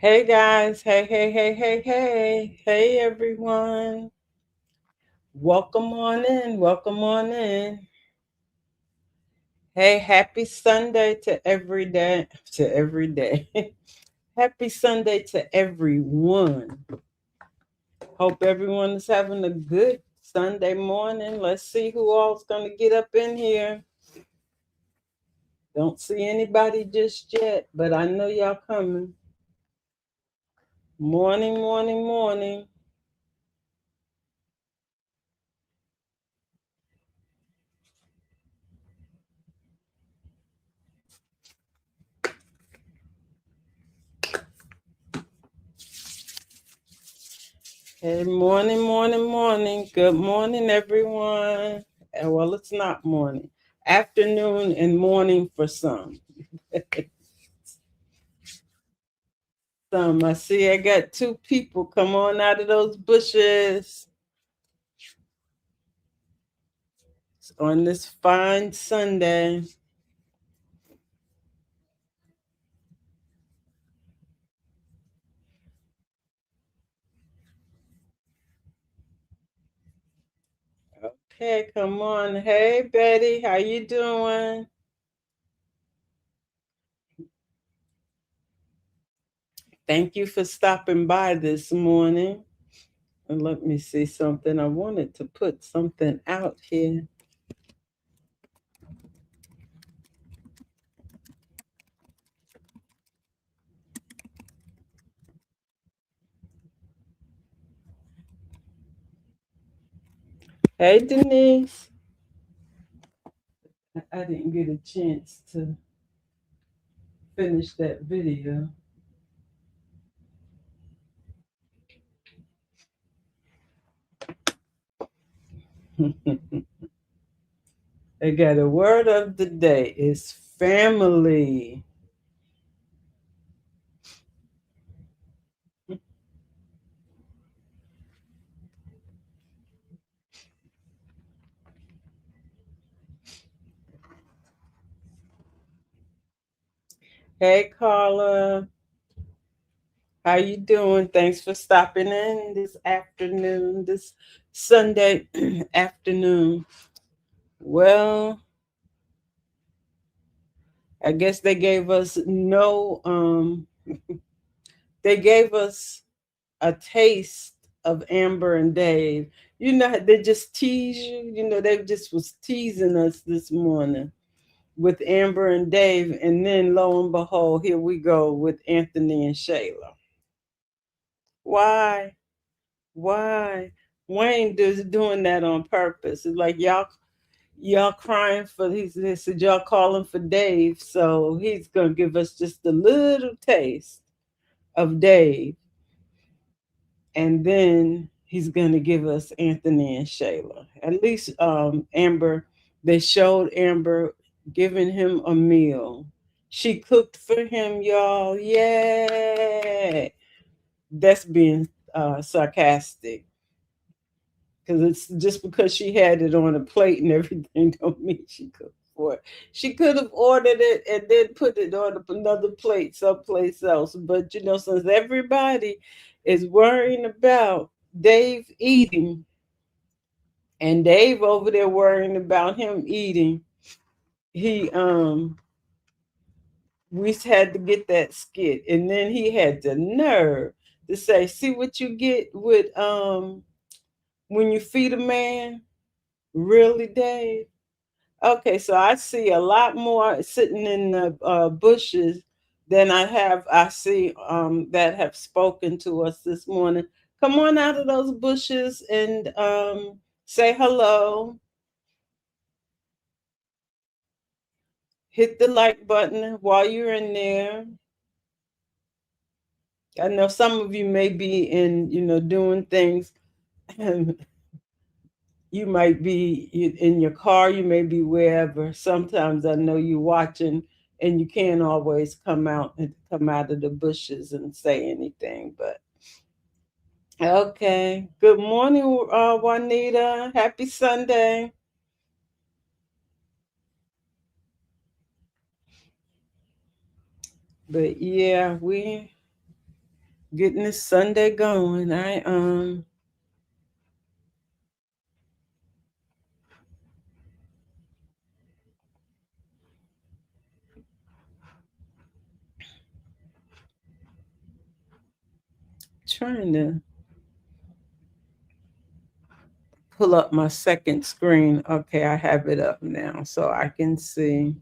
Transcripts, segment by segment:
Hey guys, hey everyone. Welcome on in, welcome on in. Hey, happy Sunday to every day. Happy Sunday to everyone. Hope everyone is having a good Sunday morning. Let's see who all's gonna get up in here. Don't see anybody just yet, but I know y'all coming. Morning, morning, morning. Hey, morning, morning, morning. Good morning, everyone. Well, it's not morning, afternoon, and morning for some. Some I see I got two people come on out of those bushes on this fine Sunday. Okay, come on. Hey, Betty, how you doing? Thank you for stopping by this morning. And let me see something. I wanted to put something out here. Hey, Denise. I didn't get a chance to finish that video. I got a word of the day. It's family. Hey, Carla. How you doing? Thanks for stopping in this afternoon, this Sunday afternoon. Well, I guess they gave us no they gave us a taste of Amber and Dave. You know, they just tease you. You know, they just was teasing us this morning with Amber and Dave, and then lo and behold, here we go with Anthony and Shayla. Why? Why? Wayne is doing that on purpose. It's like y'all crying for he said y'all calling for Dave, so he's gonna give us just a little taste of Dave, and then he's gonna give us Anthony and Shayla. At least Amber, they showed Amber giving him a meal. She cooked for him, y'all. Yay! That's being sarcastic. Because it's just because she had it on a plate and everything don't mean she cooked for it. She could have ordered it and then put it on another plate someplace else. But you know, since everybody is worrying about Dave eating, and Dave over there worrying about him eating, he we had to get that skit, and then he had the nerve to say, "See what you get with when you feed a man." Really, Dave? Okay, so I see a lot more sitting in the bushes than I see that have spoken to us this morning. Come on out of those bushes and say hello. Hit the like button while you're in there. I know some of you may be in, doing things. You might be in your car, you may be wherever. Sometimes I know you're watching and you can't always come out of the bushes and say anything. But okay. Good morning, Juanita. Happy Sunday. But yeah, Getting this Sunday going. I trying to pull up my second screen. Okay, I have it up now so I can see.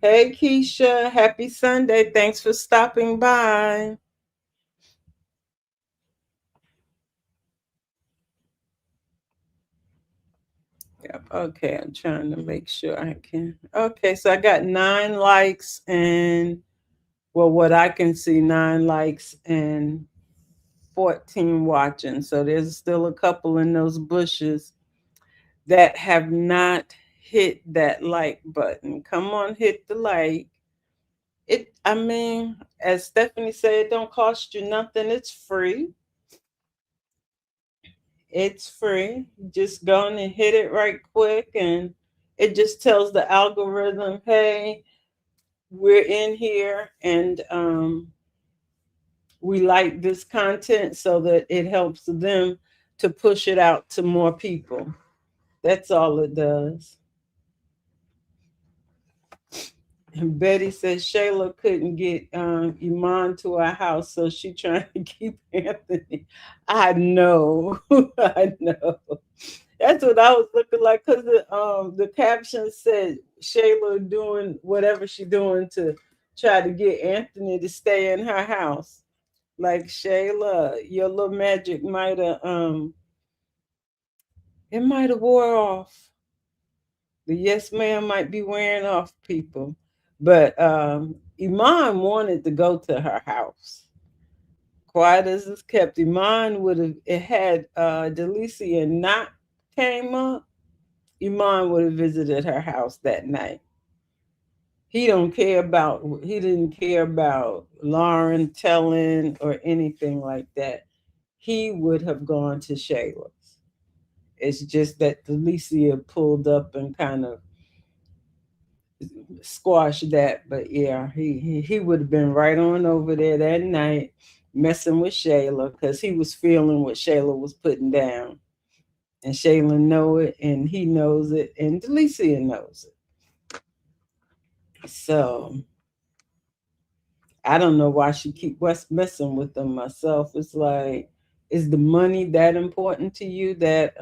Hey Keisha, happy Sunday. Thanks for stopping by. Yep. Okay, I'm trying to make sure I can. Okay, so I got 9 likes and, well, what I can see, 9 likes and 14 watching. So there's still a couple in those bushes that have not hit that like button. Come on, hit the like. I mean, as Stephanie said, it don't cost you nothing. It's free. It's free. Just go on and hit it right quick, and it just tells the algorithm, hey, we're in here, and we like this content, so that it helps them to push it out to more people. That's all it does. And Betty says Shayla couldn't get Iman to our house, so she trying to keep Anthony. I know, I know. That's what I was looking like, because the caption said Shayla doing whatever she doing to try to get Anthony to stay in her house. Like, Shayla, your little magic might have it might have wore off. The yes ma'am might be wearing off, people. But Iman wanted to go to her house. Quiet as it's kept, Iman would have, it had Delicia not came up, Iman would have visited her house that night. He didn't care about Lauren telling or anything like that. He would have gone to Shayla's. It's just that Delicia pulled up and kind of squash that. But yeah, he would have been right on over there that night messing with Shayla, because he was feeling what Shayla was putting down. And Shayla know it, and he knows it, and Delicia knows it. So I don't know why she keep messing with them myself. It's like, is the money that important to you, that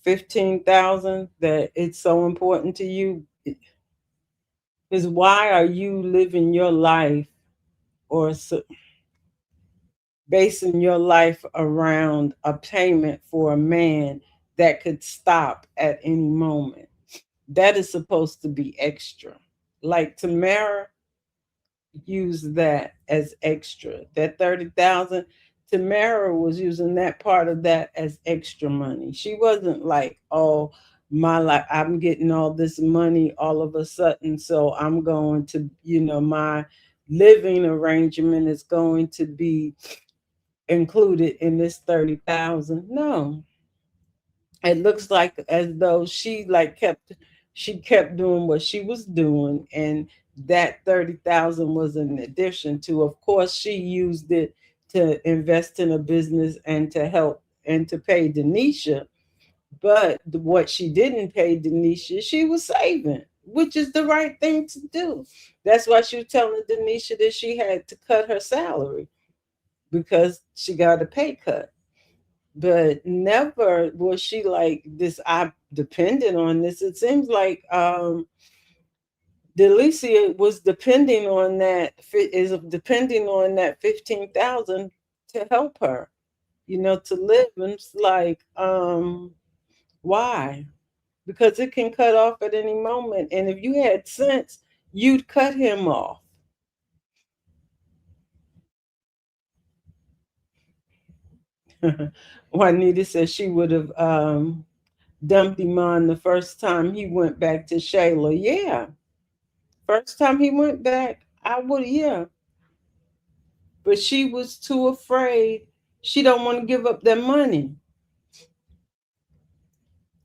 15,000, that it's so important to you? Is why are you living your life, or basing your life around a payment for a man that could stop at any moment? That is supposed to be extra. Like Tamara used that as extra. That 30,000, Tamara was using that part of that as extra money. She wasn't like, oh, my life, I'm getting all this money all of a sudden, so I'm going to, my living arrangement is going to be included in this 30,000. No, it looks like as though she kept doing what she was doing, and that 30,000 was an addition to. Of course, she used it to invest in a business and to help and to pay Denisha. But what she didn't pay Denisha, she was saving, which is the right thing to do. That's why she was telling Denisha that she had to cut her salary, because she got a pay cut. But never was she like this, I depended on this. It seems like Delicia was depending on that, is depending on that 15,000 to help her, to live. And it's like, why? Because it can cut off at any moment. And if you had sense, you'd cut him off. Juanita says she would have dumped him on the first time he went back to Shayla. Yeah. First time he went back, I would, yeah. But she was too afraid. She don't want to give up that money.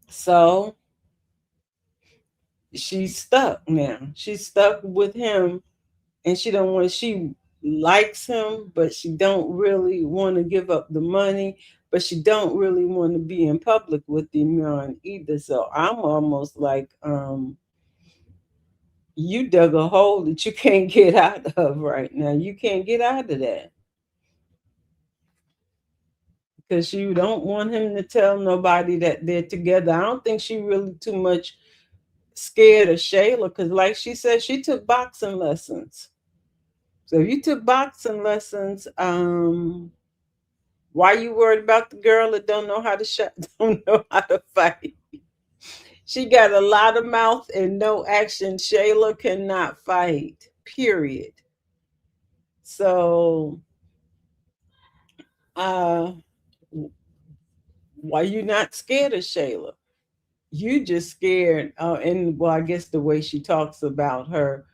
So she's stuck now. She's stuck with him, and she don't want she likes him, but she don't really want to give up the money, but she don't really want to be in public with Iman either. So I'm almost like, you dug a hole that you can't get out of right now. You can't get out of that because you don't want him to tell nobody that they're together. I don't think she really too much scared of Shayla because, like she said, she took boxing lessons. So if you took boxing lessons, why you worried about the girl that don't know how to don't know how to fight? She got a lot of mouth and no action. Shayla cannot fight. Period. So, uh, why you not scared of Shayla? You just scared, and well, I guess the way she talks about her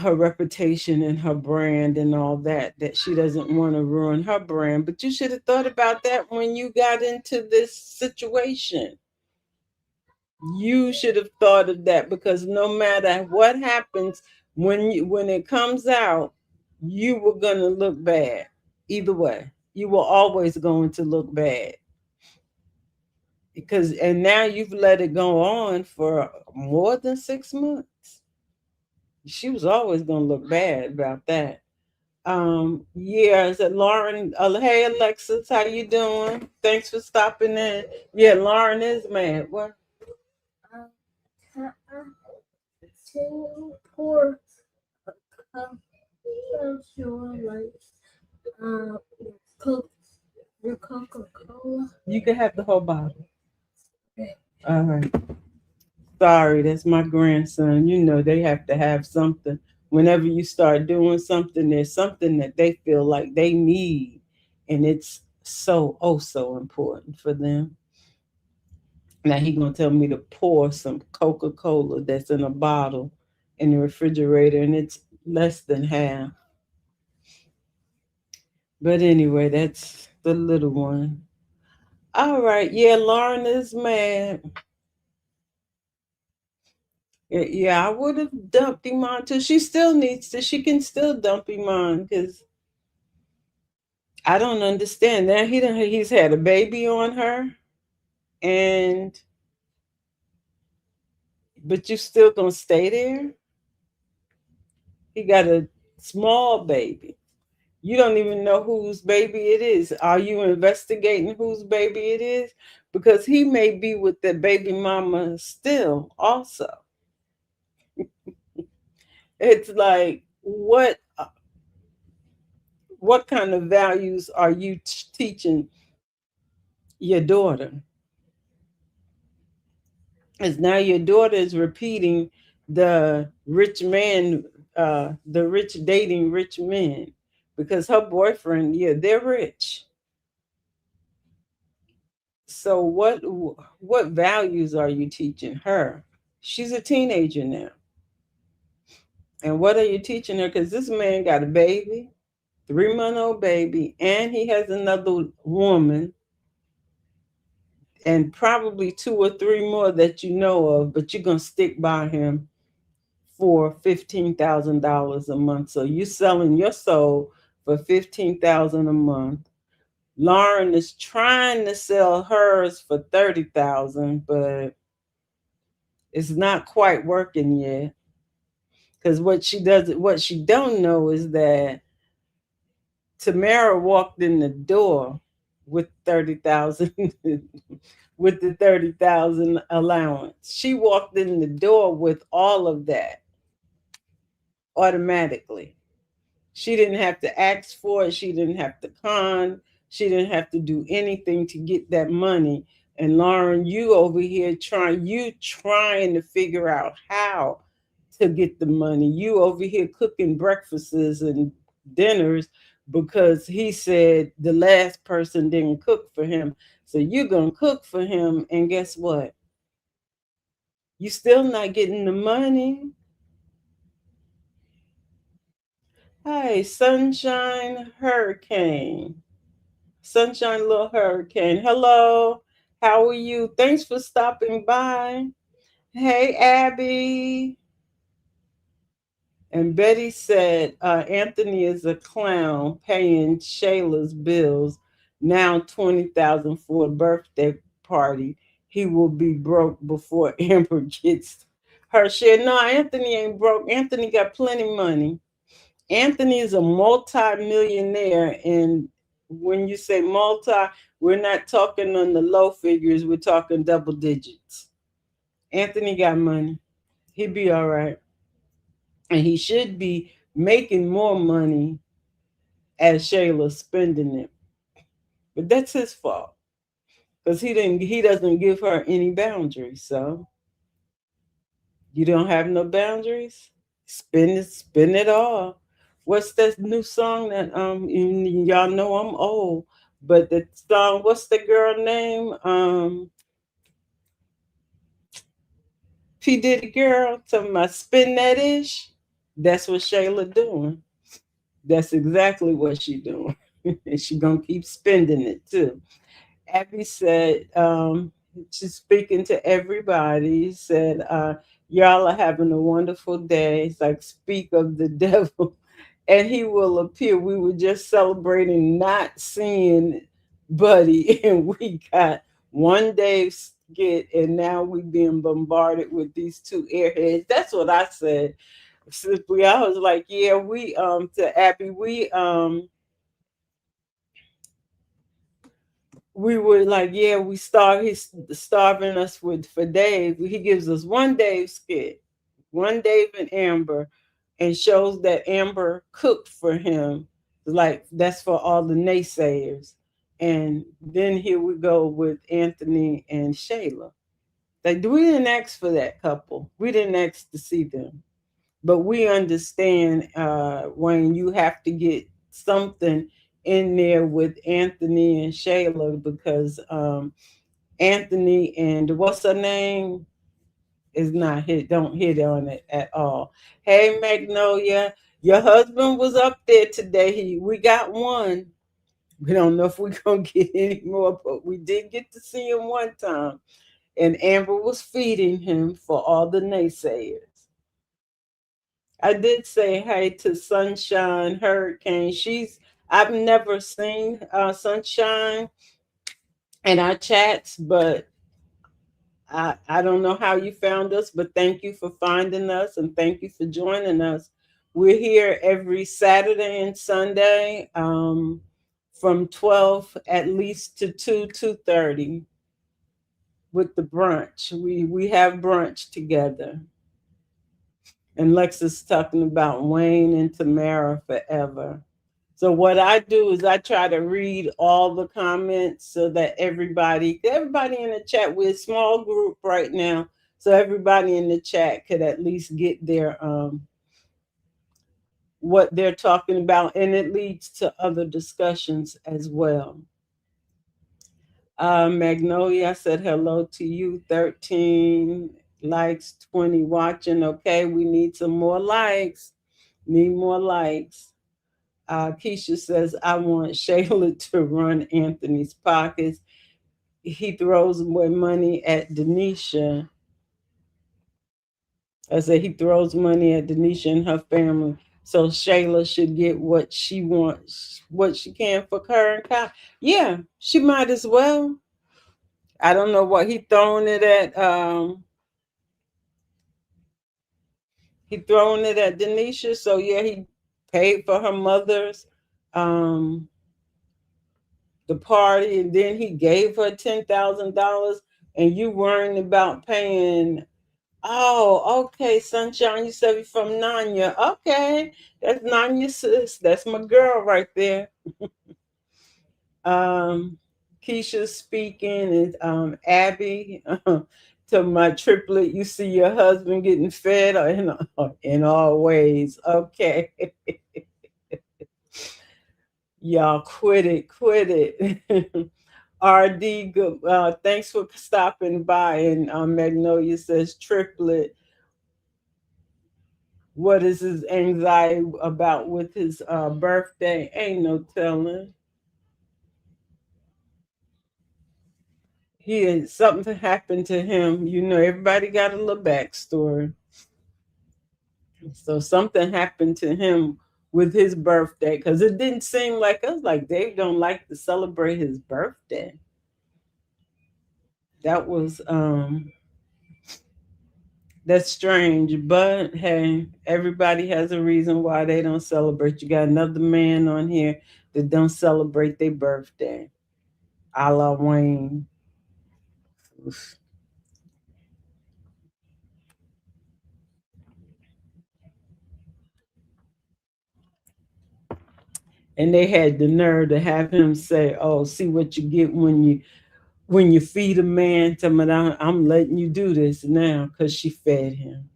reputation and her brand and all that, that she doesn't want to ruin her brand. But you should have thought about that when you got into this situation. You should have thought of that because no matter what happens, when it comes out, you were gonna look bad. Either way, you were always going to look bad because, and now you've let it go on for more than 6 months. She was always gonna look bad about that. Yeah, is it Lauren? Hey Alexis, how you doing? Thanks for stopping in. Yeah, Lauren is mad. What? To pour a cup of your like uh coke your Coca-Cola. You can have the whole bottle. Okay. All right. Sorry, that's my grandson. You know they have to have something. Whenever you start doing something, there's something that they feel like they need, and it's so oh so important for them. Now he gonna tell me to pour some Coca-Cola that's in a bottle in the refrigerator, and it's less than half. But anyway, that's the little one. All right, yeah, Lauren is mad. Yeah, I would have dumped him on too. She still needs to. She can still dump him on because I don't understand that he's had a baby on her, and but you still gonna stay there. He got a small baby. You don't even know whose baby it is. Are you investigating whose baby it is? Because he may be with the baby mama still, also. It's like, what kind of values are you teaching your daughter? As now your daughter is repeating the rich man, the rich dating rich men, because her boyfriend, yeah, they're rich. So what values are you teaching her? She's a teenager now. And what are you teaching her? Because this man got a baby, 3-month-old baby, and he has another woman, and probably two or three more that you know of, but you're gonna stick by him for $15,000 a month. So you're selling your soul for 15,000 a month. Lauren is trying to sell hers for 30,000, but it's not quite working yet. Because what she don't know is that Tamara walked in the door with 30,000, with the 30,000 allowance. She walked in the door with all of that automatically. She didn't have to ask for it. She didn't have to con. She didn't have to do anything to get that money. And Lauren, you over here trying to figure out how to get the money. You over here cooking breakfasts and dinners because he said the last person didn't cook for him. So you're gonna cook for him, and guess what? You still not getting the money. Hey, sunshine hurricane. Sunshine little hurricane. Hello. How are you? Thanks for stopping by. Hey, Abby. And Betty said, Anthony is a clown paying Shayla's bills. Now 20,000 for a birthday party. He will be broke before Amber gets her share. No, Anthony ain't broke. Anthony got plenty money. Anthony is a multi-millionaire, and when you say multi, we're not talking on the low figures. We're talking double digits. Anthony got money. He'd be all right, and he should be making more money as Shayla's spending it. But that's his fault because he doesn't give her any boundaries. So you don't have no boundaries. Spend it all. What's that new song that y'all know I'm old, but the song, what's the girl name? P Diddy girl talking about spin that ish. That's what Shayla doing. That's exactly what she doing. And she gonna keep spending it too. Abby said, she's speaking to everybody, said, y'all are having a wonderful day. It's like, speak of the devil, and he will appear. We were just celebrating not seeing Buddy, and we got one day skit, and now we being bombarded with these two airheads. That's what I said. Simply, I was like, yeah, we to Abby, we were like, yeah, he's starving us with for Dave. He gives us one Dave skit, one Dave and Amber, and shows that Amber cooked for him. Like that's for all the naysayers. And then here we go with Anthony and Shayla. Like we didn't ask for that couple. We didn't ask to see them. But we understand, Wayne, you have to get something in there with Anthony and Shayla because Anthony and what's her name is not hit, don't hit on it at all. Hey, Magnolia, your husband was up there today. We got one. We don't know if we're going to get any more, but we did get to see him one time. And Amber was feeding him for all the naysayers. I did say hey to Sunshine Hurricane. I've never seen Sunshine in our chats, but I don't know how you found us, but thank you for finding us and thank you for joining us. We're here every Saturday and Sunday from 12 at least to 2:30 with the brunch. We have brunch together. And Lex is talking about Wayne and Tamara forever. So what I do is I try to read all the comments so that everybody in the chat, we're a small group right now, so everybody in the chat could at least get their what they're talking about, and it leads to other discussions as well. Magnolia, I said hello to you. 13 likes, 20 watching. Okay, we need some more likes. Need more likes. Keisha says, I want Shayla to run Anthony's pockets. He throws more money at Denisha. I said, he throws money at Denisha and her family. So Shayla should get what she wants, what she can for her and Kyle. Yeah, she might as well. I don't know what he throwing it at. He throwing it at Denisha. So yeah, he paid for her mother's um the party, and then he gave her $10,000, and you worrying about paying. Oh, okay, Sunshine. You said you from Nanya. Okay, that's Nanya sis. That's my girl right there. Um, Keisha speaking is Abby. To my triplet, you see your husband getting fed in all ways. Okay, y'all quit it. RD, good. Thanks for stopping by. And Magnolia says, triplet, what is his anxiety about with his birthday? Ain't no telling. Something happened to him. You know, everybody got a little backstory. So something happened to him with his birthday because it didn't seem like us like Dave don't like to celebrate his birthday. That was that's strange, but hey, everybody has a reason why they don't celebrate. You got another man on here that don't celebrate their birthday, a la Wayne. And they had the nerve to have him say, "Oh, see what you get when you feed a man." Tell me, I'm letting you do this now because she fed him.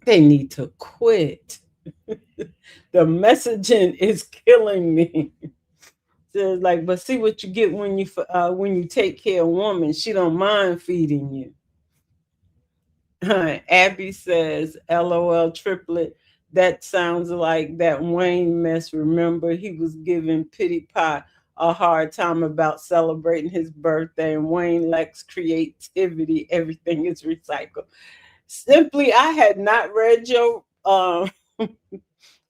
They need to quit. The messaging is killing me. So it's like, but see what you get when you take care of a woman. She don't mind feeding you. Abby says, "LOL triplet." That sounds like that Wayne mess. Remember, he was giving Pity Pot a hard time about celebrating his birthday, and Wayne lacks creativity. Everything is recycled. Simply, I had not read your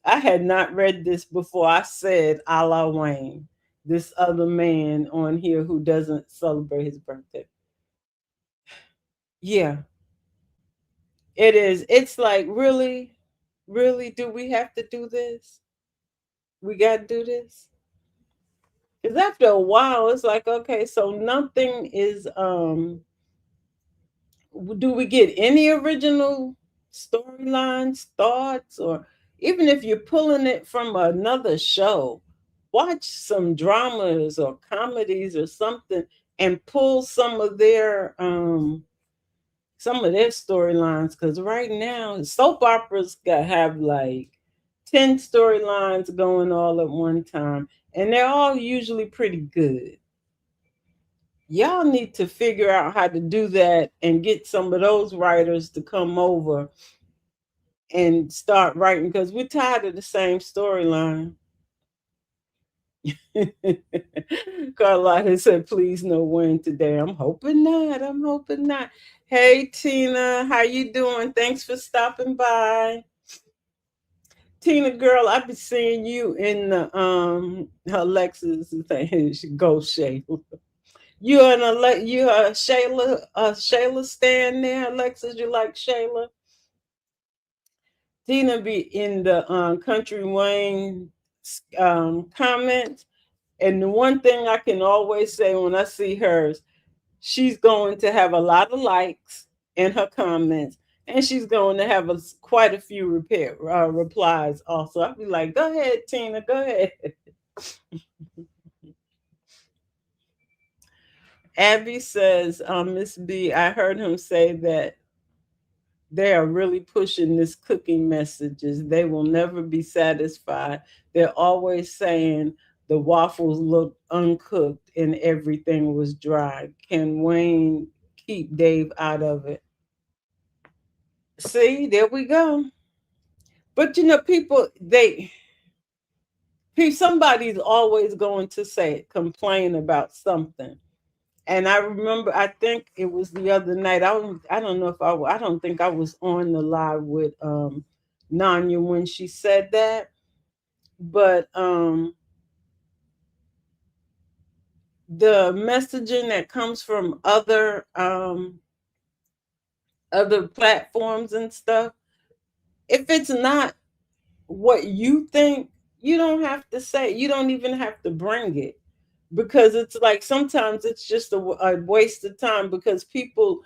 I had not read this before. I said a la Wayne, this other man on here who doesn't celebrate his birthday. Yeah, it is. It's like, really, really, do we have to do this? We got to do this? Because after a while, it's like, okay, so nothing is, do we get any original storylines, thoughts, or even if you're pulling it from another show, watch some dramas or comedies or something and pull some of their storylines because right now soap operas got have like 10 storylines going all at one time and they're all usually pretty good. Y'all need to figure out how to do that and get some of those writers to come over and start writing because we're tired of the same storyline. Carlotta said, "Please no win today." I'm hoping not. I'm hoping not. Hey Tina, how you doing? Thanks for stopping by. Tina girl, I've been seeing you in the Alexis thing. Go Shayla. You a Shayla stand there, Alexis. You like Shayla? Tina be in the Country Wayne comments. And the one thing I can always say when I see hers, she's going to have a lot of likes in her comments, and she's going to have quite a few replies also. I'll be like, go ahead, Tina, go ahead. Abby says, Miss B, I heard him say that they are really pushing this cooking messages. They will never be satisfied. They're always saying the waffles look uncooked and everything was dry. Can Wayne keep Dave out of it? See, there we go. But somebody's always going to say complain about something. And I remember, I think it was the other night. I don't know if I don't think I was on the live with Nanya when she said that, but the messaging that comes from other platforms and stuff, if it's not what you think, you don't have to say. You don't even have to bring it because it's like sometimes it's just a waste of time because people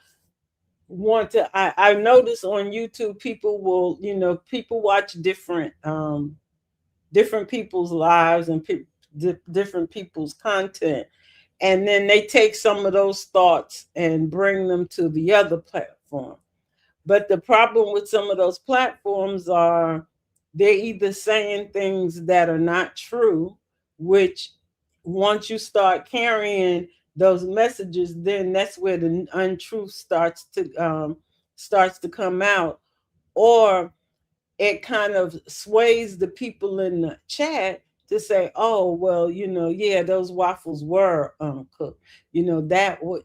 want to I notice on YouTube people will, people watch different people's lives and different people's content, and then they take some of those thoughts and bring them to the other platform. But the problem with some of those platforms are they're either saying things that are not true, which once you start carrying those messages, then that's where the untruth starts to come out, or it kind of sways the people in the chat to say, "Oh, well, yeah, those waffles were uncooked." That would,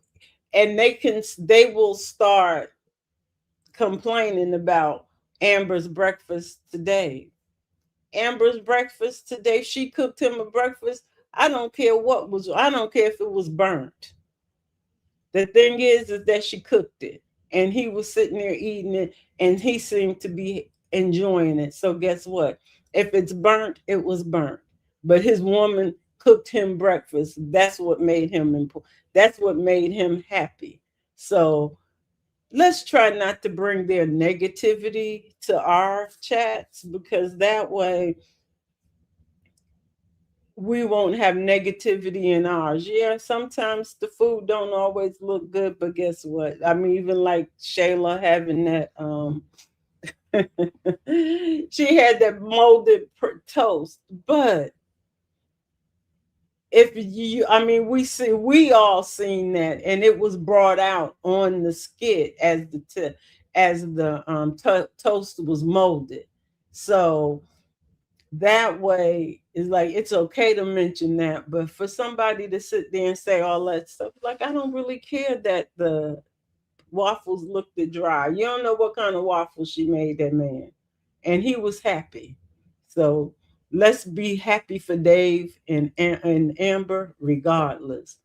and they will start complaining about Amber's breakfast today. Amber's breakfast today, she cooked him a breakfast. I don't care what was, I don't care if it was burnt. The thing is that she cooked it and he was sitting there eating it and he seemed to be enjoying it. So guess what? If it's burnt, it was burnt. But his woman cooked him breakfast. That's what made him that's what made him happy. So let's try not to bring their negativity to our chats because that way we won't have negativity in ours. Yeah, sometimes the food don't always look good, but guess what? I mean, even like Shayla having that she had that molded toast, but if you I mean we all seen that and it was brought out on the skit as the toast was molded. So that way is like it's okay to mention that, but for somebody to sit there and say all that stuff, like I don't really care that the waffles looked dry. You don't know what kind of waffles she made that man, and he was happy. So let's be happy for Dave and Amber regardless.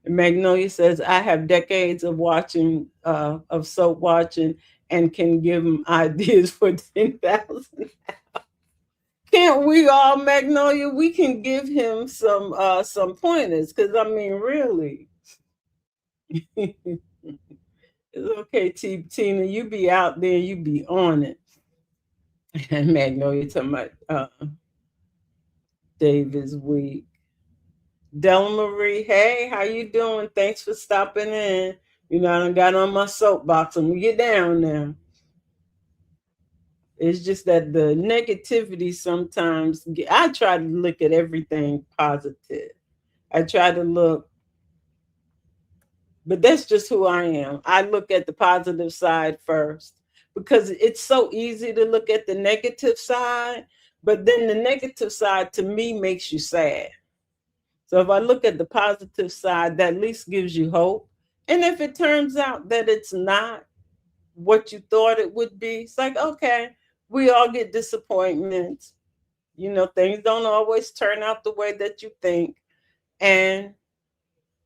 Magnolia says I have decades of watching of soap watching and can give them ideas for 10,000. Can't we all, Magnolia? We can give him some pointers because I mean, really, it's okay. Tina, you be out there, you be on it. And Magnolia talking about Dave is weak. Della Marie, hey, how you doing? Thanks for stopping in. You know, I done got on my soapbox and we get down now. It's just that the negativity sometimes, I try to look at everything positive. I try to look, but that's just who I am. I look at the positive side first because it's so easy to look at the negative side, but then the negative side to me makes you sad. So if I look at the positive side, that at least gives you hope. And if it turns out that it's not what you thought it would be, it's like, okay, we all get disappointments. You know, things don't always turn out the way that you think. And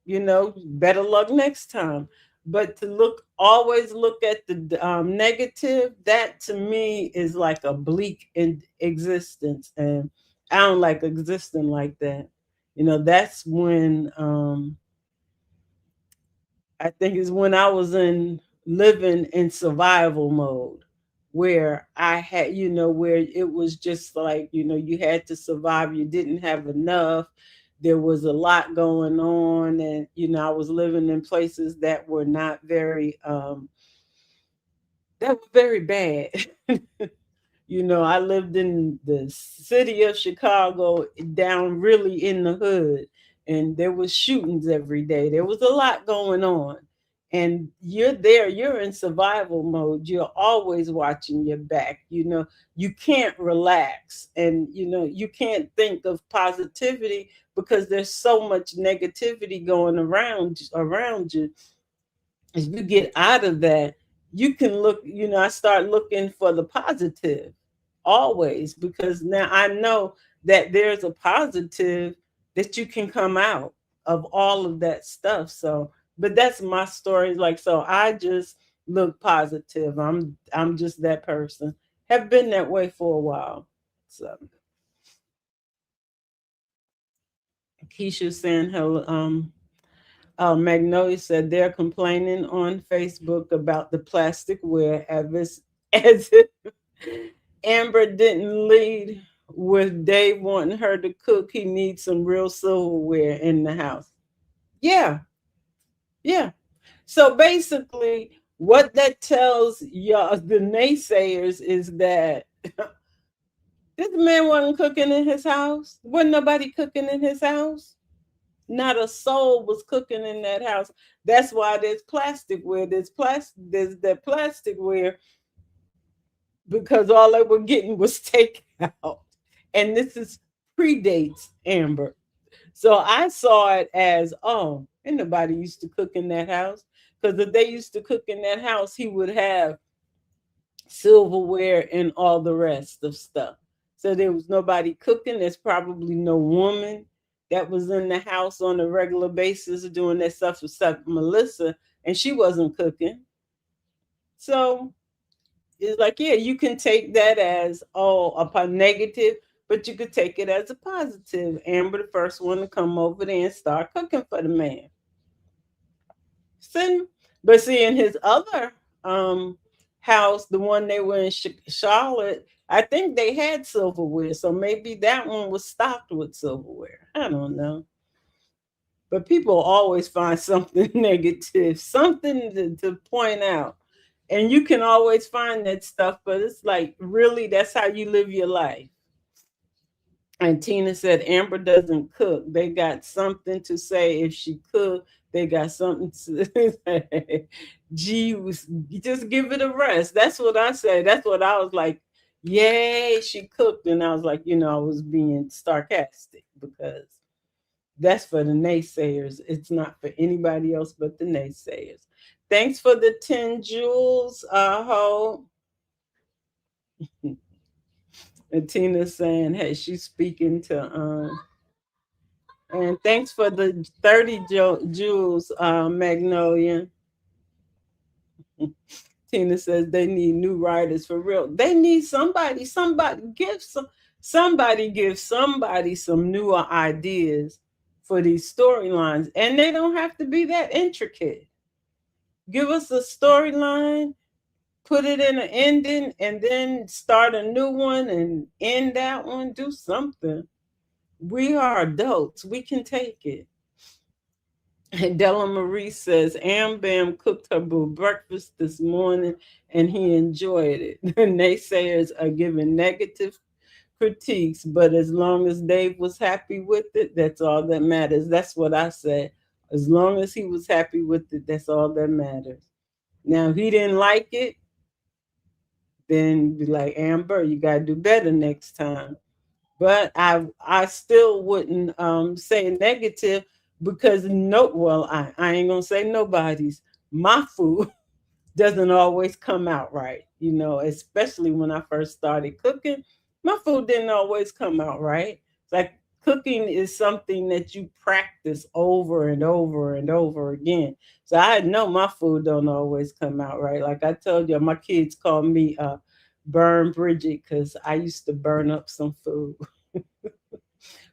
better luck next time. But to always look at the negative, that to me is like a bleak in existence, and I don't like existing like that. That's when I think is when I was in living in survival mode, where I had, where it was just like, you had to survive. You didn't have enough. There was a lot going on. And, I was living in places that were not that were very bad. I lived in the city of Chicago down really in the hood, and there was shootings every day. There was a lot going on. And you're there, you're in survival mode. You're always watching your back. You can't relax, and you can't think of positivity because there's so much negativity going around you. As you get out of that, you can look, I start looking for the positive always, because now I know that there's a positive that you can come out of all of that stuff. So, but that's my story. Like, so I just look positive. I'm just that person. Have been that way for a while. So Keisha saying hello. Magnolia said they're complaining on Facebook about the plasticware as if Amber didn't lead with Dave wanting her to cook. He needs some real silverware in the house. Yeah, yeah. So basically, what that tells y'all, the naysayers, is that this man wasn't cooking in his house. Wasn't nobody cooking in his house. Not a soul was cooking in that house. That's why there's plasticware. There's that plasticware because all they were getting was takeout. And this is predates Amber. So I saw it as, oh, ain't nobody used to cook in that house. Because if they used to cook in that house, he would have silverware and all the rest of stuff. So there was nobody cooking. There's probably no woman that was in the house on a regular basis doing that stuff except Melissa, and she wasn't cooking. So it's like, yeah, you can take that as a negative, but you could take it as a positive. Amber, the first one to come over there and start cooking for the man. See, but see, in his other um house, the one they were in Charlotte, I think they had silverware, so maybe that one was stocked with silverware. I don't know, but people always find something negative, something to point out, and you can always find that stuff. But it's like, really, that's how you live your life. And Tina said Amber doesn't cook. They got something to say. If she cooked, they got something to say. Gee, just give it a rest. That's what I say. That's what I was like. Yay, she cooked. And I was like, I was being sarcastic because that's for the naysayers. It's not for anybody else but the naysayers. Thanks for the 10 jewels, Ho. And Tina's saying, hey, she's speaking to and thanks for the 30 jewels, Magnolia. Tina says they need new writers for real. They need somebody give somebody some newer ideas for these storylines. And they don't have to be that intricate. Give us a storyline, put it in an ending, and then start a new one and end that one. Do something. We are adults. We can take it. And Della Marie says, Am Bam cooked her boo breakfast this morning and he enjoyed it. The naysayers are giving negative critiques, but as long as Dave was happy with it, that's all that matters. That's what I said. As long as he was happy with it, that's all that matters. Now, if he didn't like it, then be like, Amber, you got to do better next time. But I still wouldn't say negative because I ain't gonna say nobody's. My food doesn't always come out right, especially when I first started cooking. My food didn't always come out right. It's like cooking is something that you practice over and over and over again. So I know my food don't always come out right. Like I told you, my kids call me Burn Bridget because I used to burn up some food.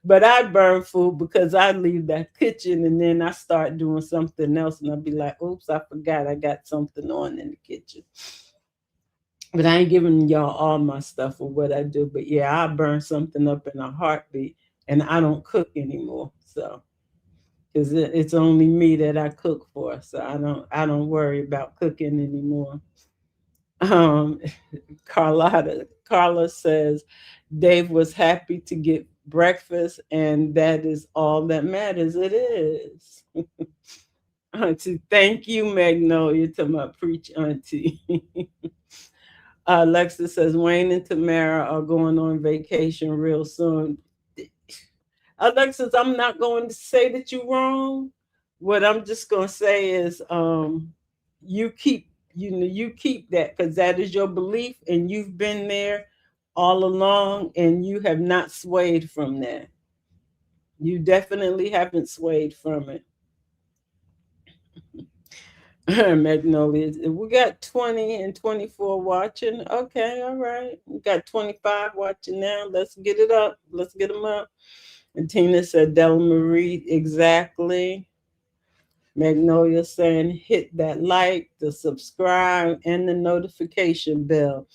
But I burn food because I leave that kitchen and then I start doing something else and I'll be like, oops, I forgot I got something on in the kitchen. But I ain't giving y'all all my stuff or what I do. But yeah, I burn something up in a heartbeat and I don't cook anymore. So because it's only me that I cook for. So I don't worry about cooking anymore. Um, Carla says Dave was happy to get breakfast, and that is all that matters. It is. Auntie, thank you, Magnolia, to my preach auntie. Alexa says Wayne and Tamara are going on vacation real soon. Alexis, I'm not going to say that you're wrong. What I'm just going to say is you keep you keep that because that is your belief and you've been there all along and you have not swayed from that. You definitely haven't swayed from it. Magnolia, we got 20 and 24 watching. Okay, all right. We got 25 watching now. Let's get it up. Let's get them up. And Tina said, Della Marie, exactly. Magnolia saying, hit that like, the subscribe, and the notification bell.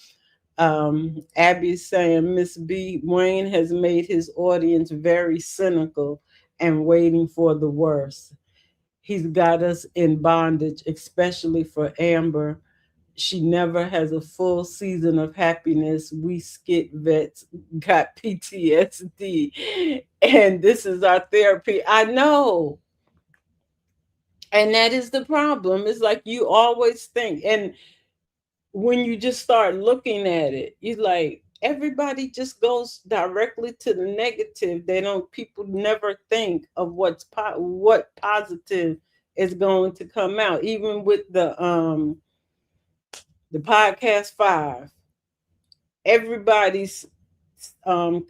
Abby saying, Miss B, Wayne has made his audience very cynical and waiting for the worst. He's got us in bondage, especially for Amber. She never has a full season of happiness. We skit vets got PTSD. And this is our therapy. I know. And that is the problem. It's like you always think. And when you just start looking at it, you're like, everybody just goes directly to the negative. People never think of what positive is going to come out. Even with the podcast 5, everybody's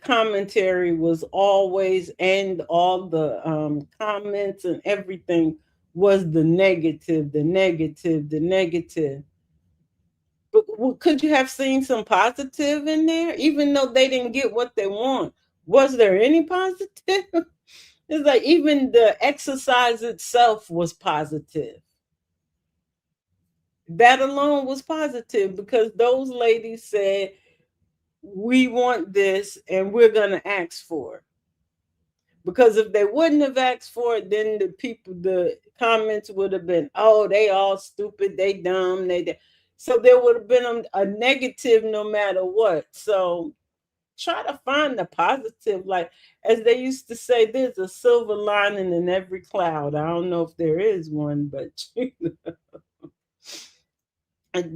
commentary was always, and all the comments and everything was the negative, the negative, the negative. But could you have seen some positive in there, even though they didn't get what they want? Was there any positive? It's like even the exercise itself was positive. That alone was positive because those ladies said, we want this and we're going to ask for it. Because if they wouldn't have asked for it, then the comments would have been, oh, they all stupid, they dumb, so there would have been a negative no matter what. So try to find the positive. Like, as they used to say, there's a silver lining in every cloud. I don't know if there is one, but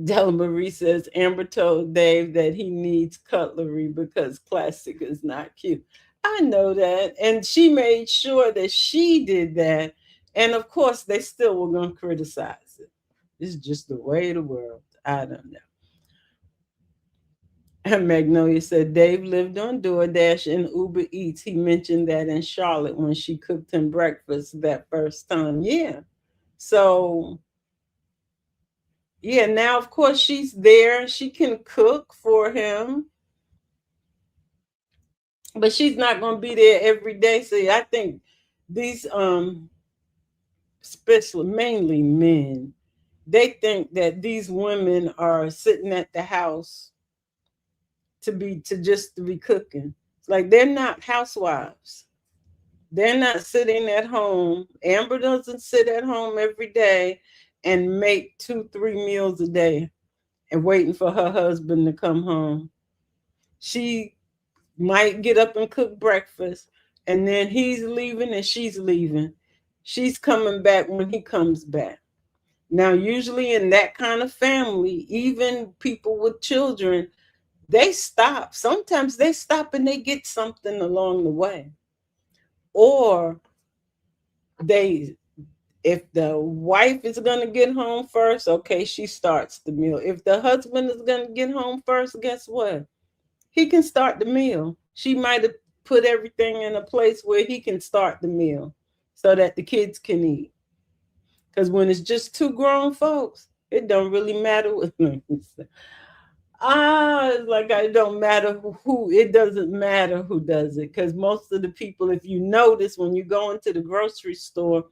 Della Marie says Amber told Dave that he needs cutlery because classic is not cute. I know that. And she made sure that she did that. And of course, they still were going to criticize it. It's just the way of the world. I don't know. And Magnolia said Dave lived on DoorDash and Uber Eats. He mentioned that in Charlotte when she cooked him breakfast that first time. Yeah. So yeah, now of course she's there. She can cook for him, but she's not going to be there every day. So I think these especially mainly men, they think that these women are sitting at the house to be cooking. It's like they're not housewives. They're not sitting at home. Amber doesn't sit at home every day and make 2-3 meals a day and waiting for her husband to come home. She might get up and cook breakfast, and then he's leaving and she's leaving. She's coming back when he comes back. Now, usually in that kind of family, even people with children, they stop. Sometimes they stop and they get something along the way. Or they, if the wife is going to get home first, okay, she starts the meal. If the husband is going to get home first, guess what? He can start the meal. She might have put everything in a place where he can start the meal so that the kids can eat. Because when it's just two grown folks, it don't really matter what like it don't matter who, it doesn't matter who does it. Because most of the people, if you notice when you go into the grocery store,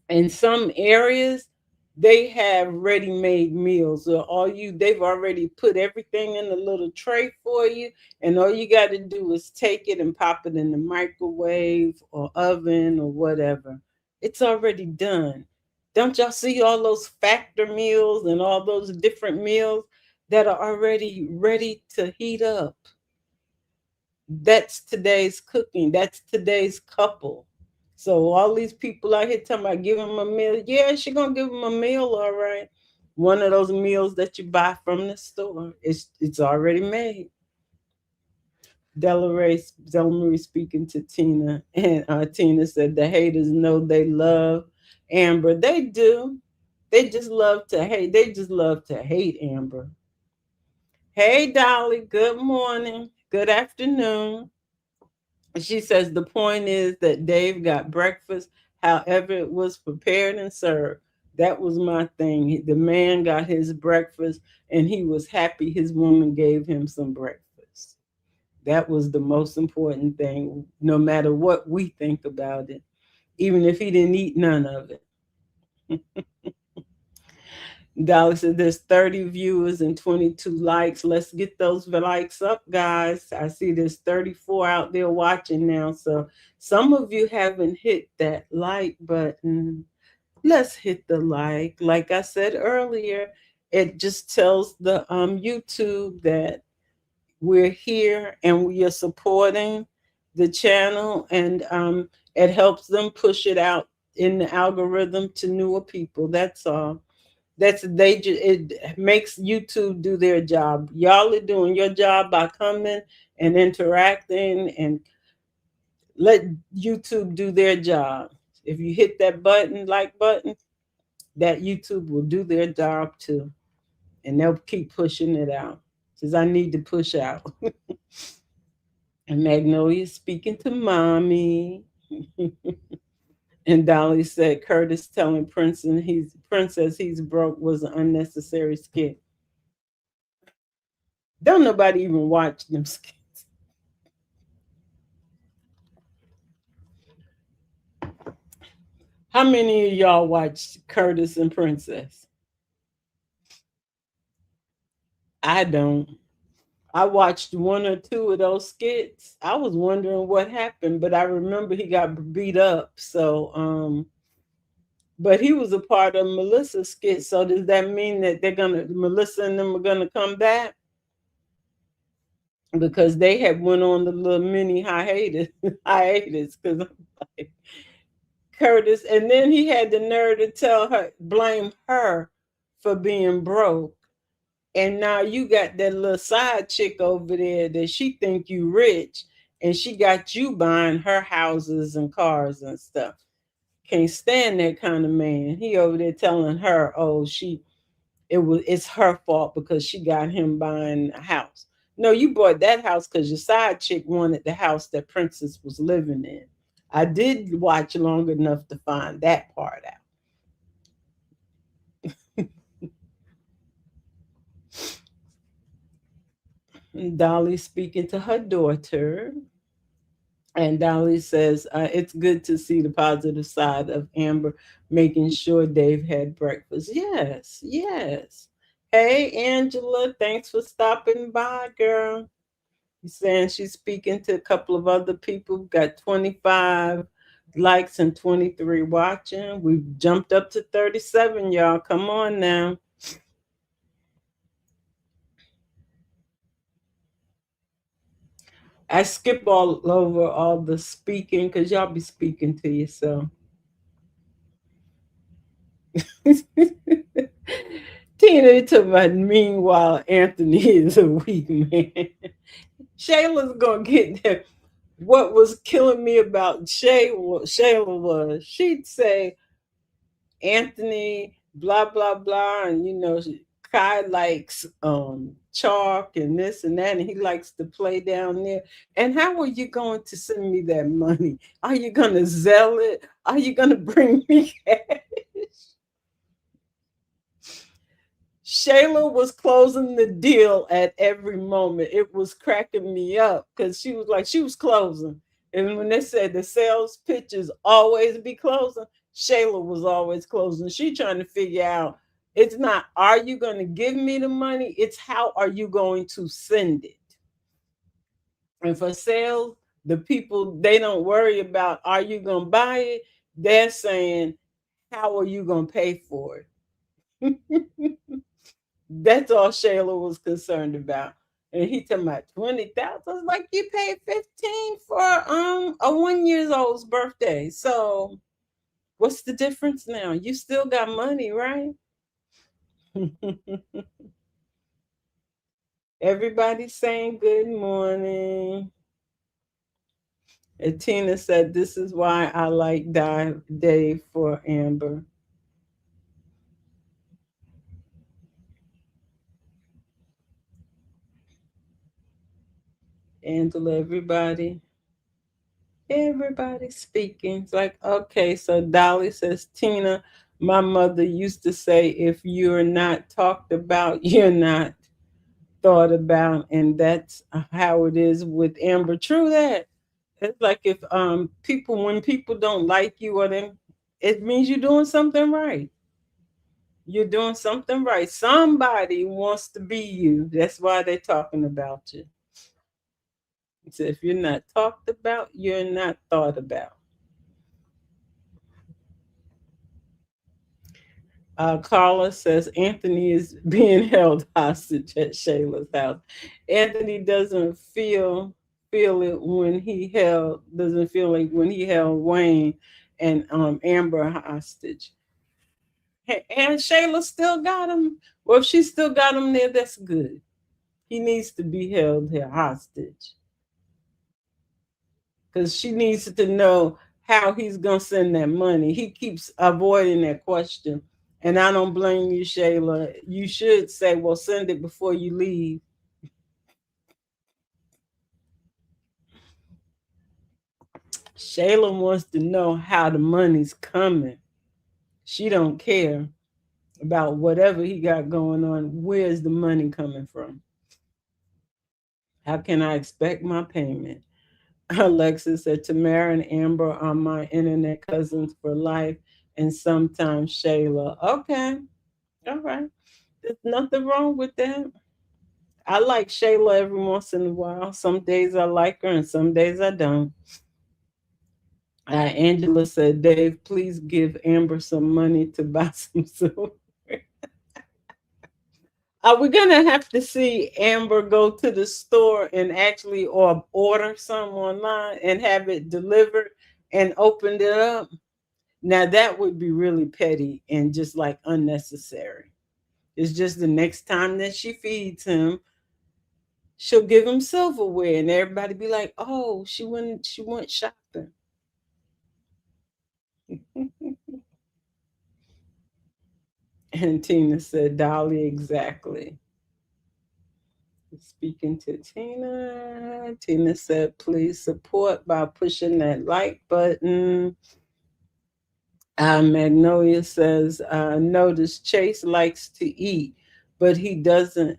in some areas they have ready-made meals, or they've already put everything in a little tray for you, and all you got to do is take it and pop it in the microwave or oven or whatever. It's already done. Don't y'all see all those factor meals and all those different meals that are already ready to heat up? That's today's cooking. That's today's couple. So all these people out here talking about give them a meal. Yeah, she gonna give them a meal, all right. One of those meals that you buy from the store. It's already made. Delamarie speaking to Tina, and Tina said the haters know they love Amber. They do. They just love to hate. They just love to hate Amber. Hey, Dolly. Good morning. Good afternoon. She says the point is that Dave got breakfast, however it was prepared and served. That was my thing. The man got his breakfast and he was happy his woman gave him some breakfast. That was the most important thing, no matter what we think about it, even if he didn't eat none of it. Dolly said there's 30 viewers and 22 likes. Let's get those likes up, guys. I see there's 34 out there watching now. So some of you haven't hit that like button. Let's hit the like. Like I said earlier, it just tells the YouTube that we're here and we are supporting the channel, and it helps them push it out in the algorithm to newer people. That's all. It makes YouTube do their job. Y'all are doing your job by coming and interacting, and let YouTube do their job. If you hit that button, like button, that YouTube will do their job too. And they'll keep pushing it out. Says I need to push out. And Magnolia speaking to mommy. And Dolly said Curtis telling Princess he's broke was an unnecessary skit. Don't nobody even watch them skits. How many of y'all watched Curtis and Princess? I don't. I watched one or two of those skits. I was wondering what happened, but I remember he got beat up. So but he was a part of Melissa's skit. So does that mean that Melissa and them are gonna come back? Because they had went on the little mini hiatus because like Curtis, and then he had the nerve to blame her for being broke. And now you got that little side chick over there that she think you rich, and she got you buying her houses and cars and stuff. Can't stand that kind of man. He over there telling her, oh, it's her fault because she got him buying a house. No, you bought that house because your side chick wanted the house that Princess was living in. I did watch long enough to find that part out. Dolly speaking to her daughter. And Dolly says, it's good to see the positive side of Amber making sure Dave had breakfast. Yes, yes. Hey, Angela, thanks for stopping by, girl. She's saying she's speaking to a couple of other people. Got 25 likes and 23 watching. We've jumped up to 37, y'all. Come on now. I skip all over all the speaking because y'all be speaking to yourself. Tina took my meanwhile Anthony is a weak man. Shayla's gonna get there. What was killing me about Shayla was she'd say Anthony blah blah blah, and Kai likes chalk and this and that, and he likes to play down there. And how are you going to send me that money? Are you gonna sell it? Are you gonna bring me cash? Shayla was closing the deal at every moment. It was cracking me up because she was closing. And when they said the sales pitches always be closing, Shayla was always closing. She trying to figure out it's not, are you going to give me the money? It's how are you going to send it? And for sales, the people, they don't worry about, are you going to buy it? They're saying, how are you going to pay for it? That's all Shayla was concerned about. And he talking about 20,000. I was like, you paid 15 for a 1 year old's birthday. So what's the difference now? You still got money, right? Everybody's saying good morning. And Tina said, this is why I like Dave for Amber. Angela, everybody's speaking. It's like, okay, so Dolly says, Tina, my mother used to say, if you're not talked about, you're not thought about. And that's how it is with Amber. True that. It's like if when people don't like you or them, it means you're doing something right. You're doing something right. Somebody wants to be you. That's why they're talking about you. So if you're not talked about, you're not thought about. Carla says Anthony is being held hostage at Shayla's house. Anthony doesn't feel it when he held doesn't feel like when he held Wayne and Amber hostage. And Shayla still got him. Well, if she still got him there, that's good. He needs to be held here hostage because she needs to know how he's gonna send that money. He keeps avoiding that question. And I don't blame you, Shayla. You should say, well, send it before you leave. Shayla wants to know how the money's coming. She don't care about whatever he got going on. Where's the money coming from? How can I expect my payment? Alexis said, Tamara and Amber are my internet cousins for life, and sometimes Shayla. Okay, all right. There's nothing wrong with that. I like Shayla every once in a while. Some days I like her, and some days I don't. Angela said, Dave, please give Amber some money to buy some silver. Are we gonna have to see Amber go to the store and actually or order some online and have it delivered and opened it up? Now that would be really petty and just like unnecessary. It's just the next time that she feeds him, she'll give him silverware and everybody be like, oh, she went shopping. And Tina said, Dolly, exactly. Speaking to Tina, Tina said, please support by pushing that like button. Magnolia says, notice Chase likes to eat, but he doesn't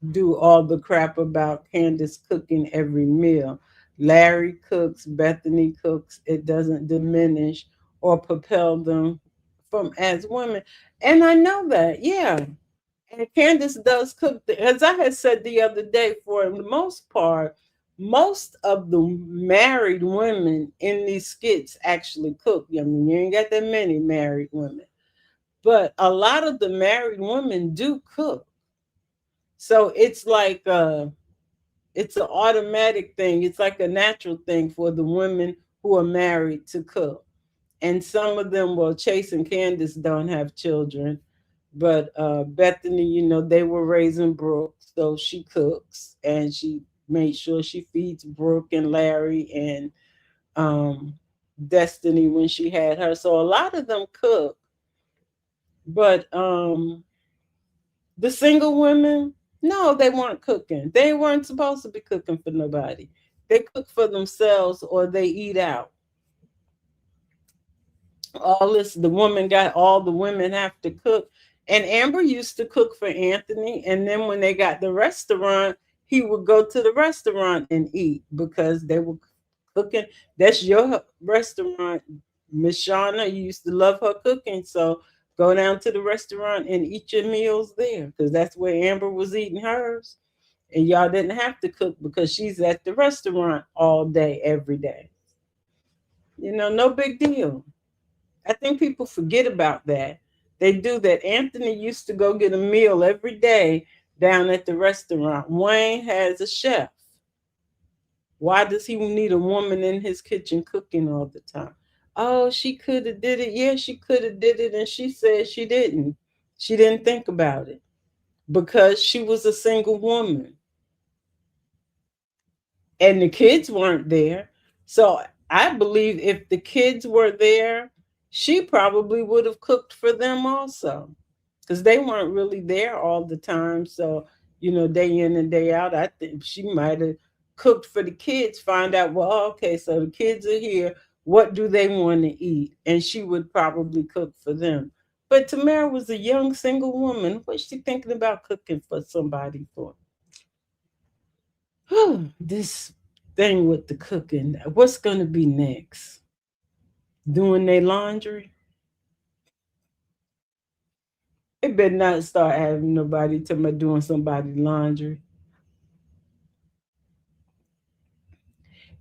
do all the crap about Candace cooking every meal. Larry cooks, Bethany cooks. It doesn't diminish or propel them from as women. And I know that, yeah. And Candace does cook. As I had said the other day, for the most part, most of the married women in these skits actually cook. I mean, you ain't got that many married women, but a lot of the married women do cook. So it's an automatic thing. It's like a natural thing for the women who are married to cook. And some of them, well, Chase and Candace don't have children, but Bethany, they were raising Brooke, so she cooks and she made sure she feeds Brooke and Larry and um, Destiny when she had her. So a lot of them cook, but the single women, no, they weren't cooking. They weren't supposed to be cooking for nobody. They cook for themselves or they eat out. All this, the woman got all the women have to cook. And Amber used to cook for Anthony. And then when they got the restaurant, he would go to the restaurant and eat because they were cooking. That's your restaurant. Miss Shauna, you used to love her cooking. So go down to the restaurant and eat your meals there because that's where Amber was eating hers. And y'all didn't have to cook because she's at the restaurant all day, every day. No big deal. I think people forget about that. They do that. Anthony used to go get a meal every day down at the restaurant. Wayne has a chef. Why does he need a woman in his kitchen cooking all the time? Oh, she could have did it. Yeah, she could have did it, and she said she didn't. She didn't think about it because she was a single woman and the kids weren't there. So I believe if the kids were there, she probably would have cooked for them also because they weren't really there all the time. So, day in and day out, I think she might have cooked for the kids, find out, well, okay, so the kids are here. What do they want to eat? And she would probably cook for them. But Tamara was a young single woman. What's she thinking about cooking for somebody for? This thing with the cooking. What's gonna be next? Doing their laundry? They better not start having nobody tell me doing somebody's laundry.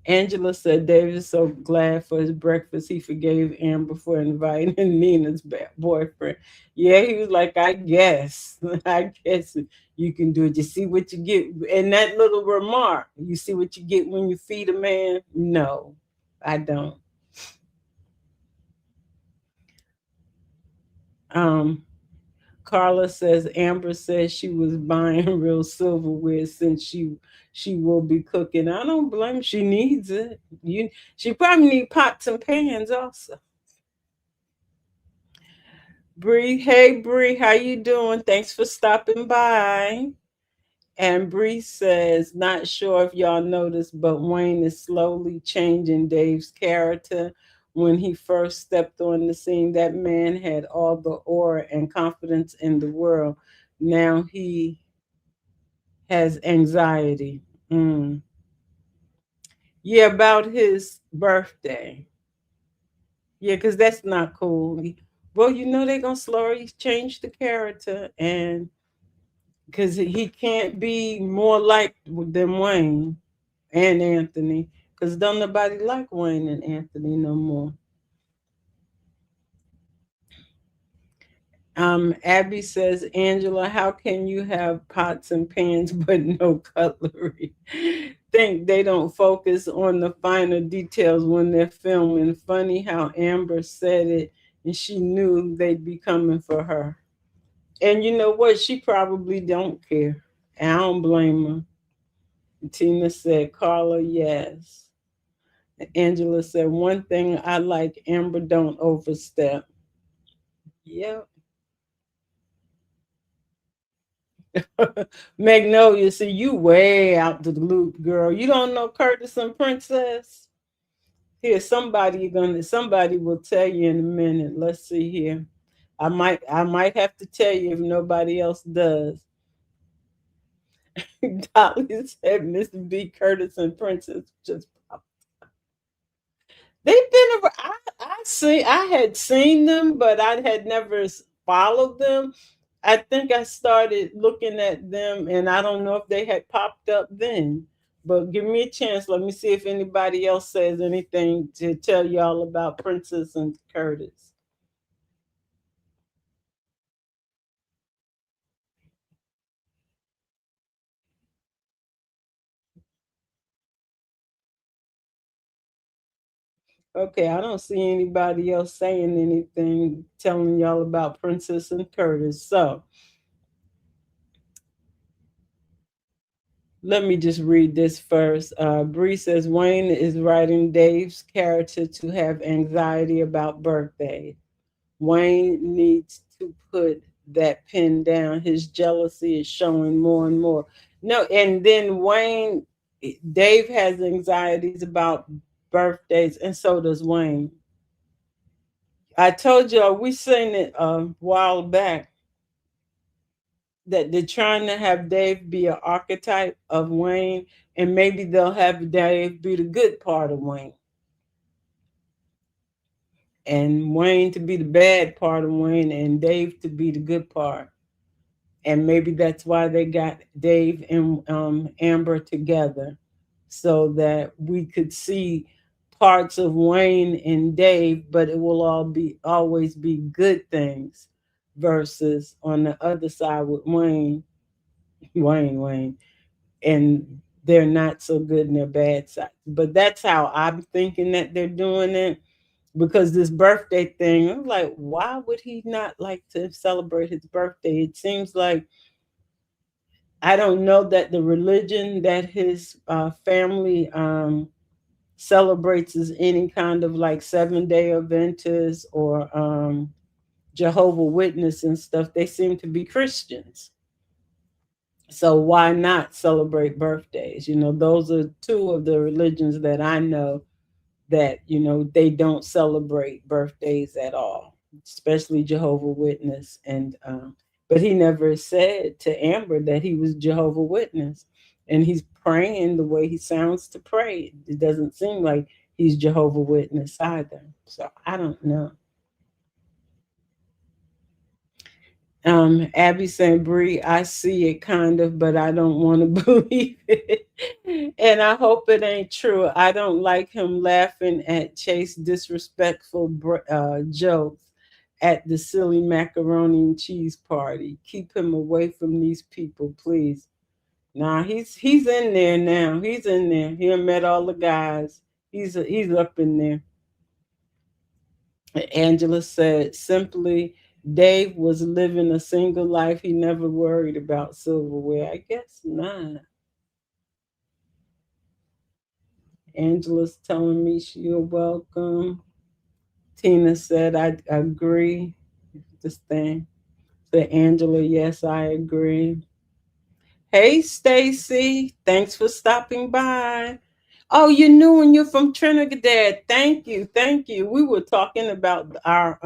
Angela said David is so glad for his breakfast he forgave Amber for inviting Nina's boyfriend. Yeah, he was like, I guess. I guess you can do it. You see what you get. And that little remark, you see what you get when you feed a man? No, I don't. Um, Carla says Amber says she was buying real silverware since she will be cooking. I don't blame. She needs it. She probably need pots and pans also. Bree, hey Bree, how you doing? Thanks for stopping by. And Bree says, not sure if y'all noticed, but Wayne is slowly changing Dave's character. When he first stepped on the scene, that man had all the aura and confidence in the world. Now he has anxiety. Mm. Yeah, about his birthday. Yeah, because that's not cool. Well, they're going to slowly change the character, and because he can't be more like than Wayne and Anthony, because don't nobody like Wayne and Anthony no more. Abby says, Angela, how can you have pots and pans but no cutlery? Think they don't focus on the finer details when they're filming. Funny how Amber said it and she knew they'd be coming for her. And you know what? She probably don't care. And I don't blame her. Tina said, Carla, yes. Angela said, one thing I like, Amber don't overstep. Yep. Magnolia, see you way out the loop, girl. You don't know Curtis and Princess? Here, somebody will tell you in a minute. Let's see here. I might have to tell you if nobody else does. Dolly said Mr. B. Curtis and Princess just they've been around. I had seen them, but I had never followed them. I think I started looking at them, and I don't know if they had popped up then. But give me a chance. Let me see if anybody else says anything to tell y'all about Princess and Curtis. Okay, I don't see anybody else saying anything, telling y'all about Princess and Curtis. So let me just read this first. Bree says Wayne is writing Dave's character to have anxiety about birthday. Wayne needs to put that pen down. His jealousy is showing more and more. No, and then Dave has anxieties about birthdays, and so does Wayne. I told y'all we seen it a while back that they're trying to have Dave be an archetype of Wayne, and maybe they'll have Dave be the good part of Wayne, and Wayne to be the bad part of Wayne, and Dave to be the good part. And maybe that's why they got Dave and Amber together, so that we could see parts of Wayne and Dave, but it will always be good things, versus on the other side with Wayne, and they're not so good in their bad side. But that's how I'm thinking that they're doing it, because this birthday thing, I'm like, why would he not like to celebrate his birthday? It seems like I don't know that the religion that his family celebrates is any kind of like 7 Day Adventist or Jehovah Witness and stuff. They seem to be Christians. So why not celebrate birthdays? Those are two of the religions that I know that they don't celebrate birthdays at all, especially Jehovah Witness. And but he never said to Amber that he was Jehovah Witness, and he's praying the way he sounds to pray. It doesn't seem like he's Jehovah Witness either. So I don't know. Abby saying, Bree, I see it kind of, but I don't want to believe it. And I hope it ain't true. I don't like him laughing at Chase disrespectful jokes at the silly macaroni and cheese party. Keep him away from these people, please. Nah, he's in there now. He's in there. He done met all the guys. He's up in there. Angela said simply Dave was living a single life. He never worried about silverware. I guess not. Angela's telling me you're welcome. Tina said, I agree. This thing. Said Angela, yes, I agree. Hey, Stacy. Thanks for stopping by. Oh, you're new and you're from Trinidad. Thank you. Thank you. We were talking about our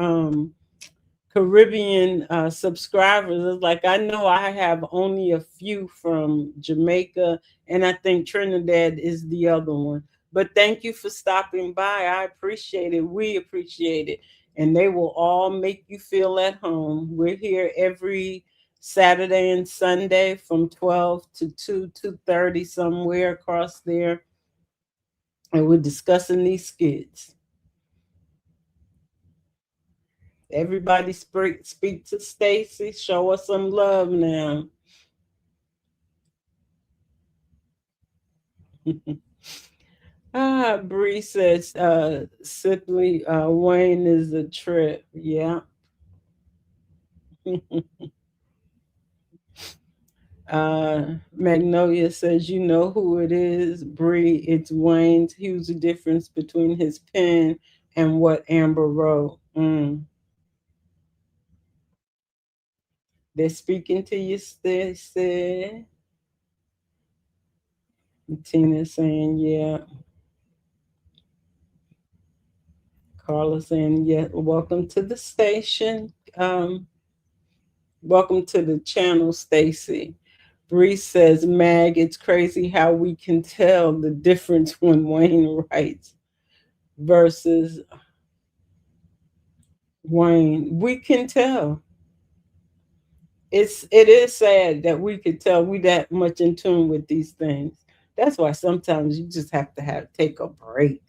Caribbean subscribers. It's like I know I have only a few from Jamaica, and I think Trinidad is the other one. But thank you for stopping by. I appreciate it. We appreciate it. And they will all make you feel at home. We're here every Saturday and Sunday from 12 to 2:30 somewhere across there. And we're discussing these skits. Everybody speak to Stacy. Show us some love now. Bree says, simply, Wayne is a trip. Yeah. Magnolia says, you know who it is. Bree, it's Wayne's. Huge difference between his pen and what Amber wrote. They're speaking to you, Stacy. Tina saying, yeah. Carla saying, yeah, welcome to the station. Welcome to the channel, Stacy. Bree says, Mag, it's crazy how we can tell the difference when Wayne writes versus Wayne. We can tell. It is sad that we could tell we that much in tune with these things. That's why sometimes you just have to take a break.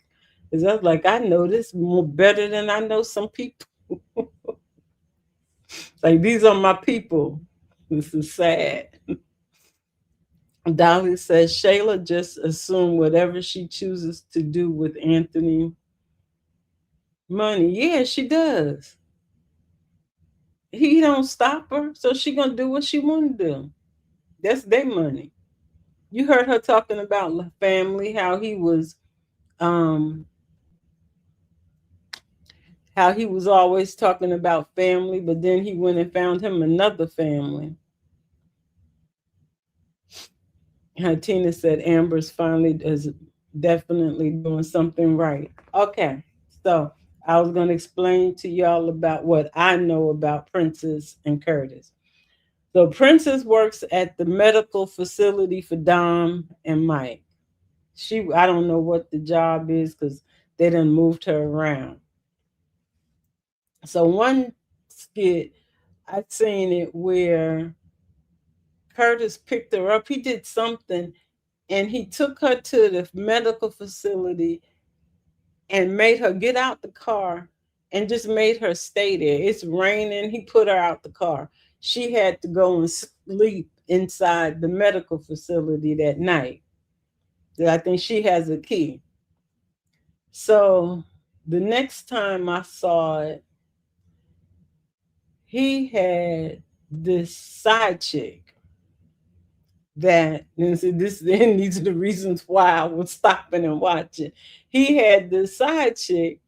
Because I was like, I know this more better than I know some people. Like these are my people. This is sad. Dolly says Shayla just assumed whatever she chooses to do with Anthony money. Yeah, she does. He don't stop her, so she gonna do what she want to do. That's their money. You heard her talking about family, um how he was always talking about family, but then he went and found him another family. Tina said Amber's finally is definitely doing something right. Okay, so I was going to explain to y'all about what I know about Princess and Curtis. So Princess works at the medical facility for Dom and Mike. I don't know what the job is because they done moved her around. So one skit, I seen it where Curtis picked her up. He did something and he took her to the medical facility and made her get out the car and just made her stay there. It's raining. He put her out the car. She had to go and sleep inside the medical facility that night. I think she has a key. So the next time I saw it, he had this side chick that, and so this then these are the reasons why I was stopping and watching. He had this side chick.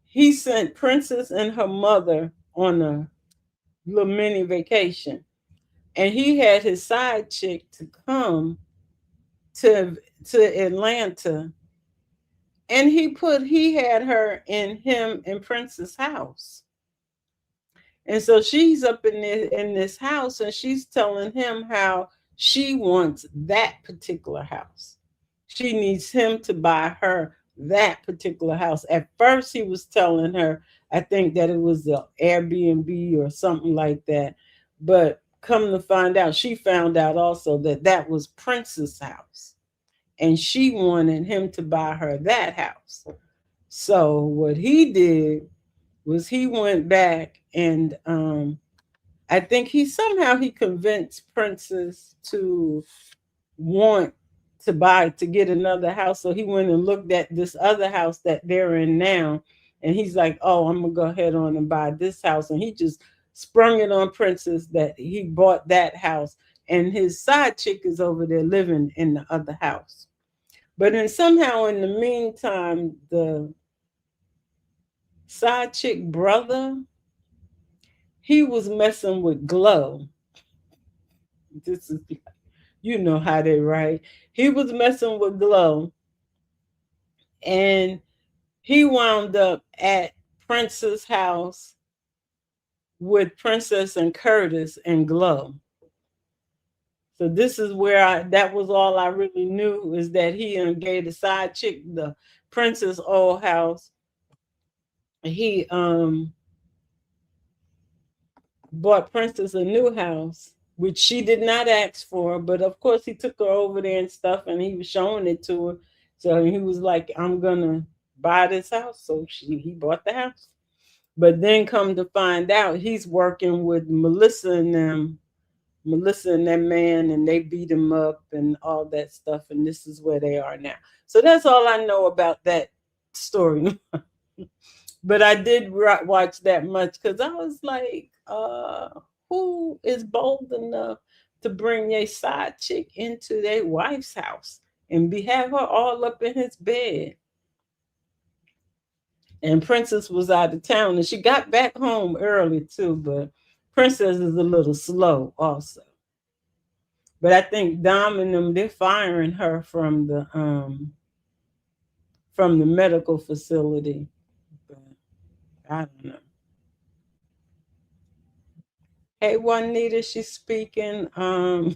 He sent Princess and her mother on a little mini vacation, and he had his side chick to come to Atlanta, and he had her in him and Princess' house. And so she's up in this house and she's telling him how she wants that particular house. She needs him to buy her that particular house. At first he was telling her, I think that it was the Airbnb or something like that. But come to find out, she found out also that that was Prince's house. And she wanted him to buy her that house. So what he did was he went back and I think he convinced Princess to want to get another house. So he went and looked at this other house that they're in now, And he's like, oh, I'm gonna go ahead on and buy this house. And he just sprung it on Princess that he bought that house. And his side chick is over there living in the other house. But then somehow in the meantime, the side chick brother, he was messing with Glow. This is, you know how they write. He was messing with Glow, and he wound up at Prince's house with Princess and Curtis and Glow. So this is where that was all I really knew, is that he gave the side chick the Princess old house. He bought Princess a new house, which she did not ask for, but of course he took her over there and stuff, and he was showing it to her. So he was like, I'm gonna buy this house. So he bought the house. But then come to find out, he's working with Melissa and that man, and they beat him up and all that stuff. And this is where they are now. So that's all I know about that story. But I did watch that much because I was like, who is bold enough to bring a side chick into their wife's house and have her all up in his bed? And Princess was out of town, and she got back home early too, but Princess is a little slow also. But I think Dom and them, they're firing her from the medical facility. But I don't know. Hey Juanita, she's speaking.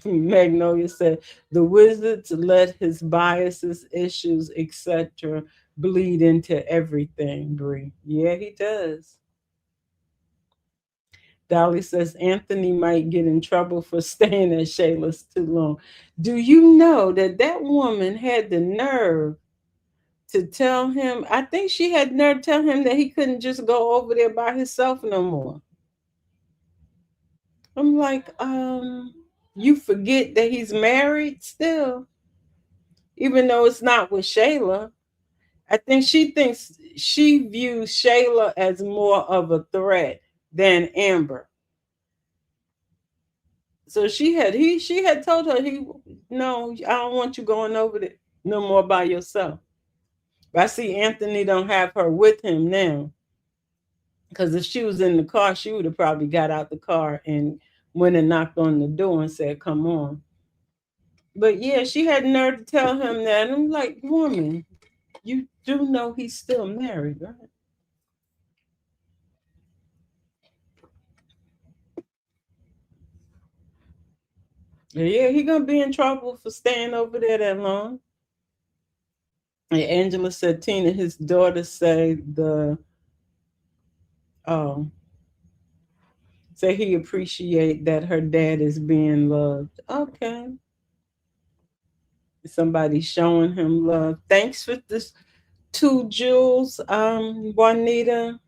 Magnolia said the wizards let his biases, issues, etc. bleed into everything, Bree. Yeah, he does. Dolly says Anthony might get in trouble for staying at Shayla's too long. Do you know that that woman had the nerve to tell him? I think she had nerve to tell him that he couldn't just go over there by himself no more. I'm like, you forget that he's married still, even though it's not with Shayla. I think she views Shayla as more of a threat than Amber. So she had told her, no, I don't want you going over there no more by yourself. But I see Anthony don't have her with him now. Because if she was in the car, she would have probably got out the car and went and knocked on the door and said, come on. But yeah, she had nerve to tell him that. And I'm like, woman, you do know he's still married, right? Yeah, he gonna be in trouble for staying over there that long. And Angela said, Tina, his daughter say oh, say he appreciate that her dad is being loved. Okay, somebody showing him love. Thanks for this two Jules. Juanita.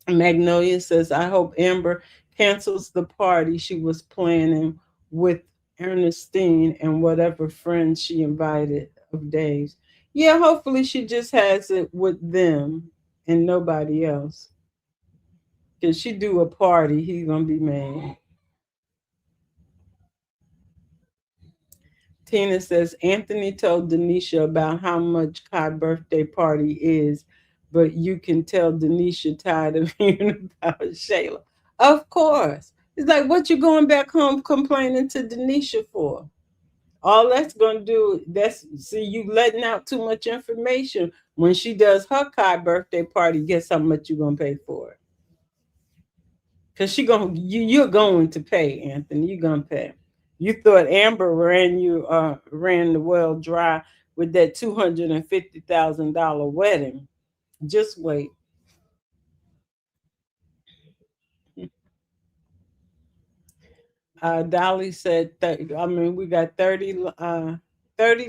Magnolia says, I hope Amber cancels the party she was planning with Ernestine and whatever friends she invited of Dave's. Yeah, hopefully she just has it with them and nobody else. Because she do a party, he's gonna be mad. Tina says Anthony told Denisha about how much Kai's birthday party is, but you can tell Denisha tired of hearing about Shayla. Of course. It's like, what you going back home complaining to Denisha for? All that's gonna do, that's see you letting out too much information. When she does her Kai birthday party, guess how much you gonna pay for it? Cause you're going to pay, Anthony. You're gonna pay. You thought Amber ran the well dry with that $250,000 wedding. Just wait. Dolly said that, I mean, we got 30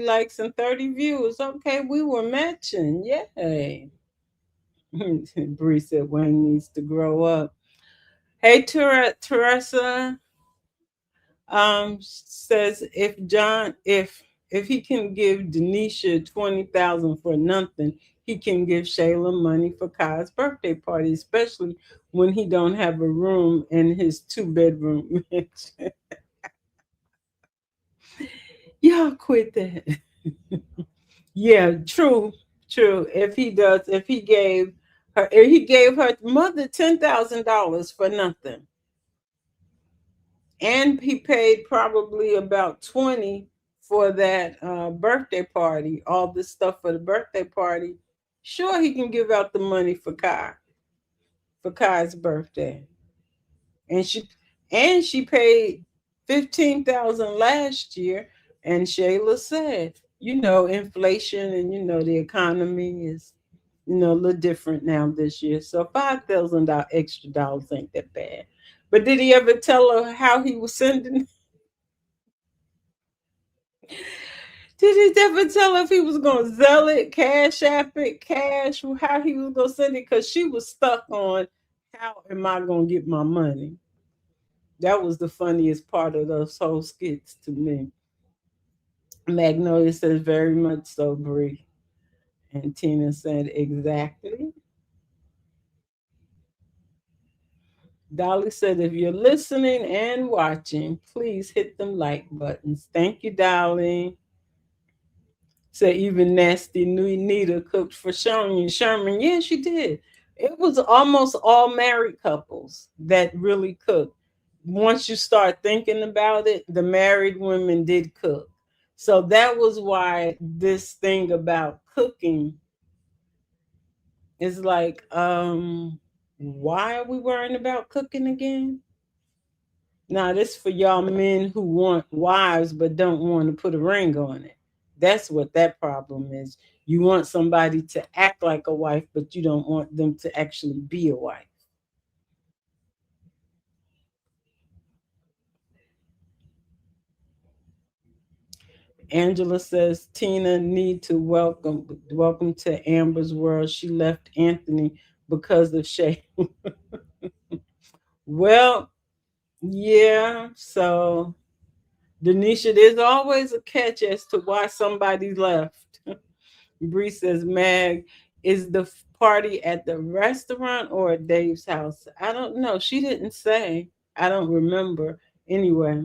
likes and 30 views. Okay, we were matching. Yay. Bree said Wayne needs to grow up. Hey, Teresa says if if he can give Denisha 20,000 for nothing, he can give Shayla money for Kai's birthday party, especially when he don't have a room in his 2 bedroom mansion. Y'all quit that. Yeah, true, true. If he gave her mother $10,000 for nothing, and he paid probably about 20 for that birthday party, all this stuff for the birthday party. Sure, he can give out the money for Kai's birthday, and she paid 15,000 last year, and Shayla said, inflation and the economy is a little different now this year. So $5,000 extra dollars ain't that bad. But did he ever tell her how he was sending? Did he ever tell her if he was gonna sell it, cash app it, cash, how he was gonna send it? Because she was stuck on how am I gonna get my money? That was the funniest part of those whole skits to me. Magnolia says very much so, Brie. And Tina said exactly. Dolly said, if you're listening and watching, please hit them like buttons. Thank you, Dolly. Said even nasty Nita cooked for Sherman. Sherman, yeah, she did. It was almost all married couples that really cooked. Once you start thinking about it, the married women did cook. So that was why this thing about cooking is like, why are we worrying about cooking again? Now, this for y'all men who want wives but don't want to put a ring on it. That's what that problem is. You want somebody to act like a wife, but you don't want them to actually be a wife. Angela says Tina need to welcome to Amber's world. She left Anthony because of Shay. Well, yeah. So Denisha, there's always a catch as to why somebody left. Bree says, Mag, is the party at the restaurant or at Dave's house? I don't know. She didn't say. I don't remember. Anyway,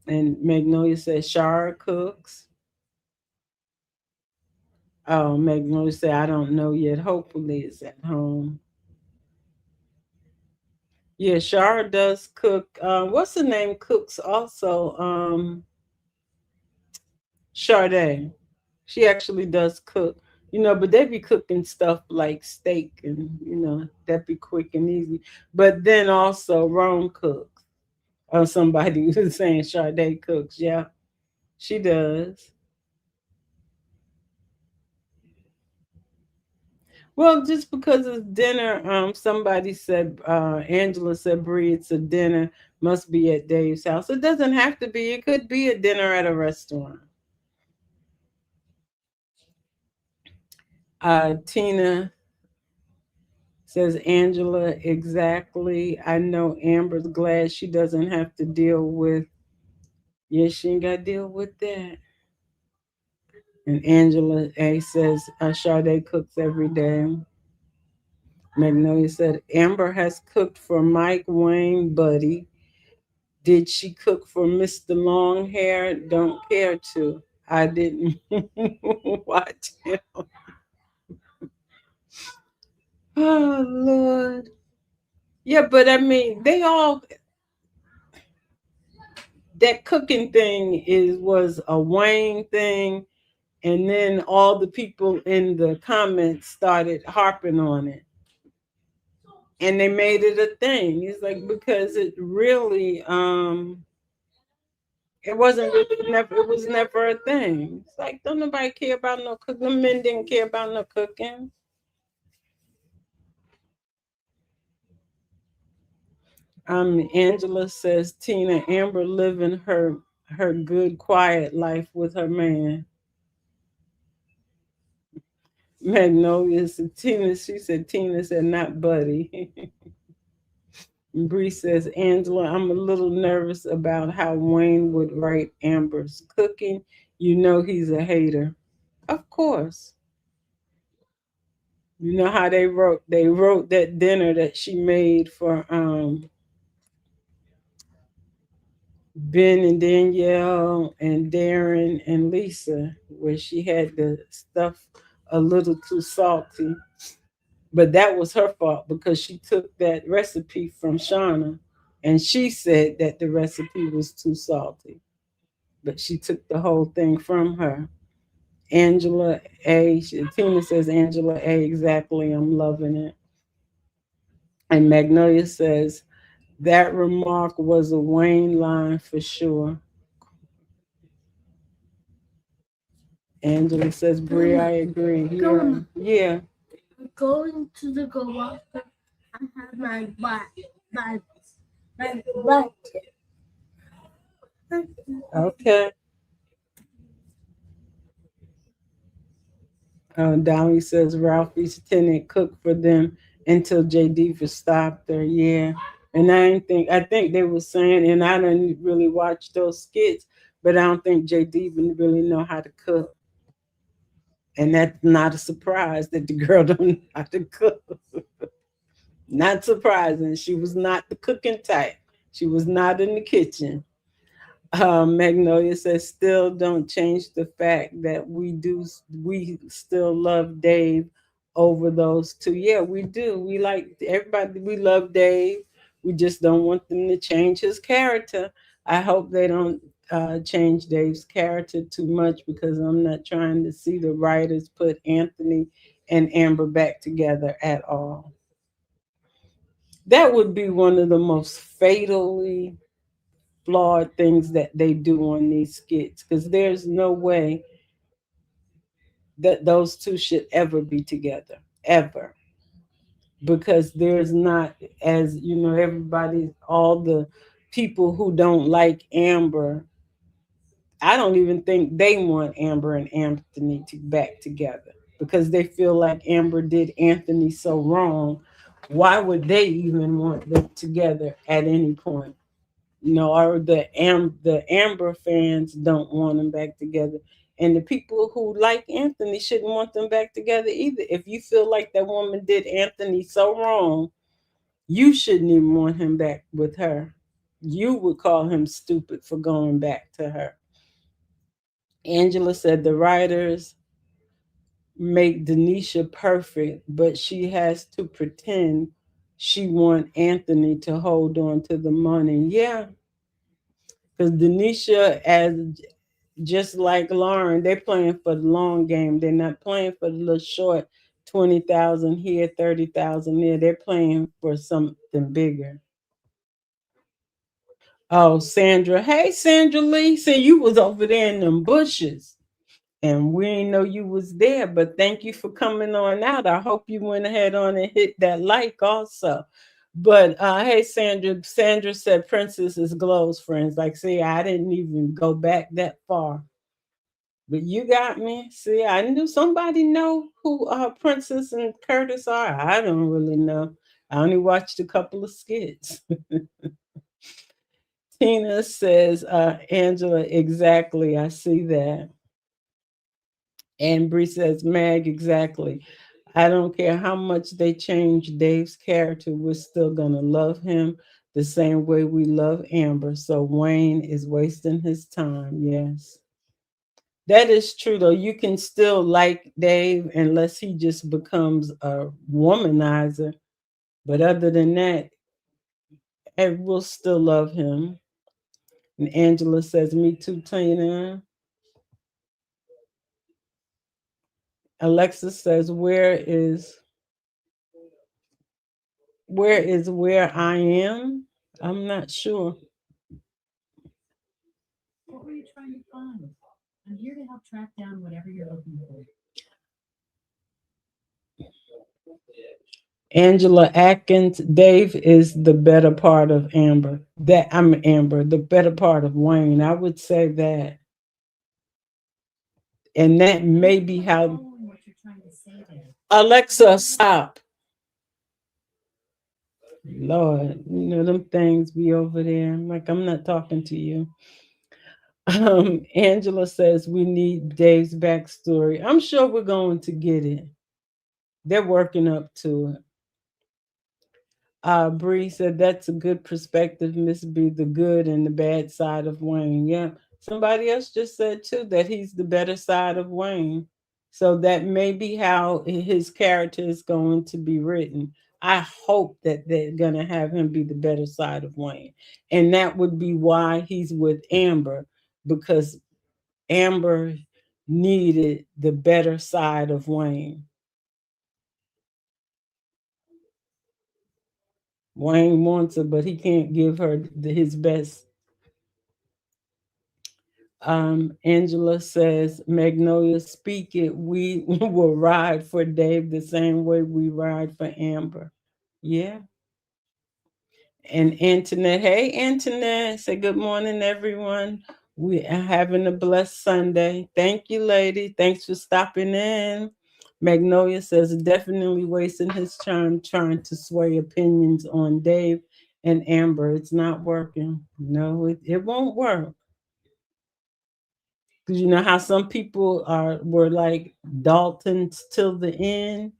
and Magnolia says, Shara cooks. Oh, Magnolia said, I don't know yet. Hopefully it's at home. Yeah, Shara does cook. What's the name? Cooks also. Sade. She actually does cook, but they be cooking stuff like steak and, that be quick and easy. But then also Rome cooks. Or somebody was saying Sade cooks. Yeah, she does. Well, just because it's dinner, somebody said, Angela said, Brie, it's a dinner, must be at Dave's house. It doesn't have to be. It could be a dinner at a restaurant. Tina says Angela, exactly. I know Amber's glad she doesn't have to deal with. Yeah, she ain't got to deal with that. And Angela A says Sade cooks every day. Magnolia said Amber has cooked for Mike Wayne, buddy. Did she cook for Mr. Longhair? Don't care to. I didn't watch him. Oh Lord. Yeah, but I mean, they all that cooking thing was a Wayne thing, and then all the people in the comments started harping on it, and they made it a thing. It's like because it really it wasn't really never it was never a thing. It's like don't nobody care about no cooking. The men didn't care about no cooking. Angela says Tina Amber living her good quiet life with her man. Magnolia said Tina. She said Tina said not Buddy. Bree says, Angela, I'm a little nervous about how Wayne would write Amber's cooking. You know he's a hater. Of course. You know how they wrote that dinner that she made for Ben and Danielle and Darren and Lisa, where she had the stuff a little too salty. But that was her fault because she took that recipe from Shauna and she said that the recipe was too salty. But she took the whole thing from her. Angela A. Tina says Angela A. Exactly. I'm loving it. And Magnolia says that remark was a Wayne line for sure. Angela says, Brie, I agree. Yeah. Yeah. Going to the go walker. I have my, my butt. Okay. Dolly says Ralphie's tenant cooked for them until JD stopped her. Yeah. And I think they were saying, and I didn't really watch those skits, but I don't think JD even really know how to cook. And that's not a surprise that the girl don't know how to cook. Not surprising. She was not the cooking type. She was not in the kitchen. Magnolia says, still don't change the fact that we still love Dave over those two. Yeah, we do. We like everybody, we love Dave. We just don't want them to change his character. I hope they don't change Dave's character too much because I'm not trying to see the writers put Anthony and Amber back together at all. That would be one of the most fatally flawed things that they do on these skits because there's no way that those two should ever be together ever because there's not, as you know, everybody, all the people who don't like Amber, I don't even think they want Amber and Anthony to back together because they feel like Amber did Anthony so wrong. Why would they even want them together at any point? Or the Amber fans don't want them back together, and the people who like Anthony shouldn't want them back together either. If you feel like that woman did Anthony so wrong, you shouldn't even want him back with her. You would call him stupid for going back to her. Angela said the writers make Denisha perfect, but she has to pretend she want Anthony to hold on to the money. Yeah, because Denisha, as just like Lauren, they're playing for the long game. They're not playing for the little short 20,000 here, 30,000 there. They're playing for something bigger. Oh, Sandra. Hey, Sandra Lee. See, you was over there in them bushes. And we didn't know you was there, but thank you for coming on out. I hope you went ahead on and hit that like also. But hey, Sandra. Sandra said Princess is Glow's friends. Like, see, I didn't even go back that far. But you got me. See, I knew somebody know who Princess and Curtis are. I don't really know. I only watched a couple of skits. Tina says, Angela, exactly. I see that. And Bree says, Mag, exactly. I don't care how much they change Dave's character, we're still gonna love him the same way we love Amber. So Wayne is wasting his time. Yes. That is true though. You can still like Dave unless he just becomes a womanizer. But other than that, we'll still love him. And Angela says, me too, Tina. Alexa says, where I am? I'm not sure. What were you trying to find? I'm here to help track down whatever you're looking for. Angela Atkins, Dave is the better part of Amber. That I'm Amber, the better part of Wayne. I would say that. And that may be how Alexa, stop. Lord, them things be over there. I'm like, I'm not talking to you. Angela says we need Dave's backstory. I'm sure we're going to get it. They're working up to it. Bree said that's a good perspective, Miss B, the good and the bad side of Wayne. Yeah. Somebody else just said too that he's the better side of Wayne. So that may be how his character is going to be written. I hope that they're gonna have him be the better side of Wayne. And that would be why he's with Amber, because Amber needed the better side of Wayne. Wayne wants her, but he can't give her his best. Angela says, Magnolia, speak it. We will ride for Dave the same way we ride for Amber. Yeah. And Antoinette, hey, Antoinette, say good morning, everyone. We are having a blessed Sunday. Thank you, lady. Thanks for stopping in. Magnolia says, definitely wasting his time trying to sway opinions on Dave and Amber. It's not working. No, it won't work. Because you know how some people were like Daltons till the end.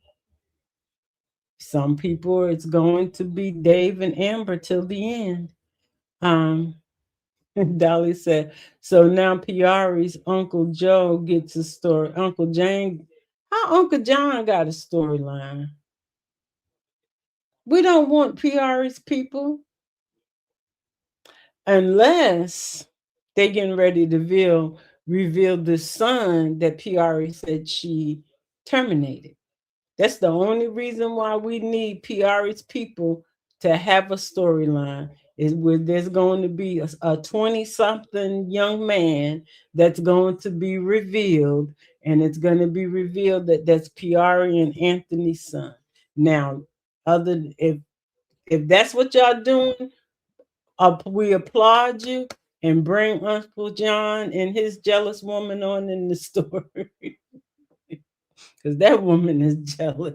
Some people it's going to be Dave and Amber till the end. Um, Dolly said, so now Piari's Uncle Joe gets a story. Uncle Jane, how Uncle John got a storyline? We don't want Piari's people unless they getting ready to reveal the son that Piari said she terminated. That's the only reason why we need PR's people to have a storyline. Is where there's going to be a 20-something young man that's going to be revealed, and it's going to be revealed that that's Piari and Anthony's son. Now, other if that's what y'all doing, we applaud you and bring Uncle John and his jealous woman on in the story because that woman is jealous.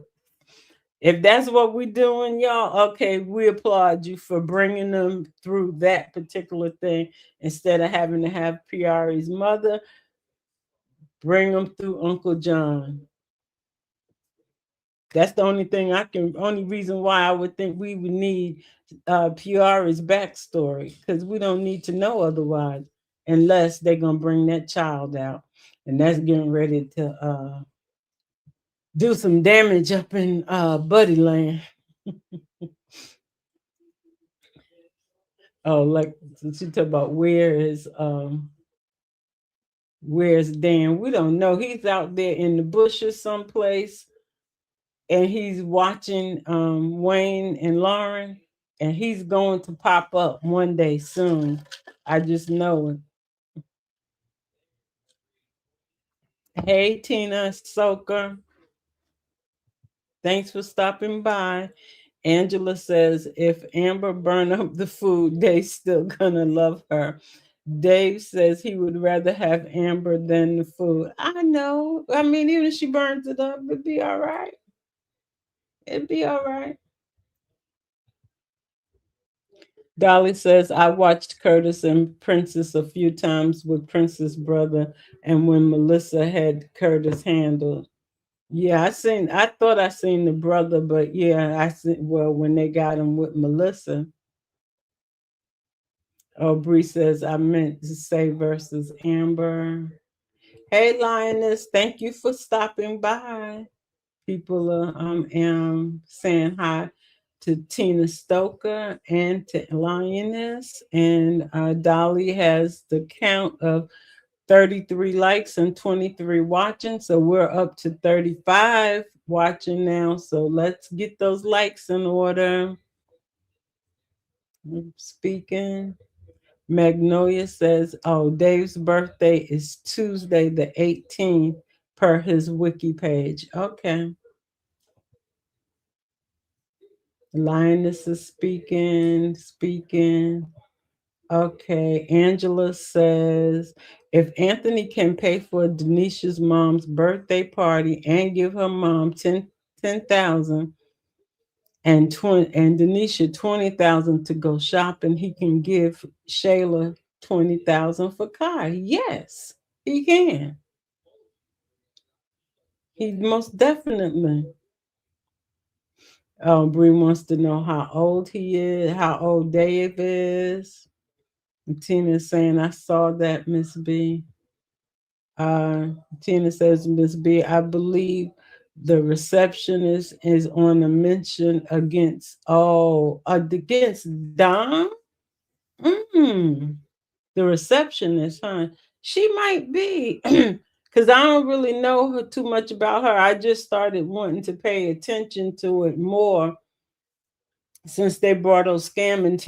If that's what we're doing, y'all, okay, we applaud you for bringing them through that particular thing instead of having to have Piari's mother bring them through Uncle John. That's the only reason why I would think we would need Piari's backstory because we don't need to know otherwise unless they're going to bring that child out. And that's getting ready to do some damage up in Buddy Land. Oh, like she talk about where's Dan? We don't know. He's out there in the bushes someplace, and he's watching Wayne and Lauren, and he's going to pop up one day soon. I just know it. Hey, Tina Soker, thanks for stopping by. Angela says, if Amber burn up the food, they still gonna love her. Dave says he would rather have Amber than the food. I know. I mean, even if she burns it up, it'd be all right. It'd be all right. Dolly says, I watched Curtis and Princess a few times with Princess' brother and when Melissa had Curtis handled. Yeah, I thought I seen the brother, but yeah, I seen, well, when they got him with Melissa. Oh, Bree says, I meant to say versus Amber. Hey, Lioness, thank you for stopping by. People are saying hi to Tina Stoker and to Lioness. And Dolly has the count of 33 likes and 23 watching. So we're up to 35 watching now. So let's get those likes in order. Speaking. Magnolia says, oh, Dave's birthday is Tuesday the 18th per his wiki page. Okay. Linus is speaking. Okay. Angela says, if Anthony can pay for Denisha's mom's birthday party and give her mom 10,000, and Denisha 20,000 to go shopping. He can give Shayla 20,000 for car. Yes, he can. He most definitely. Bree wants to know how old he is, how old Dave is. Tina's saying, I saw that, Miss B. Uh, Tina says, Miss B, I believe the receptionist is on a mention against Dom. Mm, the receptionist, huh? She might be, because I don't really know her too much about her. I just started wanting to pay attention to it more since they brought those scamming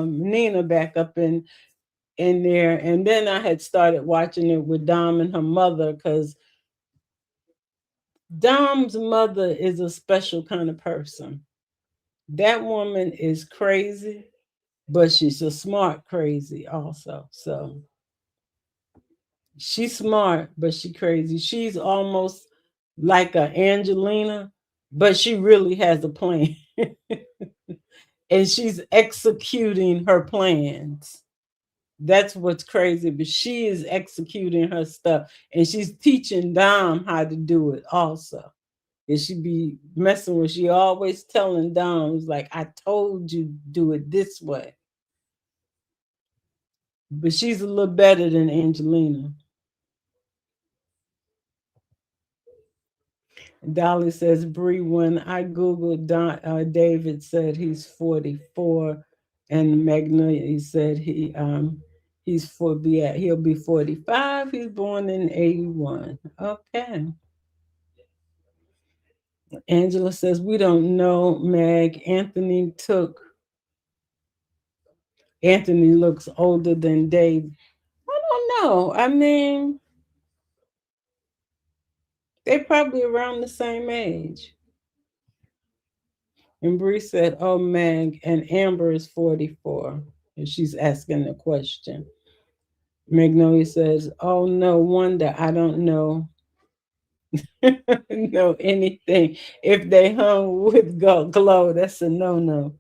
Nina back up in there, and then I had started watching it with Dom and her mother because Dom's mother is a special kind of person. That woman is crazy, but she's a smart crazy also. So she's smart, but she crazy. She's almost like a Angelina, but she really has a plan. And she's executing her plans. That's what's crazy, but she is executing her stuff and she's teaching Dom how to do it also. And she be messing with, she always telling Dom, like, I told you do it this way. But she's a little better than Angelina. Dolly says, Bree, when I Googled David said he's 44, and Magnolia he said he'll be 45. He's born in 81. Okay. Angela says, we don't know, Meg. Anthony looks older than Dave. I don't know. I mean, they probably around the same age. And Bree said, oh, Meg, and Amber is 44. And she's asking the question. Magnolia says, oh, no wonder I don't know know anything. If they hung with Glow, that's a no-no.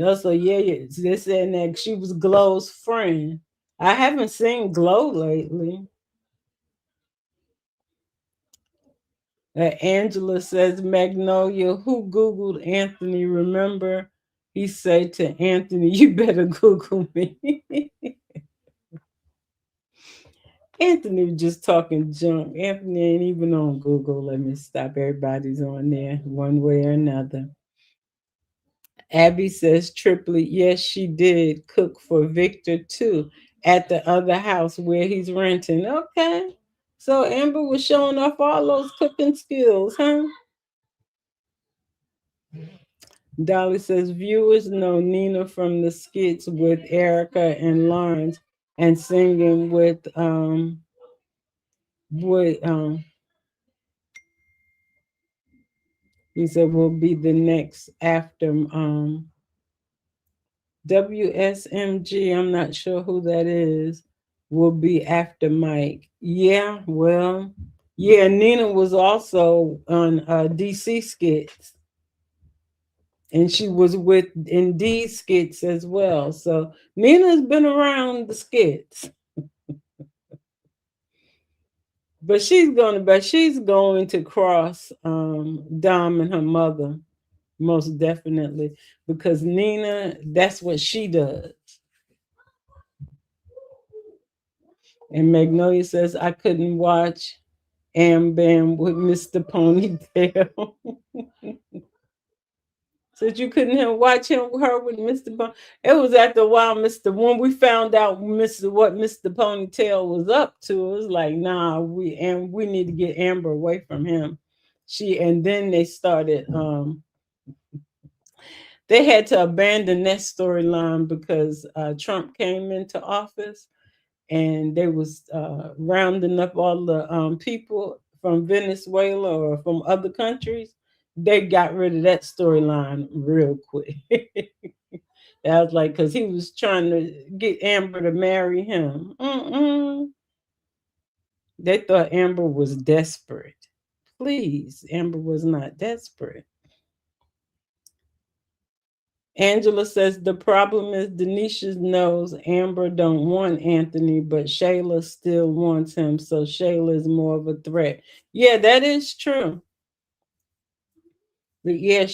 Also, yeah, they're saying that she was Glow's friend. I haven't seen Glow lately. Angela says, Magnolia, who Googled Anthony? Remember, he said to Anthony, you better Google me. Anthony was just talking junk. Anthony ain't even on Google. Let me stop. Everybody's on there one way or another. Abby says, Triplet, yes, she did cook for Victor too at the other house where he's renting. Okay. So Amber was showing off all those cooking skills, huh? Dolly says, viewers know Nina from the skits with Erica and Lawrence and singing with he said will be the next after WSMG. I'm not sure who that is. Will be after Mike. Yeah, well, yeah, Nina was also on DC skits, and she was with in D skits as well. So Nina's been around the skits, but she's going to cross Dom and her mother most definitely because Nina, that's what she does. And Magnolia says I couldn't watch Am Bam with Mr. Ponytail. Said you couldn't watch her with Mr. It was after a while, when we found out what Mr. Ponytail was up to, it was like, nah, we need to get Amber away from him. And then they had to abandon that storyline because Trump came into office and they was rounding up all the people from Venezuela or from other countries. They got rid of that storyline real quick. I was like, because he was trying to get Amber to marry him. Mm-mm. They thought Amber was desperate. Please, Amber was not desperate. Angela says the problem is Denisha knows Amber don't want Anthony, but Shayla still wants him, so Shayla is more of a threat. Yeah, that is true. But yeah,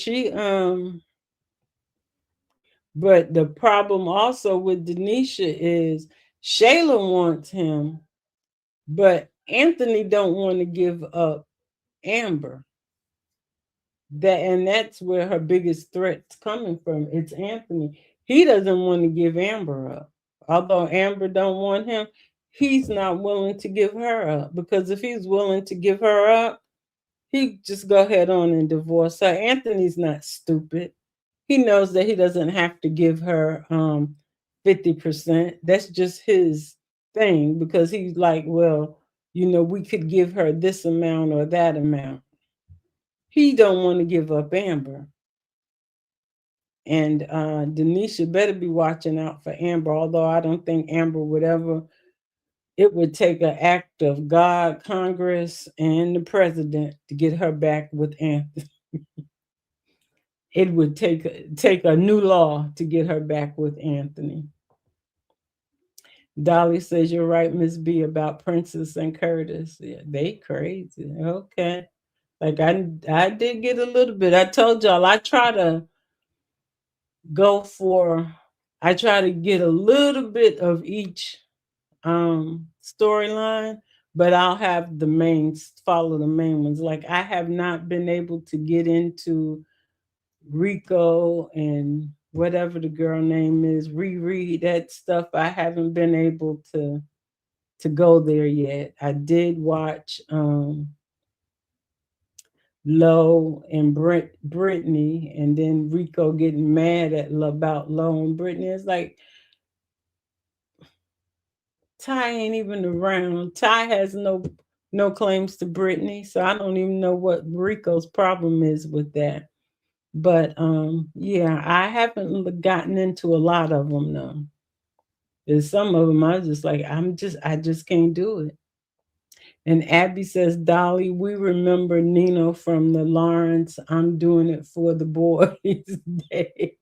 but the problem also with Denisha is Shayla wants him, but Anthony don't want to give up Amber. That's where her biggest threat's coming from. It's Anthony. He doesn't want to give Amber up. Although Amber don't want him, he's not willing to give her up, because if he's willing to give her up, he just go ahead on and divorce her. Anthony's not stupid. He knows that he doesn't have to give her 50%. That's just his thing, because he's like, well, we could give her this amount or that amount. He don't want to give up Amber. And Denisha better be watching out for Amber, although I don't think Amber would ever. It would take an act of God, Congress, and the president to get her back with Anthony. It would take a new law to get her back with Anthony. Dolly says you're right, Miss B, about Princess and Curtis. Yeah, they crazy. Okay. Like I did get a little bit. I told y'all go for I try to get a little bit of each storyline, but I'll have the mains follow the main ones. Like I have not been able to get into Rico and whatever the girl name is, Riri, that stuff. I haven't been able to go there yet. I did watch Low and Brittany, and then Rico getting mad about Low and Brittany. It's like Ty ain't even around. Ty has no claims to Brittany, so I don't even know what Rico's problem is with that. But yeah, I haven't gotten into a lot of them though. There's some of them I just like. I just can't do it. And Abby says, Dolly, we remember Nino from the Lawrence I'm doing it for the boys day.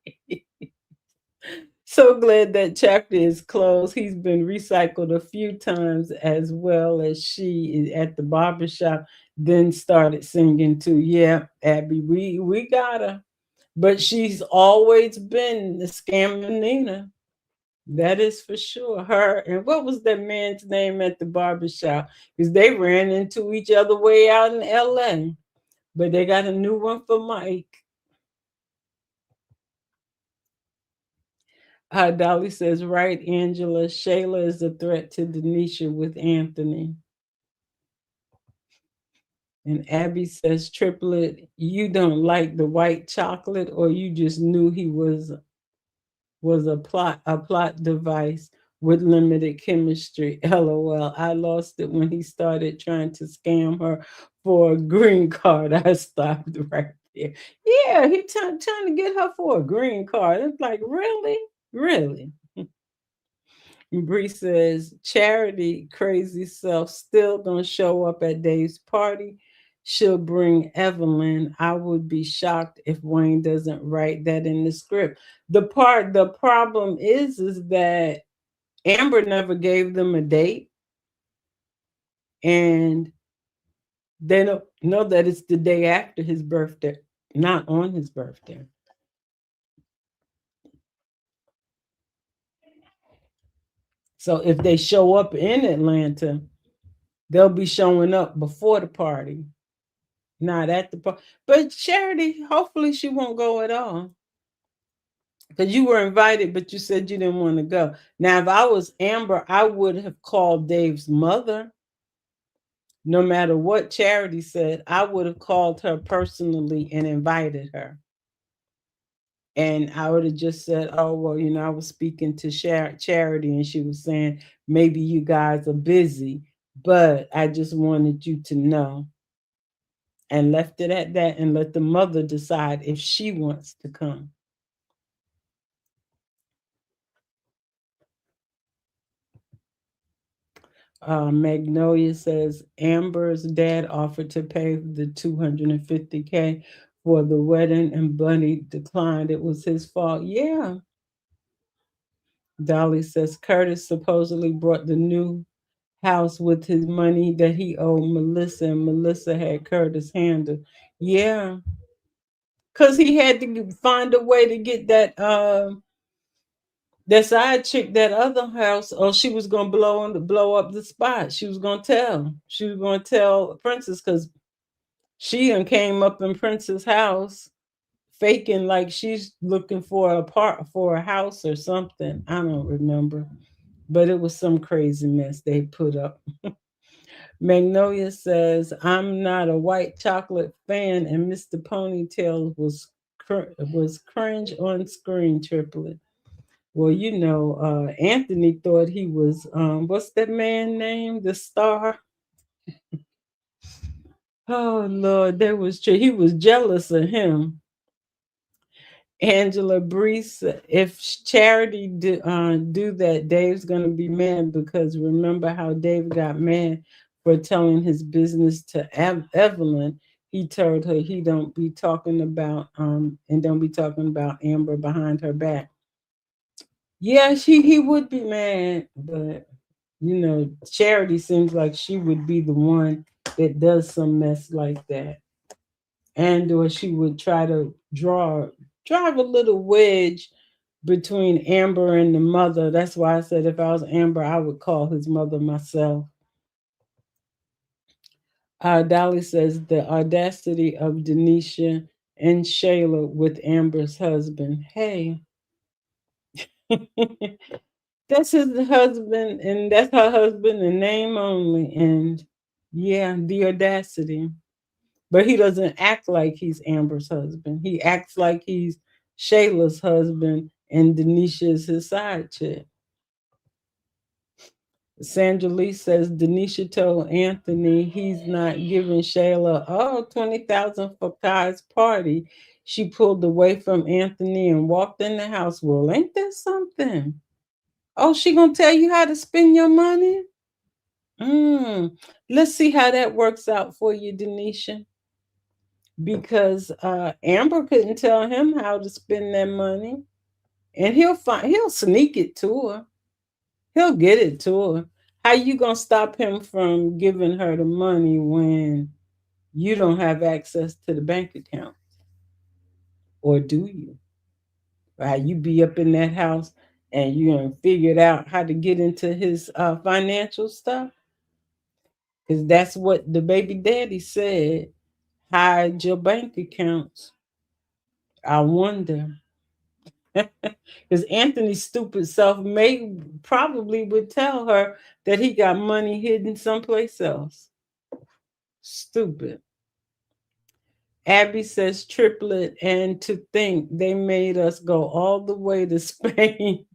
So glad that chapter is closed. He's been recycled a few times, as well as she is at the barbershop, then started singing too. Yeah, Abby, we got her. But she's always been the scamming Nina. That is for sure. Her and what was that man's name at the barbershop? Because they ran into each other way out in LA. But they got a new one for Mike. Dolly says, right, Angela. Shayla is a threat to Denisha with Anthony. And Abby says, Triplet, you don't like the white chocolate, or you just knew he was a plot device with limited chemistry. LOL. I lost it when he started trying to scam her for a green card. I stopped right there. Yeah, he trying to get her for a green card. It's like, really? Really? Bree says, Charity, crazy self, still gonna show up at Dave's party. She'll bring Evelyn. I would be shocked if Wayne doesn't write that in the script. The problem is that Amber never gave them a date, and they don't know that it's the day after his birthday, not on his birthday. So if they show up in Atlanta, they'll be showing up before the party, not at the party. But Charity, hopefully she won't go at all. Because you were invited, but you said you didn't want to go. Now, if I was Amber, I would have called Dave's mother. No matter what Charity said, I would have called her personally and invited her. And I would have just said, oh, well, I was speaking to Charity, and she was saying, maybe you guys are busy, but I just wanted you to know. And left it at that, and let the mother decide if she wants to come. Magnolia says Amber's dad offered to pay the $250K for the wedding, and Bunny declined. It was his fault. Yeah, Dolly says Curtis supposedly brought the new house with his money that he owed Melissa, and Melissa had Curtis handled. Yeah, because he had to find a way to get that side chick, that other house, or she was gonna blow up the spot. She was gonna tell. She was gonna tell Princess because she done came up in Princess' house faking like she's looking for a house or something. I don't remember. But it was some crazy mess they put up. Magnolia says, I'm not a white chocolate fan, and Mr. Ponytail was cringe on screen, triplet. Well, Anthony thought he was what's that man name? The star. Oh Lord, that was true. He was jealous of him. Angela Brees, if Charity do that, Dave's gonna be mad because remember how Dave got mad for telling his business to Evelyn. He told her he don't be talking about and don't be talking about Amber behind her back. Yeah, he would be mad, but Charity seems like she would be the one that does some mess like that, and or she would try to drive a little wedge between Amber and the mother. That's why I said if I was Amber, I would call his mother myself. Dolly says the audacity of Denisha and Shayla with Amber's husband. Hey, that's his husband, and that's her husband in name only. And yeah, the audacity. But he doesn't act like he's Amber's husband. He acts like he's Shayla's husband and Denisha is his side chick. Sandra Lee says Denisha told Anthony he's not giving Shayla 20,000 for Kai's party. She pulled away from Anthony and walked in the house. Well, ain't that something? Oh, she gonna tell you how to spend your money? Mm. Let's see how that works out for you, Denisha. Because Amber couldn't tell him how to spend that money, and he'll sneak it to her. He'll get it to her. How you gonna stop him from giving her the money when you don't have access to the bank account, or do you? Right, you be up in that house and you done figured out how to get into his financial stuff, because that's what the baby daddy said. Hide your bank accounts. I wonder. Because Anthony's stupid self may probably would tell her that he got money hidden someplace else. Stupid. Abby says triplet, and to think they made us go all the way to Spain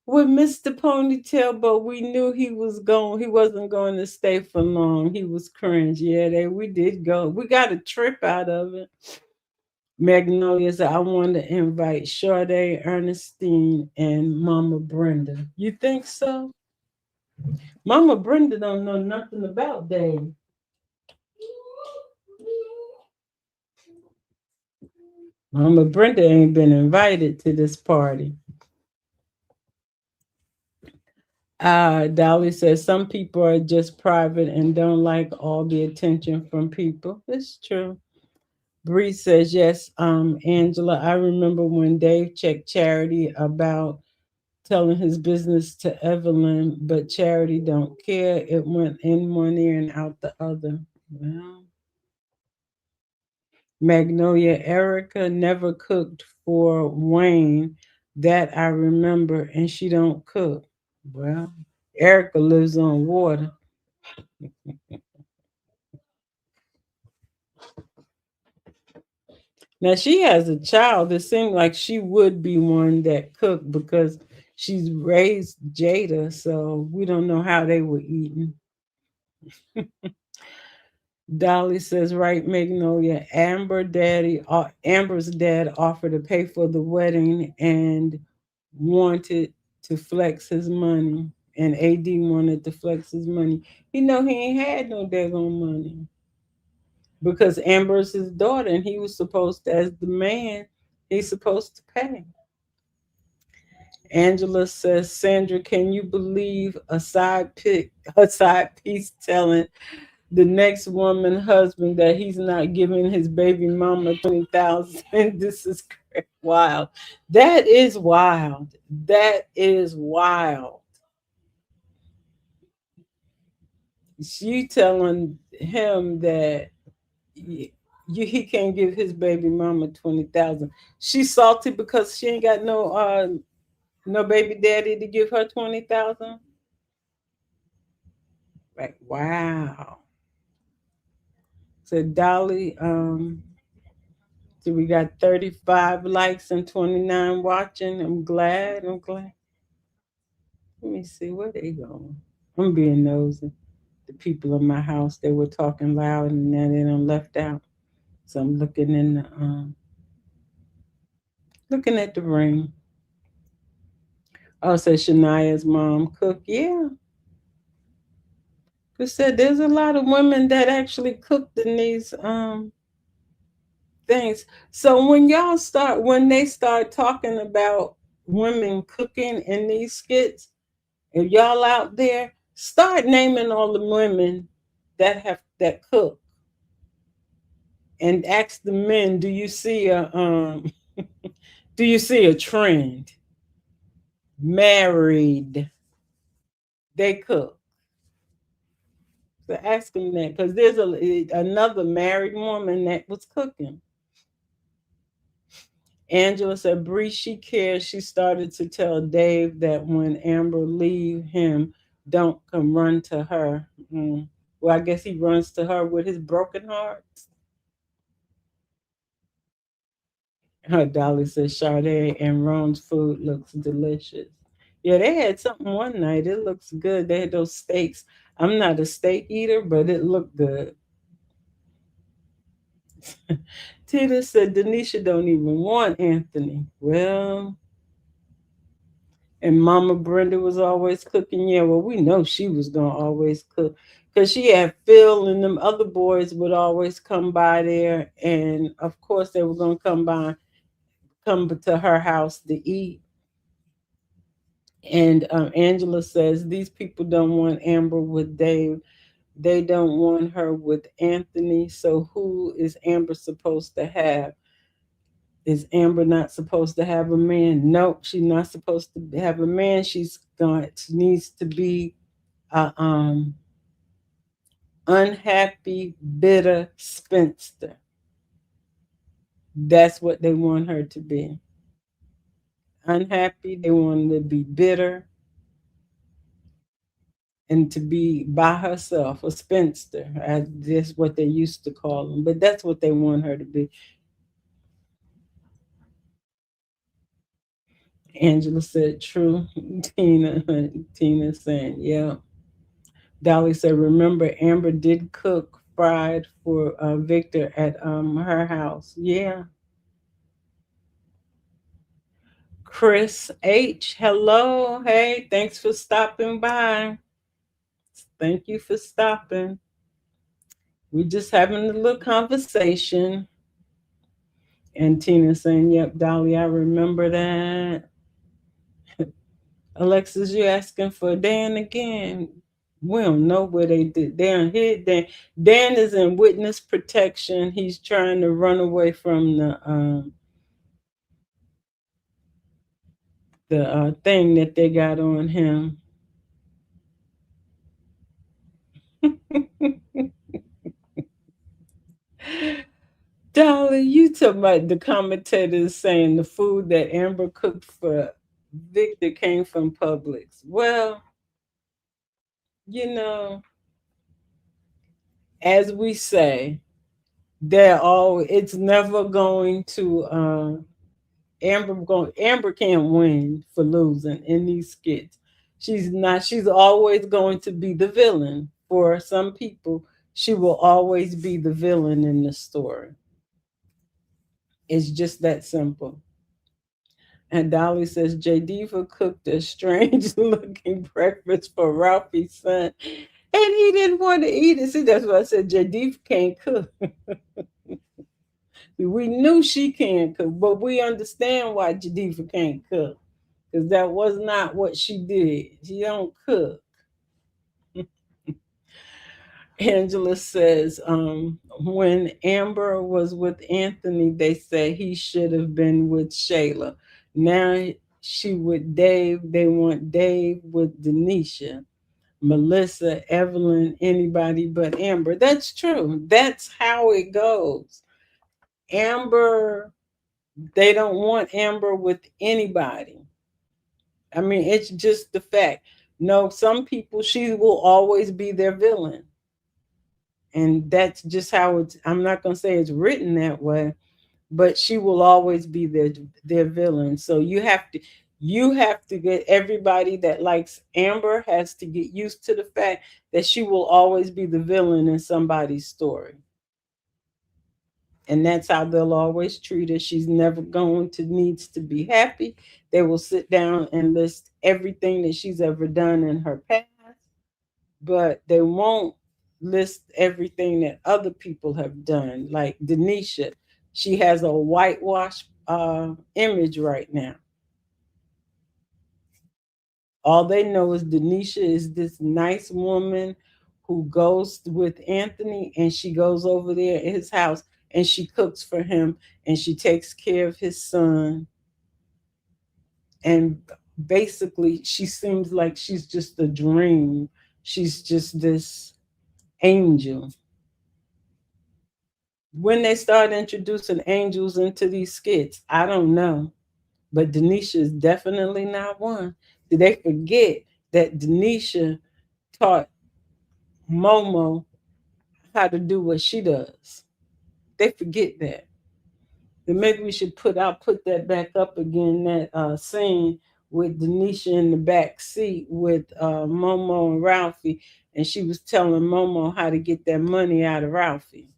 with Mr. Ponytail, but we knew he wasn't going to stay for long. He was cringe. Yeah, we did go. We got a trip out of it. Magnolia said, I want to invite Sade, Ernestine, and Mama Brenda. You think so? Mama Brenda don't know nothing about Dave. Mama Brenda ain't been invited to this party. Dolly says some people are just private and don't like all the attention from people. It's true. Bree says yes. Angela, I remember when Dave checked Charity about telling his business to Evelyn, but Charity don't care. It went in one ear and out the other. Well, Magnolia Erica never cooked for Wayne. That I remember, and she don't cook. Well, Erica lives on water. Now she has a child. It seems like she would be one that cooked because she's raised Jada, so we don't know how they were eating. Dolly says, right, Magnolia. Amber's dad offered to pay for the wedding and wanted to flex his money. And AD wanted to flex his money. He ain't had no daggone money. because Amber's his daughter, and he was supposed to, as the man, he's supposed to pay. Angela says, Sandra, can you believe a side piece telling the next woman husband that he's not giving his baby mama 20,000? This is wild. That is wild. That is wild. She telling him that he can't give his baby mama 20,000. She's salty because she ain't got no baby daddy to give her 20,000. Like, wow. So Dolly, so we got 35 likes and 29 watching. I'm glad. I'm glad. Let me see where they going. I'm being nosy. The people in my house, they were talking loud and then they done left out. So I'm looking at the ring. Oh, so Shania's mom cook. Yeah. Who said there's a lot of women that actually cooked in these things. So when they start talking about women cooking in these skits, if y'all out there, start naming all the women that cook, and ask the men, do you see a trend? Married, they cook. So ask them that, because there's another married woman that was cooking. Angela said, Bree, she cares. She started to tell Dave that when Amber leave him, don't come run to her. Mm. Well, I guess he runs to her with his broken heart. Her Dolly says, Sade and Ron's food looks delicious. Yeah, they had something one night. It looks good. They had those steaks. I'm not a steak eater, but it looked good. Tina said, Denisha don't even want Anthony. Well, and Mama Brenda was always cooking. Yeah, well, we know she was gonna always cook because she had Phil and them other boys would always come by there, and of course they were gonna come to her house to eat. And Angela says these people don't want Amber with Dave. They don't want her with Anthony. So who is Amber supposed to have? Is Amber not supposed to have a man? Nope, she's not supposed to have a man. She needs to be a unhappy, bitter spinster. That's what they want her to be. Unhappy. They want her to be bitter and to be by herself, a spinster. That's what they used to call them, but that's what they want her to be. Angela said, "True." Tina, Tina saying, "Yeah." Dolly said, "Remember, Amber did cook fried for Victor at her house." Yeah. Chris H, hello, hey, thanks for stopping by. Thank you for stopping. We're just having a little conversation. And Tina saying, "Yep, Dolly, I remember that." Alexis, you asking for Dan again? We don't know where they did. They're hid. Dan is in witness protection. He's trying to run away from the thing that they got on him. Dolly, you talking about the commentators saying the food that Amber cooked for Victor came from Publix. Well, you know, as we say, it's never going to Amber can't win for losing in these skits. She's always going to be the villain. For some people, she will always be the villain in the story. It's just that simple. And Dolly says J Diva cooked a strange looking breakfast for Ralphie's son. And he didn't want to eat it. See, that's why I said Jadif can't cook. We knew she can't cook, but we understand why Jadifa can't cook. Because that was not what she did. She don't cook. Angela says, when Amber was with Anthony, they said he should have been with Shayla. Now she with Dave. They want Dave with Denisha, Melissa, Evelyn, anybody but Amber. That's true. That's how it goes. Amber, they don't want Amber with anybody. I mean, it's just the fact. No, some people, she will always be their villain. And that's just how it's, I'm not going to say it's written that way, but she will always be their villain. So you have to get everybody that likes Amber has to get used to the fact that she will always be the villain in somebody's story. And that's how they'll always treat her. She's never going to needs to be happy. They will sit down and list everything that she's ever done in her past, but they won't list everything that other people have done. Like Denisha, she has a whitewash image right now. All they know is Denisha is this nice woman who goes with Anthony, and she goes over there at his house and she cooks for him and she takes care of his son. And basically, she seems like she's just a dream. She's just this angel. When they start introducing angels into these skits, I don't know. But Denisha is definitely not one. Did they forget that Denisha taught Momo how to do what she does? They forget that. Then maybe we should I'll put that back up again, that scene with Denisha in the back seat with Momo and Ralphie, and she was telling Momo how to get that money out of Ralphie.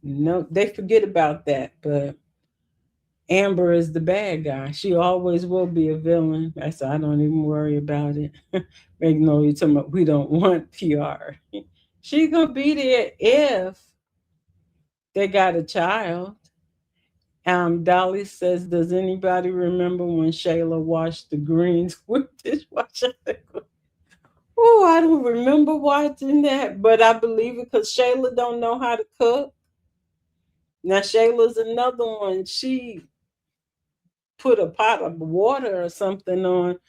No, they forget about that, but Amber is the bad guy. She always will be a villain. That's I don't even worry about it. Make no, you talking about we don't want PR. She's gonna be there if they got a child. Dolly says, "Does anybody remember when Shayla washed the greens with dishwasher?" Oh, I don't remember watching that, but I believe it because Shayla don't know how to cook. Now Shayla's another one. She put a pot of water or something on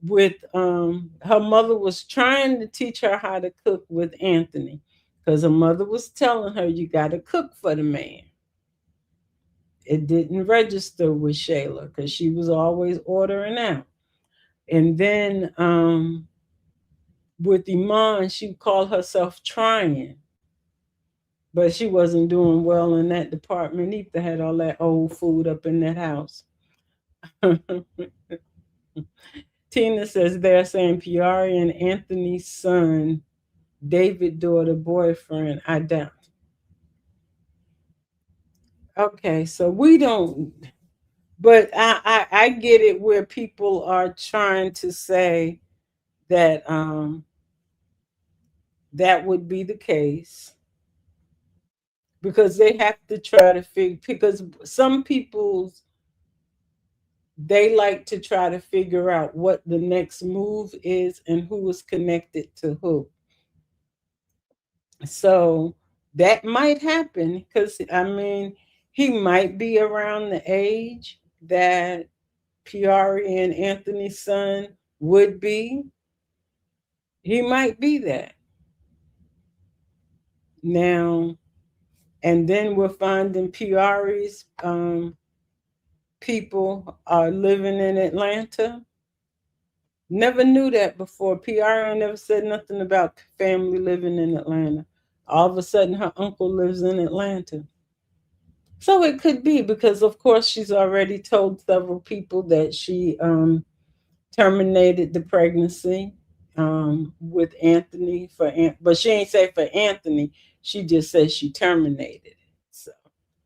with her mother was trying to teach her how to cook with Anthony because her mother was telling her you got to cook for the man. It didn't register with Shayla because she was always ordering out. And then with Iman, she called herself trying, but she wasn't doing well in that department either. Had all that old food up in that house. Tina says they're saying Piari and Anthony's son, David daughter boyfriend. I doubt. Okay, so we don't, but I get it where people are trying to say that that would be the case because they have to try to figure because some people's they like to try to figure out what the next move is and who is connected to who. So that might happen because I mean he might be around the age that Piari and Anthony's son would be. He might be that now, and then we're finding Piari's people are living in Atlanta. Never knew that before. Piari never said nothing about family living in Atlanta. All of a sudden, her uncle lives in Atlanta. So it could be because, of course, she's already told several people that she terminated the pregnancy with Anthony but she ain't say for Anthony. She just said she terminated it. So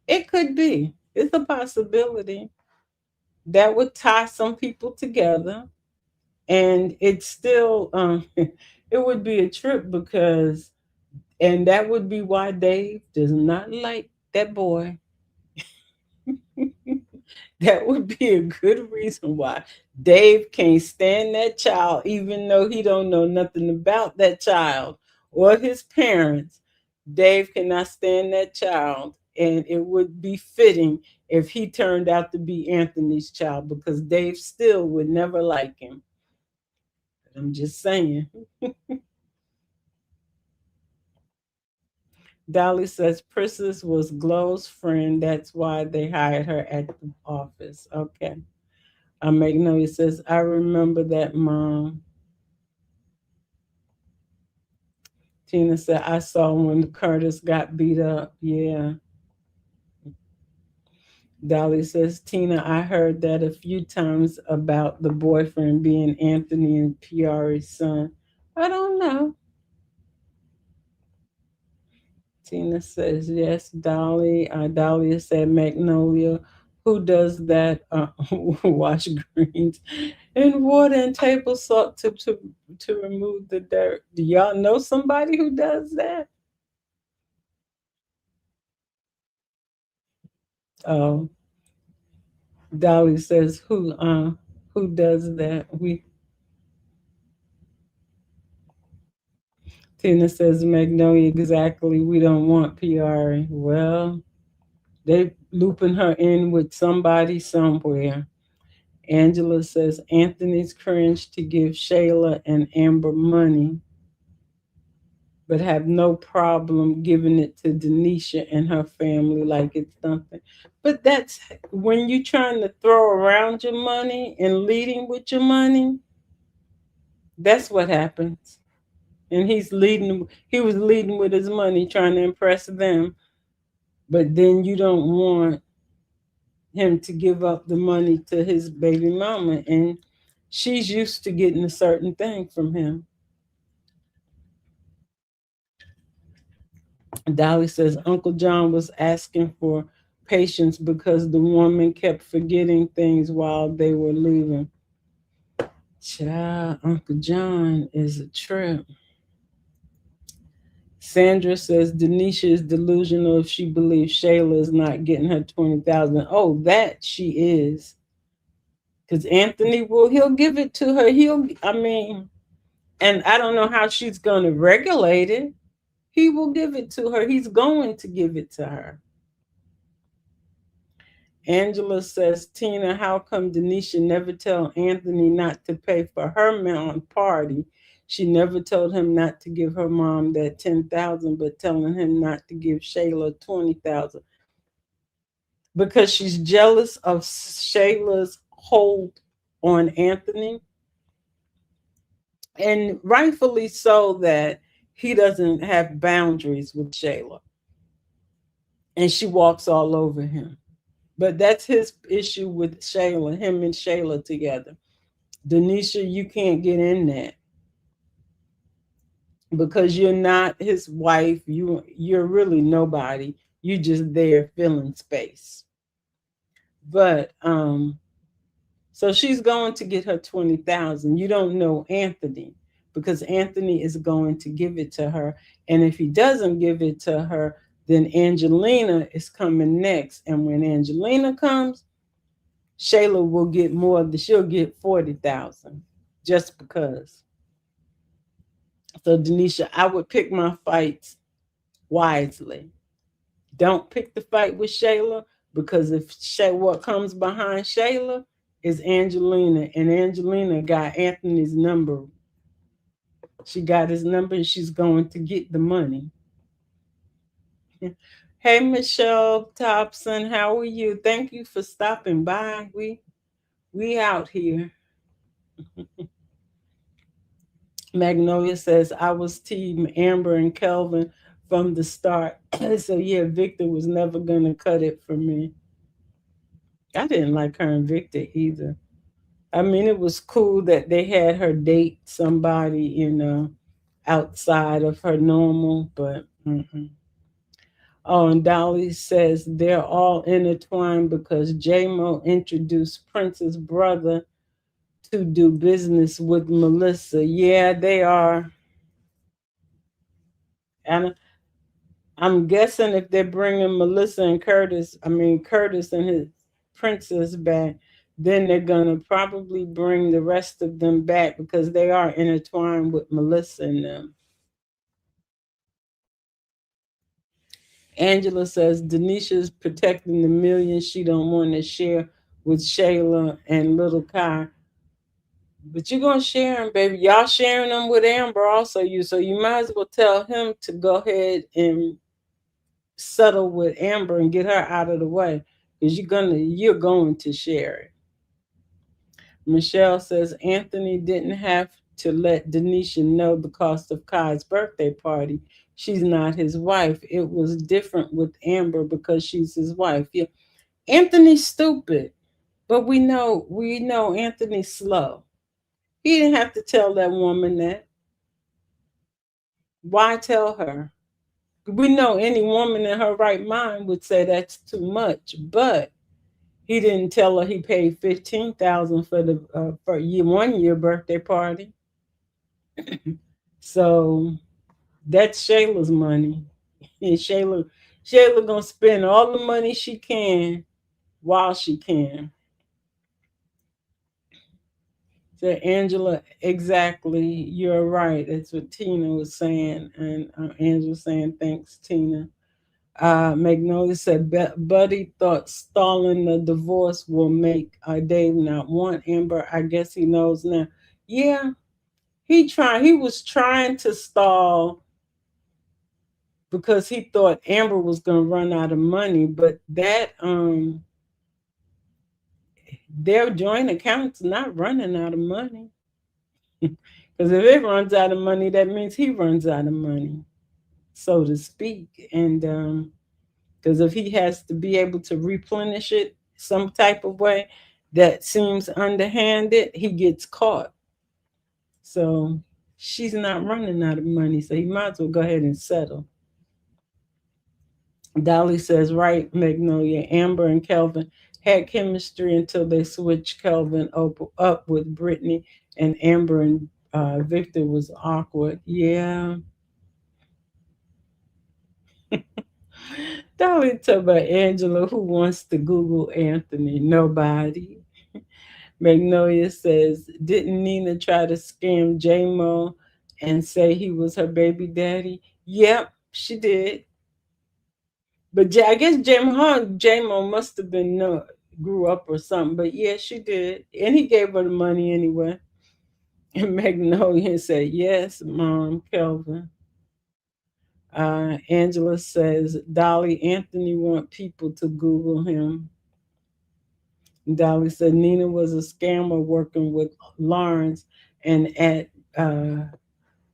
it could be. It's a possibility that would tie some people together. And it's still it would be a trip because, and that would be why Dave does not like that boy. That would be a good reason why Dave can't stand that child, even though he don't know nothing about that child or his parents. Dave cannot stand that child, and it would be fitting if he turned out to be Anthony's child because Dave still would never like him. I'm just saying. Dolly says Priscilla was Glow's friend. That's why they hired her at the office. Okay. Magnolia says, I remember that, Mom. Tina said, I saw when Curtis got beat up. Yeah. Dolly says, Tina, I heard that a few times about the boyfriend being Anthony and Piari's son. I don't know. Tina says, yes, Dolly. Dahlia said, Magnolia. Who does that? Wash greens and water and table salt to remove the dirt. Do y'all know somebody who does that? Oh, Dolly says, who does that? Tina says, Magnolia, exactly. We don't want PR. Well, they looping her in with somebody somewhere. Angela says, Anthony's cringe to give Shayla and Amber money, but have no problem giving it to Denisha and her family like it's something. But that's when you're trying to throw around your money and leading with your money, that's what happens. And he was leading with his money, trying to impress them. But then you don't want him to give up the money to his baby mama. And she's used to getting a certain thing from him. Dolly says Uncle John was asking for patience because the woman kept forgetting things while they were leaving. Child, Uncle John is a trip. Sandra says Denisha is delusional if she believes Shayla is not getting her 20,000. Oh, that she is. Because Anthony he'll give it to her. I mean, and I don't know how she's going to regulate it. He will give it to her. He's going to give it to her. Angela says, Tina, how come Denisha never tell Anthony not to pay for her mom party? She never told him not to give her mom that 10,000, but telling him not to give Shayla 20,000 because she's jealous of Shayla's hold on Anthony, and rightfully so that he doesn't have boundaries with Shayla, and she walks all over him. But that's his issue with Shayla, him and Shayla together. Denisha, you can't get in that because you're not his wife. You're really nobody. You just there filling space. But so she's going to get her 20,000. You don't know Anthony because Anthony is going to give it to her. And if he doesn't give it to her, then Angelina is coming next. And when Angelina comes, Shayla will get more. She'll get 40,000 just because. So Denisha, I would pick my fights wisely. Don't pick the fight with Shayla because if what comes behind Shayla is Angelina, and Angelina got Anthony's number. She got his number, and she's going to get the money. Hey, Michelle Thompson, how are you? Thank you for stopping by. We out here. Magnolia says I was team Amber and Kelvin from the start. So yeah, Victor was never gonna cut it for me. I didn't like her and Victor either. I mean, it was cool that they had her date somebody, outside of her normal, but oh, and Dolly says they're all intertwined because J-Mo introduced Prince's brother to do business with Melissa. Yeah, they are. And I'm guessing if they're bringing Melissa and Curtis, I mean, Curtis and his princess back, then they're going to probably bring the rest of them back because they are intertwined with Melissa and them. Angela says Denisha's protecting the millions she don't want to share with Shayla and little Kai. But you're gonna share them, baby. Y'all sharing them with Amber also. So you might as well tell him to go ahead and settle with Amber and get her out of the way, because you're going to share it. Michelle says Anthony didn't have to let Denisha know the cost of Kai's birthday party. She's not his wife. It was different with Amber because she's his wife. Yeah, Anthony's stupid, but we know Anthony's slow. He didn't have to tell that woman that. Why tell her? We know any woman in her right mind would say that's too much, but he didn't tell her he paid 15,000 for the for 1 year birthday party. So that's Shayla's money, and Shayla gonna spend all the money she can while she can. So Angela, exactly, you're right. That's what Tina was saying, and Angela saying thanks, Tina. Magnolia said Buddy thought stalling the divorce will make Dave not want Amber. I guess he knows now. Yeah, he was trying to stall because he thought Amber was gonna run out of money, but that their joint account's not running out of money. Because if it runs out of money, that means he runs out of money, so to speak. And because if he has to be able to replenish it some type of way that seems underhanded, he gets caught. So she's not running out of money, so he might as well go ahead and settle. Dolly says, right, Magnolia. Amber and Kelvin had chemistry until they switched Kelvin up with Brittany, and Amber and Victor was awkward. Yeah. Dolly talk about Angela who wants to Google Anthony. Nobody. Magnolia says, didn't Nina try to scam J-Mo and say he was her baby daddy? Yep, she did. But I guess J-Mo must have been grew up or something. But yeah, she did. And he gave her the money anyway. And Magnolia said, yes, Mom, Kelvin. Angela says, Dolly, Anthony want people to Google him. Dolly said Nina was a scammer working with Lawrence and at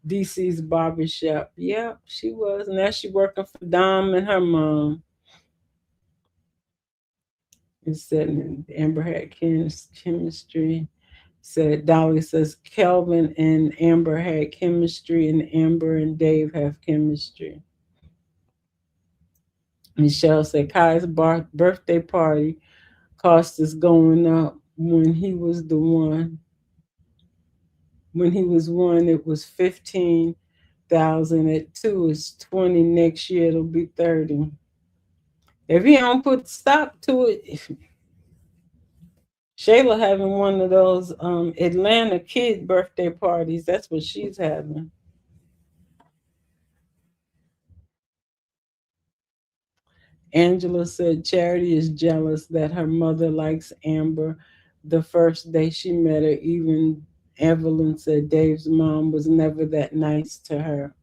DC's barbershop. Yep, she was. Now she working for Dom and her mom. It said Amber had chemistry. Said Dolly says Kelvin and Amber had chemistry, and Amber and Dave have chemistry. Michelle said Kai's birthday party cost is going up. When he was one, it was 15,000. At two, it's 20. Next year, it'll be 30. If he don't put stop to it, Shayla having one of those Atlanta kid birthday parties. That's what she's having. Angela said Charity is jealous that her mother likes Amber. The first day she met her, even Evelyn said Dave's mom was never that nice to her.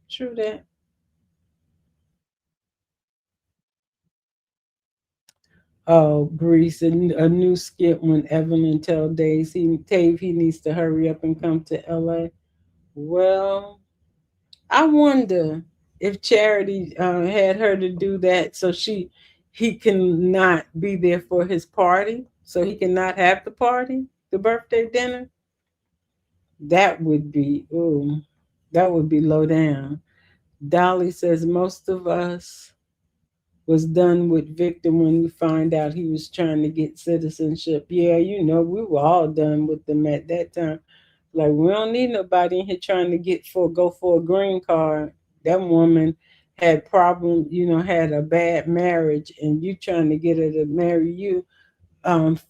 True that. Oh, Grease, a new skit when Evelyn tell Dave he needs to hurry up and come to LA. Well, I wonder if Charity had her to do that so he can not be there for his party, so he cannot have the party, the birthday dinner. That would be that would be low down. Dolly says most of us was done with Victor when we find out he was trying to get citizenship. Yeah, we were all done with them at that time. Like we don't need nobody in here trying to go for a green card. That woman had problems, had a bad marriage, and you trying to get her to marry you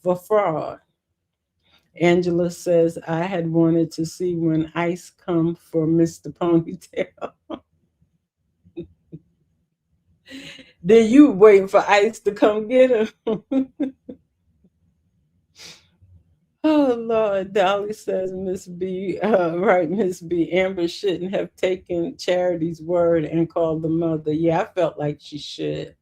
for fraud. Angela says I had wanted to see when ICE come for Mr. Ponytail. Then you waiting for ICE to come get him. Oh Lord, Dolly says Miss B, right, Miss B. Amber shouldn't have taken Charity's word and called the mother. Yeah, I felt like she should.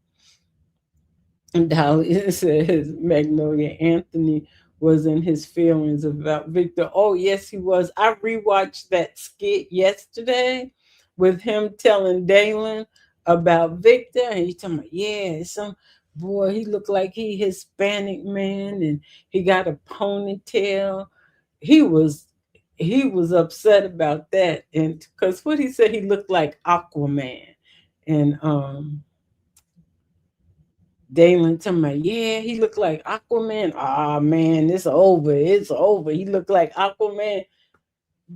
Dolly says Magnolia Anthony was in his feelings about Victor. Oh, yes, he was. I rewatched that skit yesterday with him telling Dalen about Victor. And he's talking about, yeah, some boy, he looked like he Hispanic man and he got a ponytail. He was he was upset about that. And because what he said, he looked like Aquaman. And Dalen talking about, yeah, he looked like Aquaman. Ah, man, it's over. It's over. He looked like Aquaman.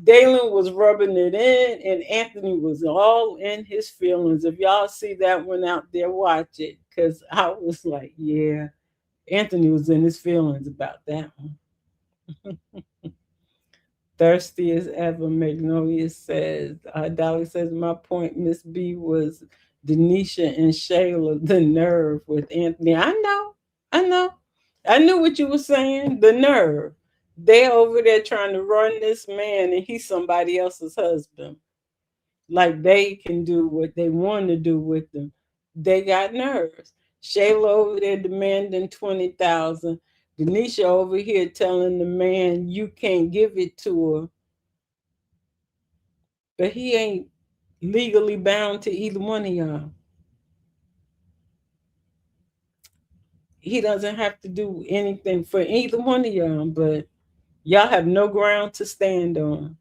Dalen was rubbing it in, and Anthony was all in his feelings. If y'all see that one out there, watch it. Because I was like, yeah, Anthony was in his feelings about that one. Thirsty as ever, Magnolia says. Dolly says, my point, Miss B, was Denisha and Shayla, the nerve with Anthony. I know. I knew what you were saying. The nerve. They over there trying to run this man and he's somebody else's husband. Like they can do what they want to do with them. They got nerves. Shayla over there demanding 20,000. Denisha over here telling the man you can't give it to her, but he ain't legally bound to either one of y'all. He doesn't have to do anything for either one of y'all, but y'all have no ground to stand on.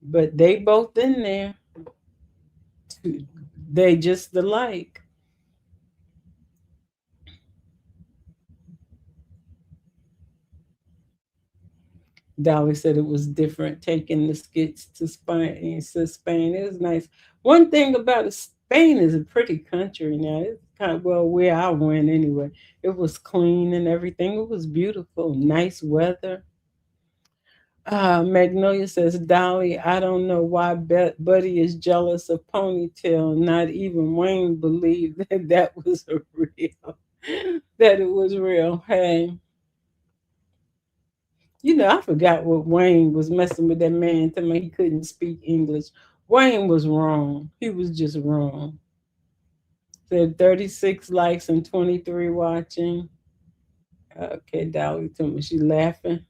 But they both in there. They just alike. Dolly said it was different taking the skits to Spain. To Spain, it was nice. One thing about it, Spain is a pretty country now. It's kind of well where I went anyway. It was clean and everything. It was beautiful, nice weather. Magnolia says, Dolly, I don't know why Buddy is jealous of Ponytail. Not even Wayne believed that that was a real, that it was real. Hey, I forgot what Wayne was messing with that man, telling me he couldn't speak English. Wayne was wrong. He was just wrong. Said 36 likes and 23 watching. Okay, Dolly told me she laughing.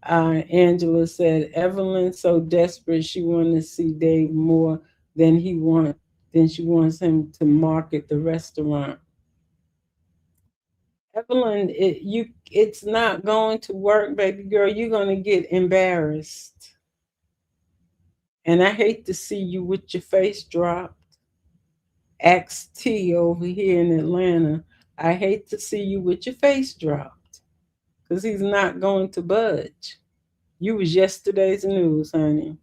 Angela said Evelyn so desperate she wanted to see Dave more than he want than she wants him to market the restaurant. Evelyn, it's not going to work, baby girl. You're gonna get embarrassed. And I hate to see you with your face dropped. XT over here in Atlanta. I hate to see you with your face dropped. Because he's not going to budge. You was yesterday's news, honey.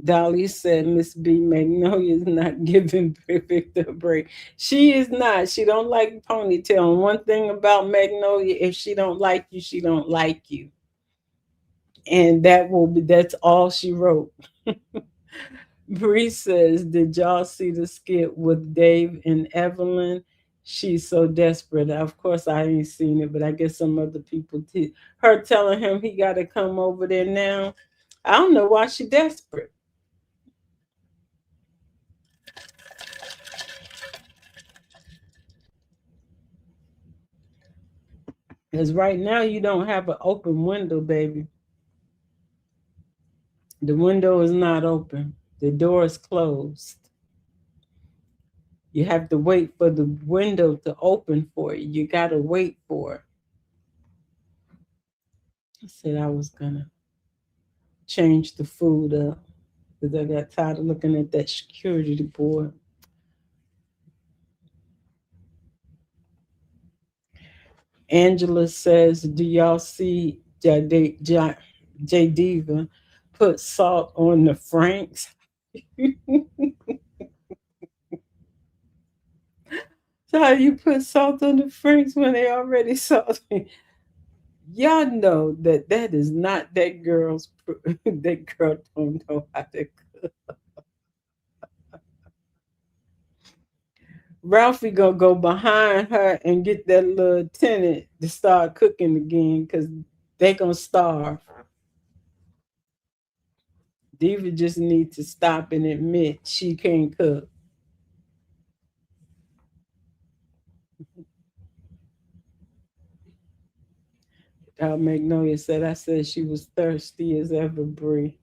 Dolly said Miss B Magnolia is not giving Victor a break. She is not. She don't like ponytail. And one thing about Magnolia, if she don't like you, she don't like you. And that's all she wrote. Bree says, did y'all see the skit with Dave and Evelyn? She's so desperate. Of course, I ain't seen it, but I guess some other people did. Her telling him he got to come over there now. I don't know why she desperate. Because right now you don't have an open window, baby. The window is not open. The door is closed. You have to wait for the window to open for you. You got to wait for it. I said I was going to change the food up because I got tired of looking at that security board. Angela says, "Do y'all see J Diva put salt on the Franks?" So how you put salt on the Franks when they already salty? Y'all know that that is not that girl's. That girl don't know how to. Ralphie gonna go behind her and get that little tenant to start cooking again because they gonna starve. Diva just needs to stop and admit she can't cook. Magnolia said, "I said she was thirsty as ever, Bree."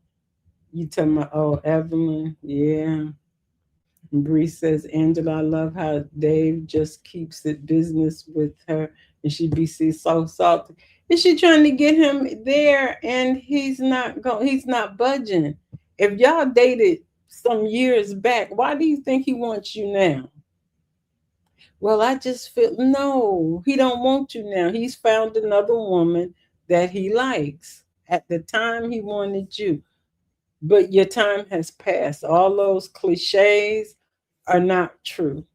You talking about, oh, Evelyn? Yeah. And Bree says, "Angela, I love how Dave just keeps it business with her and she be so salty. Is she trying to get him there and he's not budging? If y'all dated some years back, why do you think he wants you now?" Well, I just feel no, he don't want you now. He's found another woman that he likes. At the time he wanted you. But your time has passed. All those cliches are not true.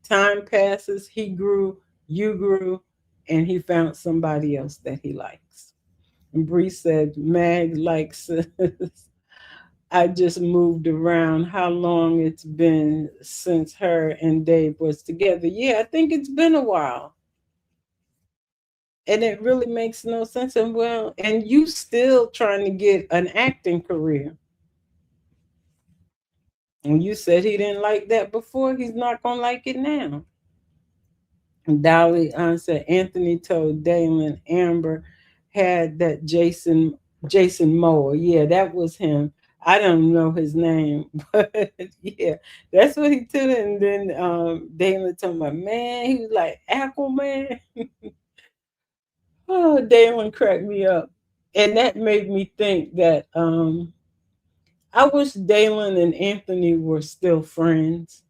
Time passes, he grew, you grew, and he found somebody else that he likes. And Bree said, "Mag likes I just moved around how long it's been since her and Dave was together." Yeah, I think it's been a while. And it really makes no sense. And well, and you still trying to get an acting career. And you said he didn't like that before, he's not gonna like it now. Dolly said Anthony told Dalen Amber had that Jason Moore. Yeah, that was him. I don't know his name, but yeah, that's what he told. And then Dalen told my man, he was like Aquaman. Oh, Dalen cracked me up, and that made me think that I wish Dalen and Anthony were still friends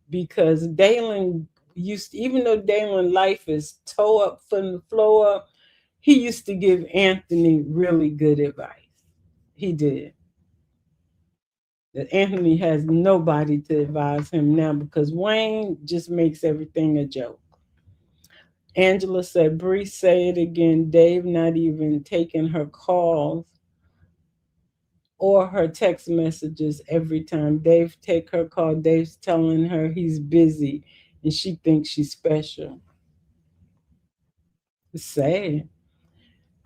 because Dalen used, even though Dalen life is toe up from the floor up, he used to give Anthony really good advice. He did. That Anthony has nobody to advise him now because Wayne just makes everything a joke. Angela said, "Bree, say it again. Dave not even taking her calls or her text messages every time. Dave take her call. Dave's telling her he's busy and she thinks she's special." It's sad.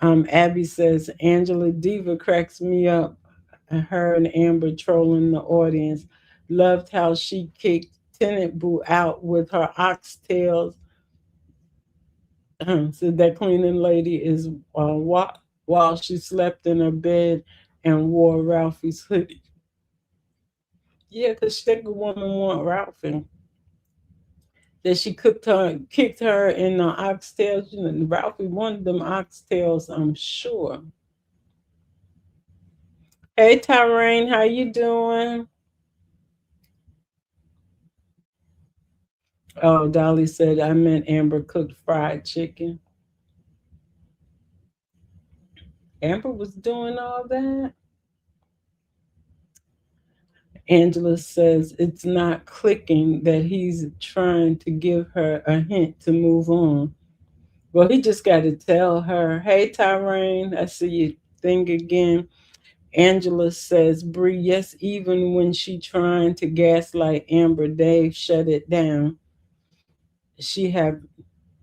Abby says, "Angela Diva cracks me up. And her and Amber trolling the audience. Loved how she kicked Tenant Boo out with her oxtails." Said that cleaning lady is while she slept in her bed and wore Ralphie's hoodie. Yeah, because that good woman want Ralphie. That she kicked her in the oxtails. You know, Ralphie wanted them oxtails, I'm sure. Hey, Tyrone, how you doing? Oh, Dolly said, "I meant Amber cooked fried chicken." Amber was doing all that. Angela says it's not clicking that he's trying to give her a hint to move on. Well, he just got to tell her, "Hey, Tyrone, I see you thing again." Angela says, "Bree, yes, even when she trying to gaslight Amber, Dave shut it down. She have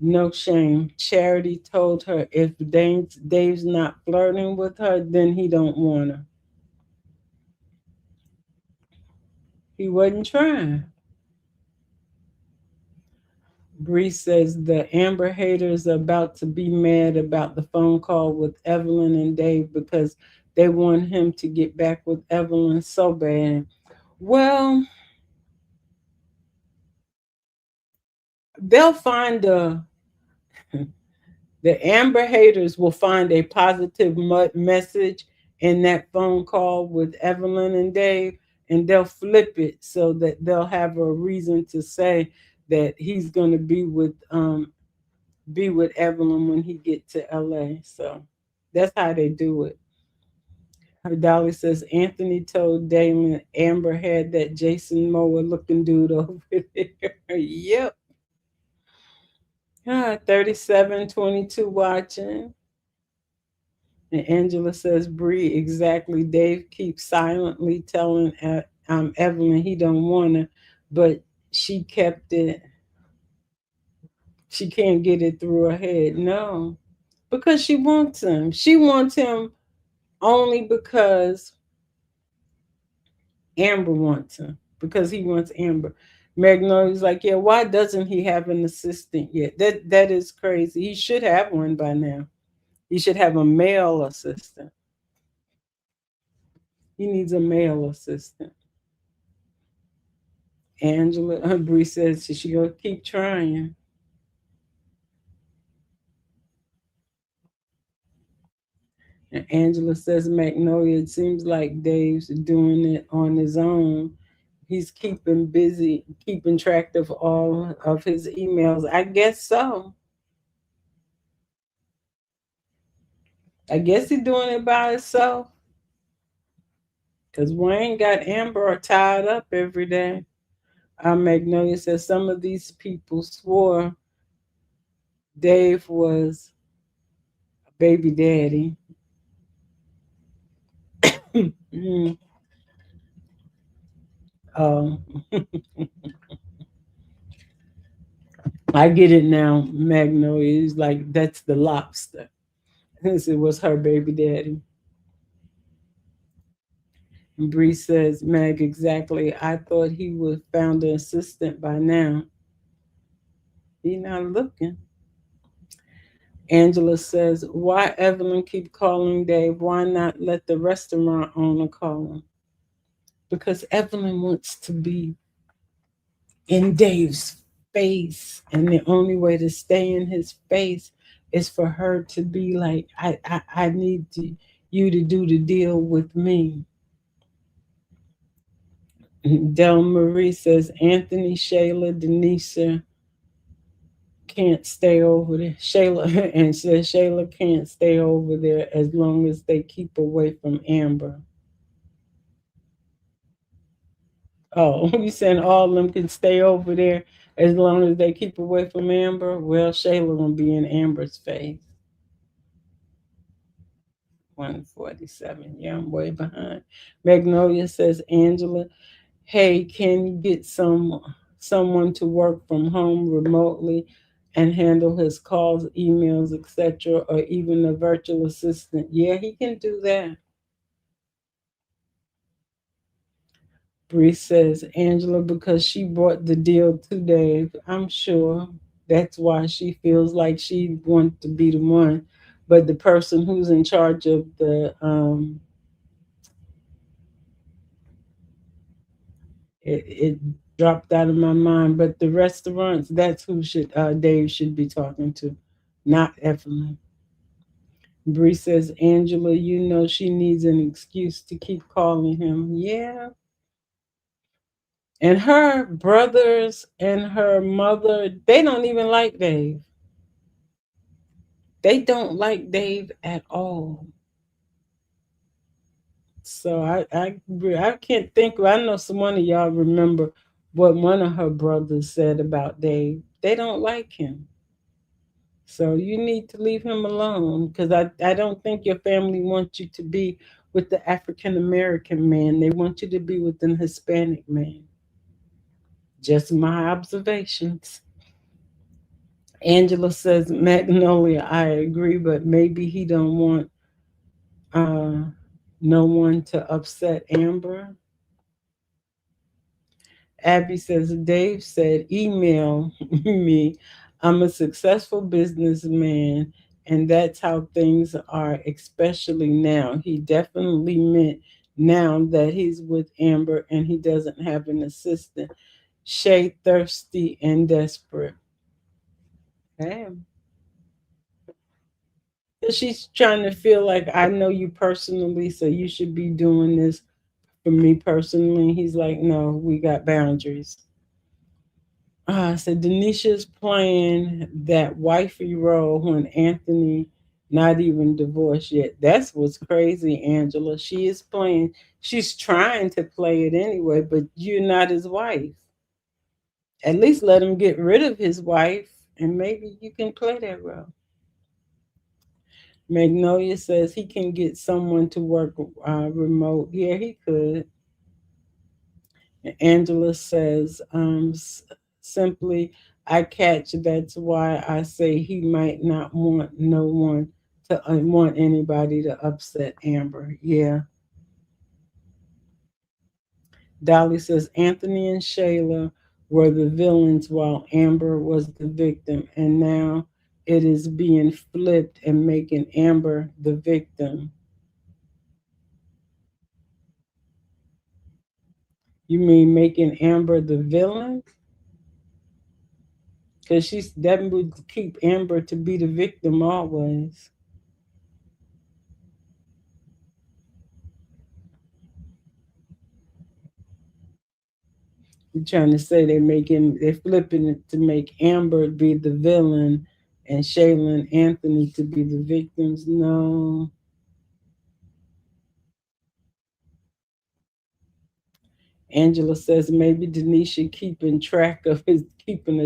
no shame." Charity told her if Dave's not flirting with her, then he don't want her. He wasn't trying. Bree says the Amber haters are about to be mad about the phone call with Evelyn and Dave because they want him to get back with Evelyn so bad. Well, they'll find the Amber haters will find a positive message in that phone call with Evelyn and Dave, and they'll flip it so that they'll have a reason to say that he's going to be with be with Evelyn when he get to LA. So that's how they do it. Her Dolly says Anthony told Damon Amber had that Jason Moore looking dude over there. Yep. 3722 watching. And Angela says, Bree, exactly. Dave keeps silently telling Evelyn he don't want to, but she kept it. She can't get it through her head. No, because she wants him. She wants him only because Amber wants him, because he wants Amber. Magnolia's like, yeah, why doesn't he have an assistant yet? That is crazy. He should have one by now. He should have a male assistant. He needs a male assistant. Angela Bree says she gonna keep trying. And Angela says Magnolia, it seems like Dave's doing it on his own. He's keeping busy, keeping track of all of his emails. I guess so. I guess he's doing it by himself. Because Wayne got Amber tied up every day. Magnolia says some of these people swore Dave was a baby daddy. Mm, um, I get it now, Magnolia. He's like, that's the lobster. Since it was her baby daddy. And Bree says, Meg, exactly. I thought he would found an assistant by now. He not looking. Angela says, why Evelyn keep calling Dave? Why not let the restaurant owner call him? Because Evelyn wants to be in Dave's face. And the only way to stay in his face is for her to be like, I need you to do the deal with me. Del Marie says Anthony, Shayla, Denisa can't stay over there. Shayla and says Shayla can't stay over there as long as they keep away from Amber. Oh, you saying all of them can stay over there as long as they keep away from Amber? Well, Shayla gonna be in Amber's face. 147. Yeah, I'm way behind. Magnolia says Angela, hey, can you get someone to work from home remotely and handle his calls, emails, etc., or even a virtual assistant? Yeah, he can do that. Bree says Angela, because she brought the deal to Dave. I'm sure that's why she feels like she wants to be the one, but the person who's in charge of the it dropped out of my mind. But the restaurants, that's who should Dave should be talking to, not Evelyn. Bree says, Angela, you know she needs an excuse to keep calling him. Yeah. And her brothers and her mother, they don't even like Dave. They don't like Dave at all. So I can't think. I know some one of y'all remember what one of her brothers said about Dave. They don't like him. So you need to leave him alone because I don't think your family wants you to be with the African American man. They want you to be with an Hispanic man. Just my observations. Angela says, Magnolia, I agree, but maybe he don't want uh, no one to upset Amber. Abby says, Dave said, email me. I'm a successful businessman, and that's how things are, especially now. He definitely meant now that he's with Amber and he doesn't have an assistant. Shay, thirsty and desperate. Hey. She's trying to feel like I know you personally, so you should be doing this for me personally. He's like, no, we got boundaries. So Denisha's playing that wifey role when Anthony not even divorced yet. That's what's crazy, Angela. She is playing. She's trying to play it anyway, but you're not his wife. At least let him get rid of his wife, and maybe you can play that role. Magnolia says he can get someone to work remote. Yeah, he could. Angela says, simply, I catch that's why I say he might not want no one to want anybody to upset Amber. Yeah. Dolly says, Anthony and Shayla were the villains while Amber was the victim, and now it is being flipped and making Amber the victim. You mean making Amber the villain? Because she's that would keep Amber to be the victim always. You're trying to say they're flipping it to make Amber be the villain and Shayla and Anthony to be the victims. No. Angela says maybe Denisha keeping a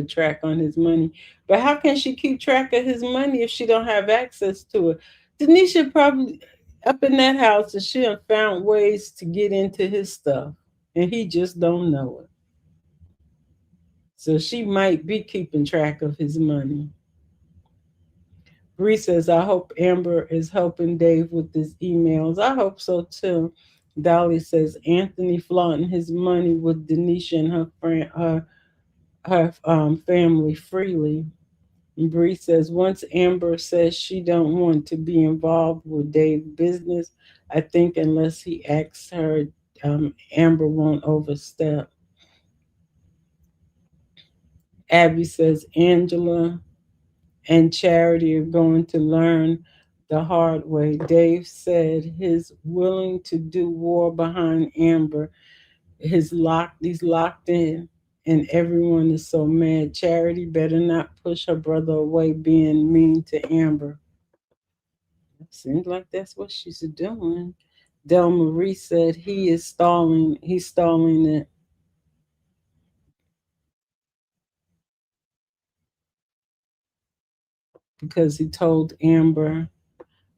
track on his money. But how can she keep track of his money if she don't have access to it? Denisha probably up in that house and she have found ways to get into his stuff. And he just don't know it. So she might be keeping track of his money. Bree says, I hope Amber is helping Dave with his emails. I hope so too. Dolly says, Anthony flaunting his money with Denisha and her family freely. And Bree says, once Amber says she don't want to be involved with Dave's business, I think unless he asks her, Amber won't overstep. Abby says, Angela and Charity are going to learn the hard way. Dave said he's willing to do war behind Amber. He's locked in, and everyone is so mad. Charity better not push her brother away being mean to Amber. It seems like that's what she's doing. Del Marie said he is stalling. He's stalling it because he told Amber,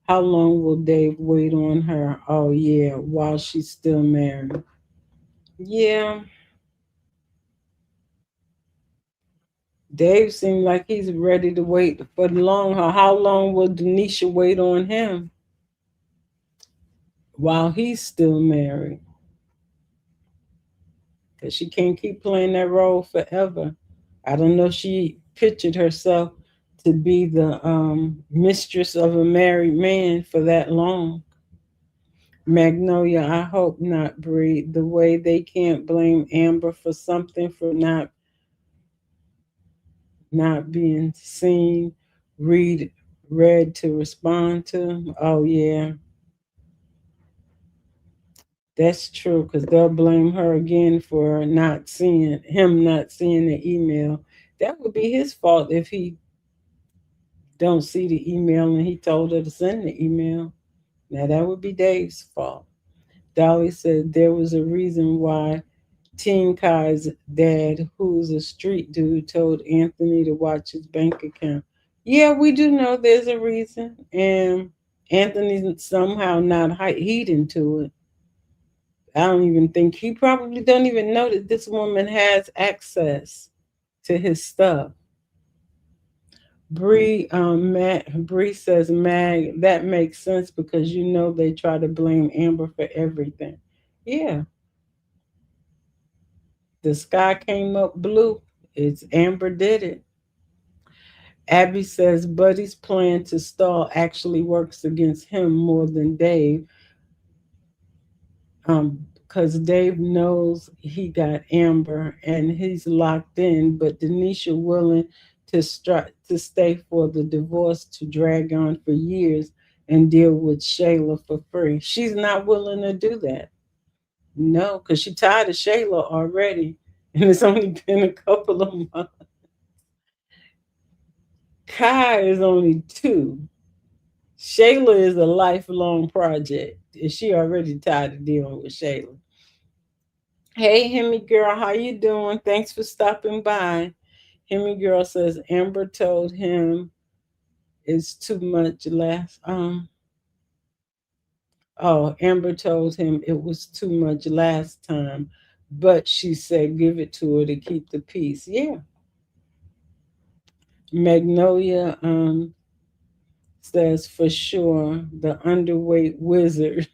how long will Dave wait on her? Oh, yeah, while she's still married. Yeah, Dave seemed like he's ready to wait for the long haul. How long will Denisha wait on him while he's still married? Because she can't keep playing that role forever. I don't know if she pictured herself to be the mistress of a married man for that long. Magnolia, I hope not, Bree. The way they can't blame Amber for something for not being seen, read, read to respond to. Oh yeah, that's true. Because they'll blame her again for not seeing the email. That would be his fault if he don't see the email and he told her to send the email. Now that would be Dave's fault. Dolly said there was a reason why Teen Kai's dad, who's a street dude, told Anthony to watch his bank account. Yeah, we do know there's a reason, and Anthony's somehow not heeding to it. I don't even think he probably don't even know that this woman has access to his stuff. Bree says, Mag, that makes sense because you know they try to blame Amber for everything. Yeah, the sky came up blue. It's Amber did it. Abby says Buddy's plan to stall actually works against him more than Dave, because Dave knows he got Amber and he's locked in, but Denisha willing to stay for the divorce to drag on for years and deal with Shayla for free. She's not willing to do that. No, because she tired of Shayla already, and it's only been a couple of months. Kai is only 2. Shayla is a lifelong project. And she already tired of dealing with Shayla. Hey, Hemi girl, how you doing? Thanks for stopping by. Hemi girl says Amber told him it's too much last. Oh, Amber told him it was too much last time, but she said give it to her to keep the peace. Yeah. Magnolia says for sure the underweight wizard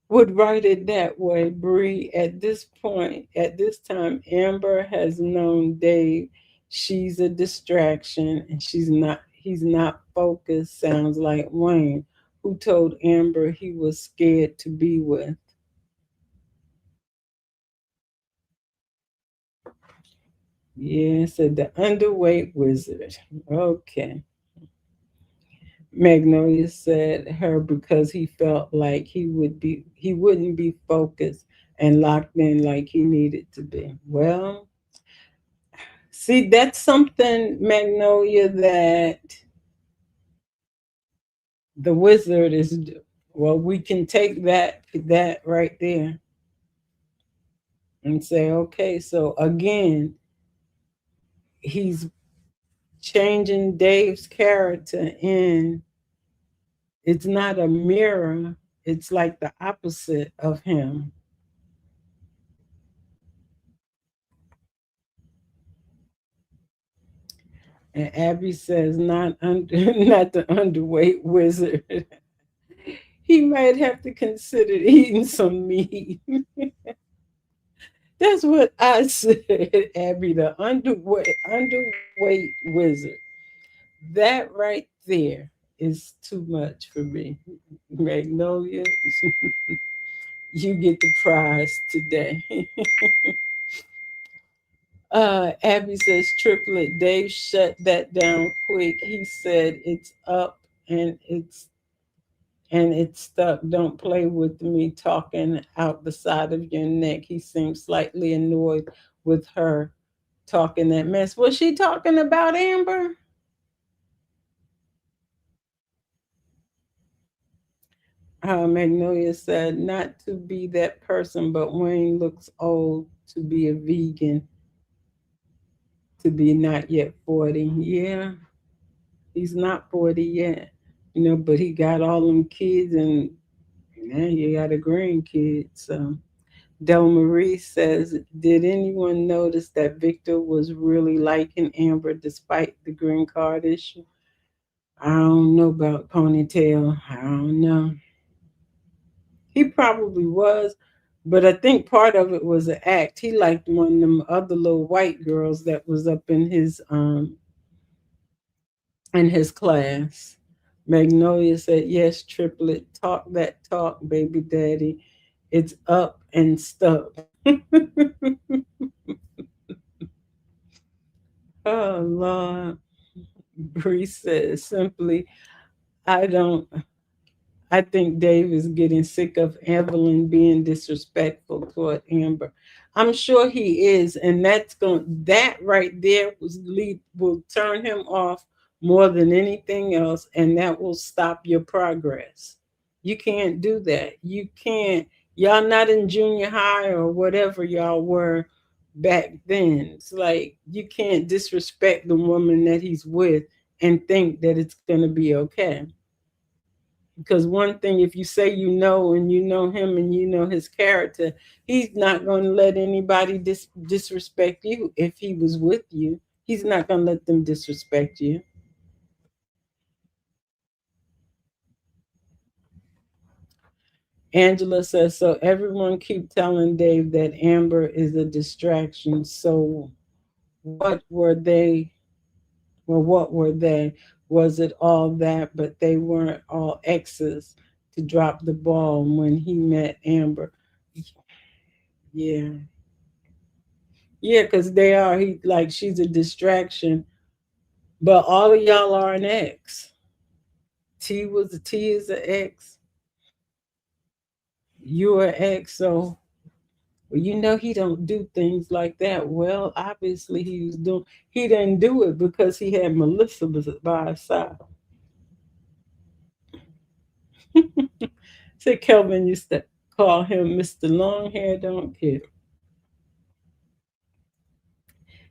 would write it that way, Bree. At this point, at this time, Amber has known Dave. She's a distraction and he's not focused, sounds like Wayne, who told Amber he was scared to be with. Yeah, said the underweight wizard. Okay. Magnolia said her because he felt like he wouldn't be focused and locked in like he needed to be. Well, see, that's something, Magnolia, that the wizard is. Well, we can take that right there and say, okay, so again, he's changing Dave's character, and it's not a mirror. It's like the opposite of him. And Abby says, not under, not the underweight wizard. He might have to consider eating some meat. That's what I said, Abby, the underweight wizard. That right there is too much for me. Magnolia, you get the prize today. Abby says triplet. Dave shut that down quick. He said it's up and it's stuck. Don't play with me talking out the side of your neck. He seemed slightly annoyed with her talking that mess. Was she talking about Amber? Magnolia said, not to be that person, but Wayne looks old to be a vegan, to be not yet 40. Yeah, he's not 40 yet, but he got all them kids and now he got a grandkid. So Del Marie says, did anyone notice that Victor was really liking Amber despite the green card issue? I don't know about ponytail. I don't know. He probably was, but I think part of it was an act. He liked one of them other little white girls that was up in his class. Magnolia said, yes, triplet, talk that talk, baby daddy. It's up and stuck. Oh Lord. Bree says simply, I don't I think Dave is getting sick of Evelyn being disrespectful toward Amber. I'm sure he is, and that right there will turn him off more than anything else, and that will stop your progress. You can't do that. You can't. Y'all not in junior high or whatever y'all were back then. It's like you can't disrespect the woman that he's with and think that it's gonna be okay. Because one thing, if you say and you know him and you know his character, he's not going to let anybody disrespect you. If he was with you, he's not going to let them disrespect you. Angela says, so everyone keep telling Dave that Amber is a distraction. So what were they? Well, what were they? Was it all that, but they weren't all exes to drop the ball when he met Amber? Yeah. Yeah, because they are. He like she's a distraction, but all of y'all are an ex. T is an ex. You're an ex, so Well, he don't do things like that. Well, obviously he didn't do it because he had Melissa by his side. So Kelvin used to call him Mr. Long Hair Don't Care.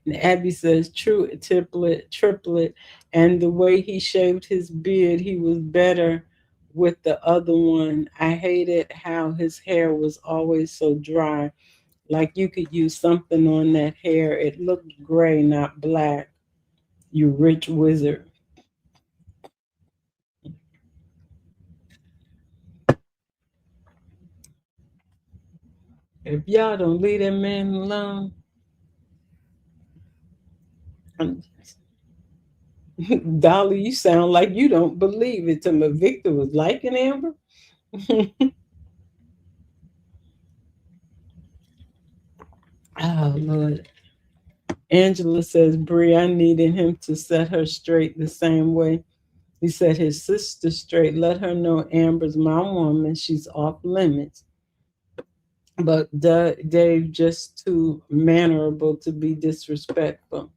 And Abby says, true triplet. And the way he shaved his beard, he was better with the other one. I hated how his hair was always so dry. Like you could use something on that hair. It looked gray, not black. You rich wizard. If y'all don't leave that man alone, Dolly, you sound like you don't believe it. To me, Victor was liking Amber. Oh Lord. Angela says, Brie, I needed him to set her straight the same way he set his sister straight. Let her know Amber's my woman. She's off limits. But Dave just too mannerable to be disrespectful.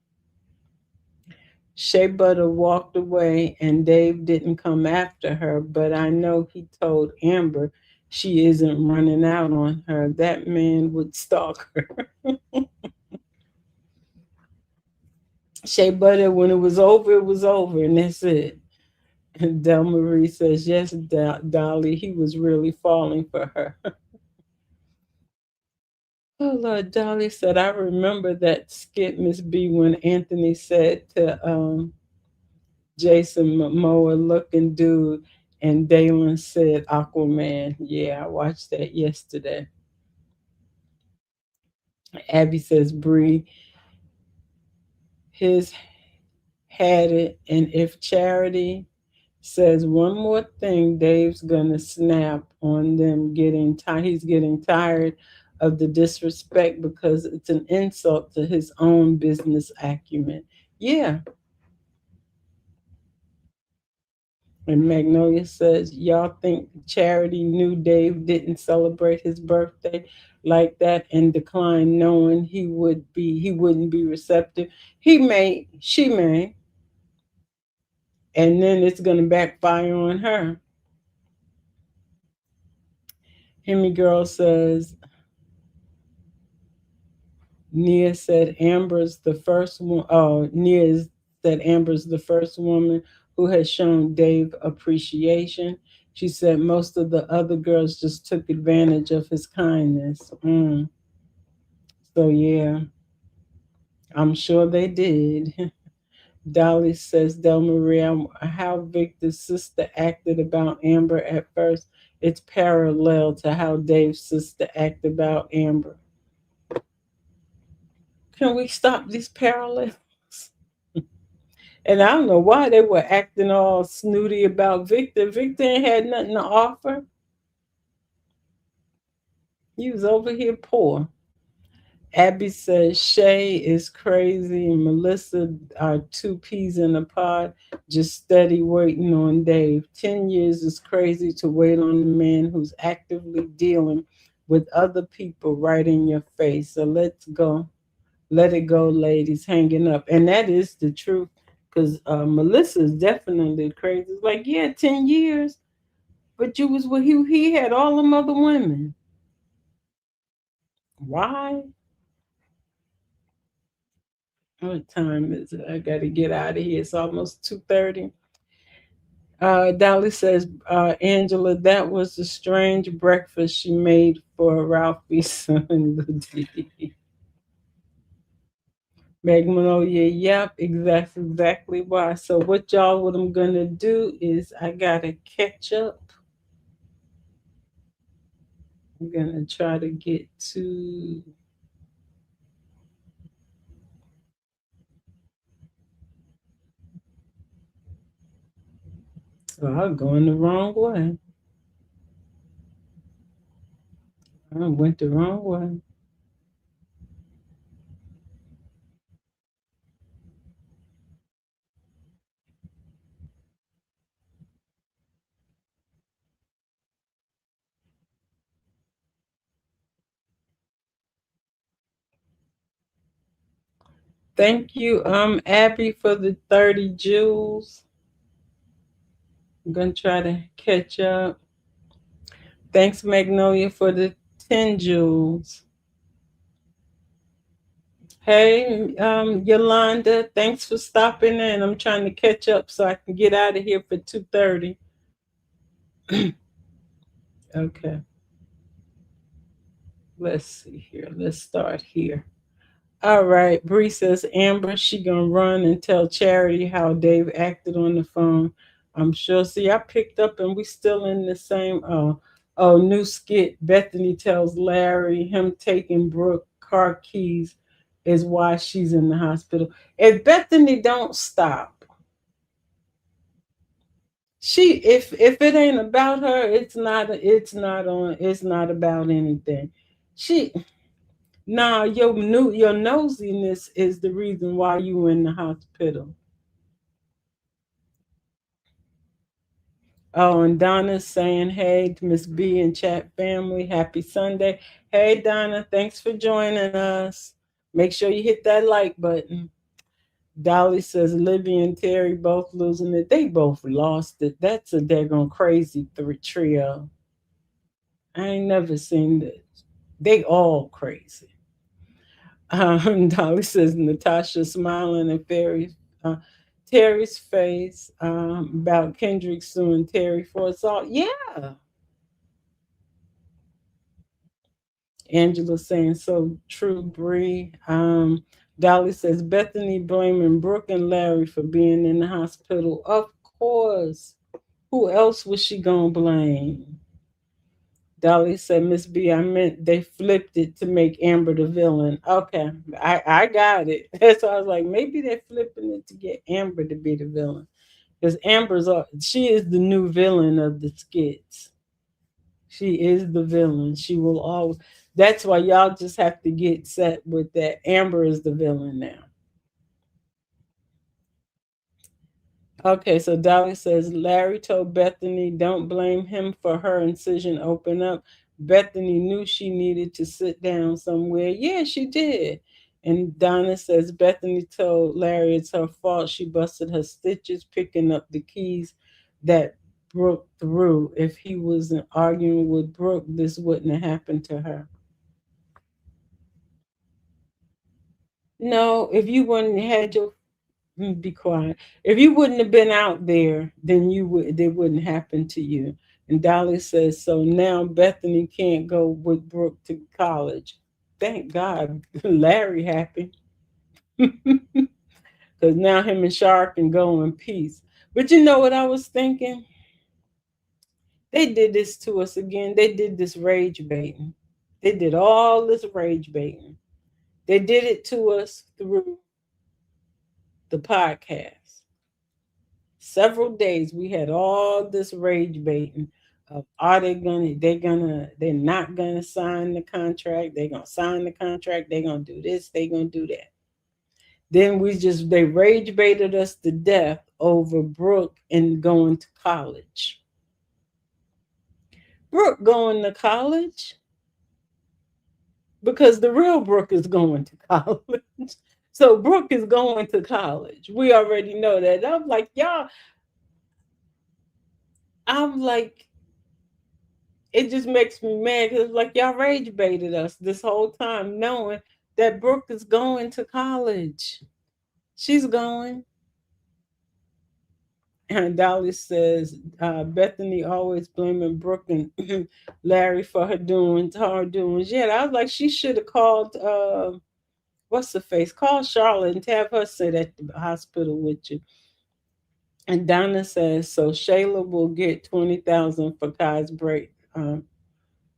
Shea Butter walked away and Dave didn't come after her, but I know he told Amber she isn't running out on her. That man would stalk her. Shea Butter, when it was over, and that's it. And Del Marie says, yes, Dolly, he was really falling for her. Oh, Lord, Dolly said, I remember that skit, Miss B, when Anthony said to Jason Momoa looking dude, and Dalen said Aquaman. Yeah, I watched that yesterday. Abby says, Bree, his had it, and if Charity says one more thing, Dave's gonna snap on them getting tired. He's getting tired of the disrespect because it's an insult to his own business acumen. Yeah. And Magnolia says, y'all think Charity knew Dave didn't celebrate his birthday like that and declined knowing he wouldn't be receptive. She may, and then it's gonna backfire on her. Hemi Girl says, Nia said Amber's the first one. Oh, Nia said Amber's the first woman who has shown Dave appreciation. She said most of the other girls just took advantage of his kindness. So, yeah, I'm sure they did. Dolly says, Del Maria, how Victor's sister acted about Amber at first, it's parallel to how Dave's sister acted about Amber. Can we stop these parallels? And I don't know why they were acting all snooty about Victor. Victor ain't had nothing to offer. He was over here poor. Abby says Shay is crazy and Melissa are two peas in a pod, just steady waiting on Dave. 10 years is crazy to wait on a man who's actively dealing with other people right in your face. So let's go. Let it go, ladies, hanging up. And that is the truth because Melissa is definitely crazy. It's like, yeah, 10 years, but you was with he had all them other women. Why? What time is it? I got to get out of here. It's almost 2:30. Dolly says, Angela, that was the strange breakfast she made for Ralphie's son. Magnolia, yep, exactly why. So what I'm gonna do is I gotta catch up. I'm gonna try to get to. Oh, I'm going the wrong way. I went the wrong way. Thank you, Abby, for the 30 jewels. I'm gonna try to catch up. Thanks, Magnolia, for the 10 jewels. Hey, Yolanda, thanks for stopping in. I'm trying to catch up so I can get out of here for 2:30. Okay, let's see here. Let's start here. All right, Bree says Amber, she gonna run and tell Charity how Dave acted on the phone. I'm sure. See, I picked up and we still in the same. New skit. Bethany tells Larry him taking Brooke car keys is why she's in the hospital. If Bethany don't stop, if it ain't about her, it's not about anything. She Nah, your nosiness is the reason why you in the hospital. Oh, and Donna's saying, hey to Miss B and chat family, happy Sunday. Hey Donna, thanks for joining us. Make sure you hit that like button. Dolly says Libby and Terry both losing it. They both lost it. That's a daggone crazy trio. I ain't never seen this. They all crazy. Dolly says Natasha smiling and Terry's face about Kendrick suing Terry for assault. Yeah. Angela saying so true, Bree. Dolly says Bethany blaming Brooke and Larry for being in the hospital. Of course. Who else was she gonna blame? Dolly said, Miss B, I meant they flipped it to make Amber the villain. Okay, I got it. So I was like, maybe they're flipping it to get Amber to be the villain. Because she is the new villain of the skits. She is the villain. She will always. That's why y'all just have to get set with that. Amber is the villain now. Okay, so Dolly says Larry told Bethany, don't blame him for her incision open up. Bethany knew she needed to sit down somewhere. Yeah, she did. And Donna says Bethany told Larry it's her fault. She busted her stitches picking up the keys that Brooke threw. If he wasn't arguing with Brooke, this wouldn't have happened to her. No, if you wouldn't have had your be quiet. If you wouldn't have been out there, then it wouldn't happen to you. And Dolly says, so now Bethany can't go with Brooke to college. Thank God, Larry happy. Because now him and Shark can go in peace. But you know what I was thinking? They did this to us again. They did this rage baiting. They did all this rage baiting. They did it to us through the podcast. Several days we had all this rage baiting of are they're not gonna sign the contract, they're gonna sign the contract, they're gonna do this, they're gonna do that. Then they rage baited us to death over Brooke and going to college. Brooke going to college because the real Brooke is going to college. So Brooke is going to college. We already know that. I'm like, it just makes me mad because like y'all rage baited us this whole time, knowing that Brooke is going to college. She's going. And Dolly says Bethany always blaming Brooke and Larry for her doings. Yeah, I was like, she should have called what's the face? Call Charlotte and have her sit at the hospital with you. And Donna says, so Shayla will get 20,000 for Kai's break.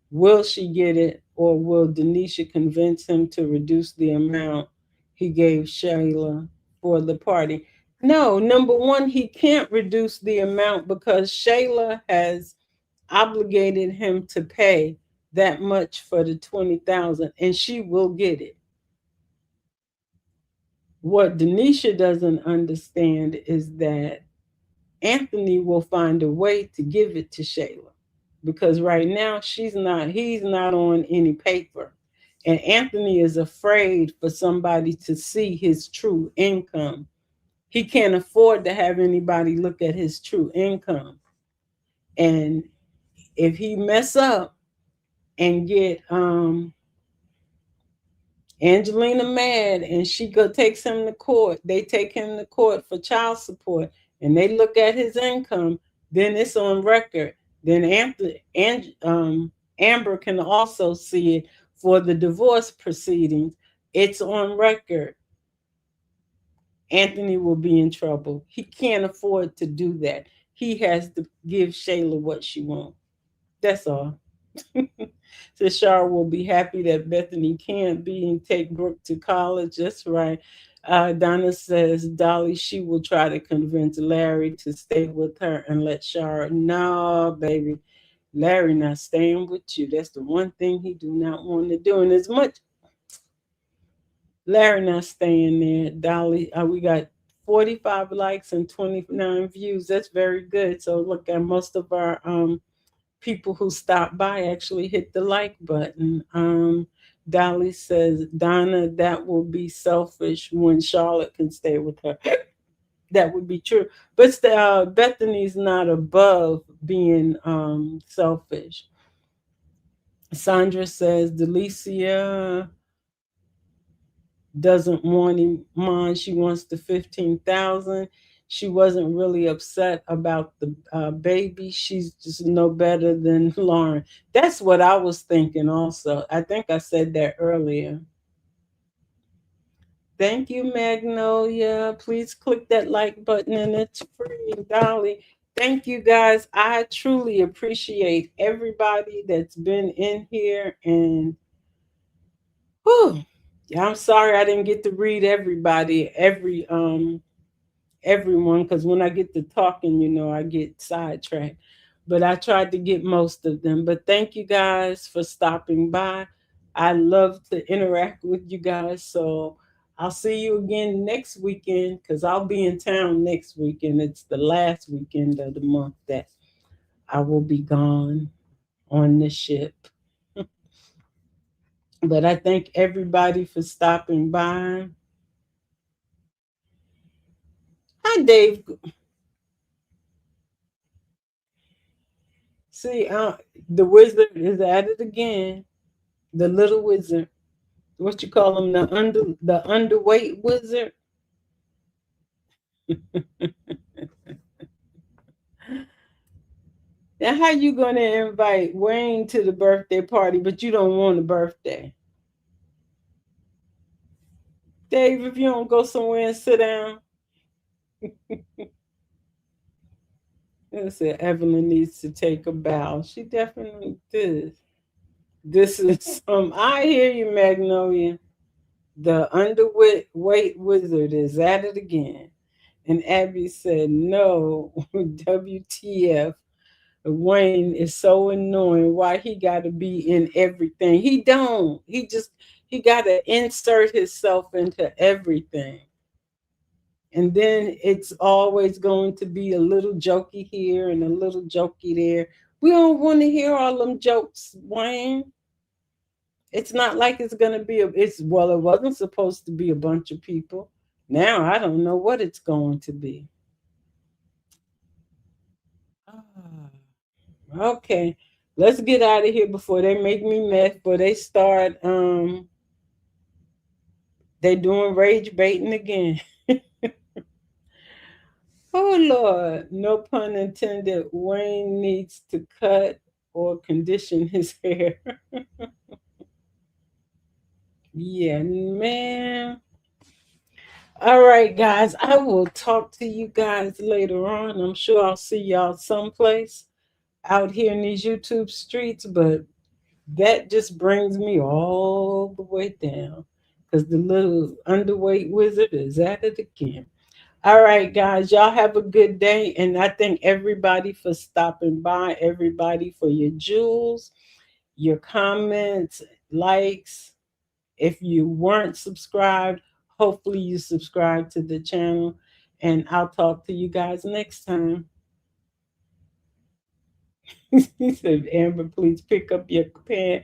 Will she get it, or will Denisha convince him to reduce the amount he gave Shayla for the party? No, number one, he can't reduce the amount because Shayla has obligated him to pay that much for the 20,000, and she will get it. What Denisha doesn't understand is that Anthony will find a way to give it to Shayla because right now he's not on any paper. And Anthony is afraid for somebody to see his true income. He can't afford to have anybody look at his true income. And if he mess up and get Angelina mad and she go takes him to court, they take him to court for child support and they look at his income, then it's on record. Then Amber can also see it for the divorce proceedings. It's on record. Anthony will be in trouble. He can't afford to do that. He has to give Shayla what she wants. That's all. So Shar will be happy that Bethany can't be and take Brooke to college. That's right. Donna says Dolly, she will try to convince Larry to stay with her and let Shar. No, baby, Larry not staying with you. That's the one thing he do not want to do. And as much Larry not staying there. Dolly, we got 45 likes and 29 views. That's very good. So look at most of our people who stopped by actually hit the like button. Dolly says, Donna, that will be selfish when Charlotte can stay with her. That would be true. But Bethany's not above being selfish. Sandra says, Delicia doesn't want him mine. She wants the 15,000. She wasn't really upset about the baby. She's just no better than Lauren. That's what I was thinking also. I think I said that earlier. Thank you, Magnolia. Please click that like button and it's free. Dolly. Thank you guys. I truly appreciate everybody that's been in here and whew, yeah, I'm sorry I didn't get to read everyone because when I get to talking, I get sidetracked. But I tried to get most of them. But thank you guys for stopping by. I love to interact with you guys. So I'll see you again next weekend because I'll be in town next weekend. It's the last weekend of the month that I will be gone on the ship. But I thank everybody for stopping by. Hi, Dave. See, the wizard is at it again. The little wizard. What you call him? The underweight wizard. Now, how you gonna invite Wayne to the birthday party, but you don't want a birthday? Dave, if you don't go somewhere and sit down, I said Evelyn needs to take a bow. She definitely did. This is I hear you, Magnolia. The underweight wizard is at it again. And Abby said, no, WTF. Wayne is so annoying. Why he got to be in everything? He don't. He got to insert himself into everything. And then it's always going to be a little jokey here and a little jokey there. We don't want to hear all them jokes, Wayne. It's not like it's gonna be it wasn't supposed to be a bunch of people. Now I don't know what it's going to be. Okay. Let's get out of here before they make me mad, before they start they doing rage baiting again. Oh Lord, no pun intended. Wayne needs to cut or condition his hair. Yeah, man. All right, guys. I will talk to you guys later on. I'm sure I'll see y'all someplace out here in these YouTube streets, but that just brings me all the way down because the little underweight wizard is at it again. All right, guys, y'all have a good day. And I thank everybody for stopping by, everybody for your jewels, your comments, likes. If you weren't subscribed, hopefully you subscribe to the channel. And I'll talk to you guys next time. He said, Amber, please pick up your pen.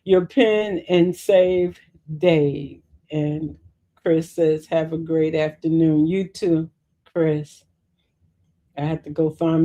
your pen and save Dave. And Chris says, have a great afternoon. You too, Chris. I have to go find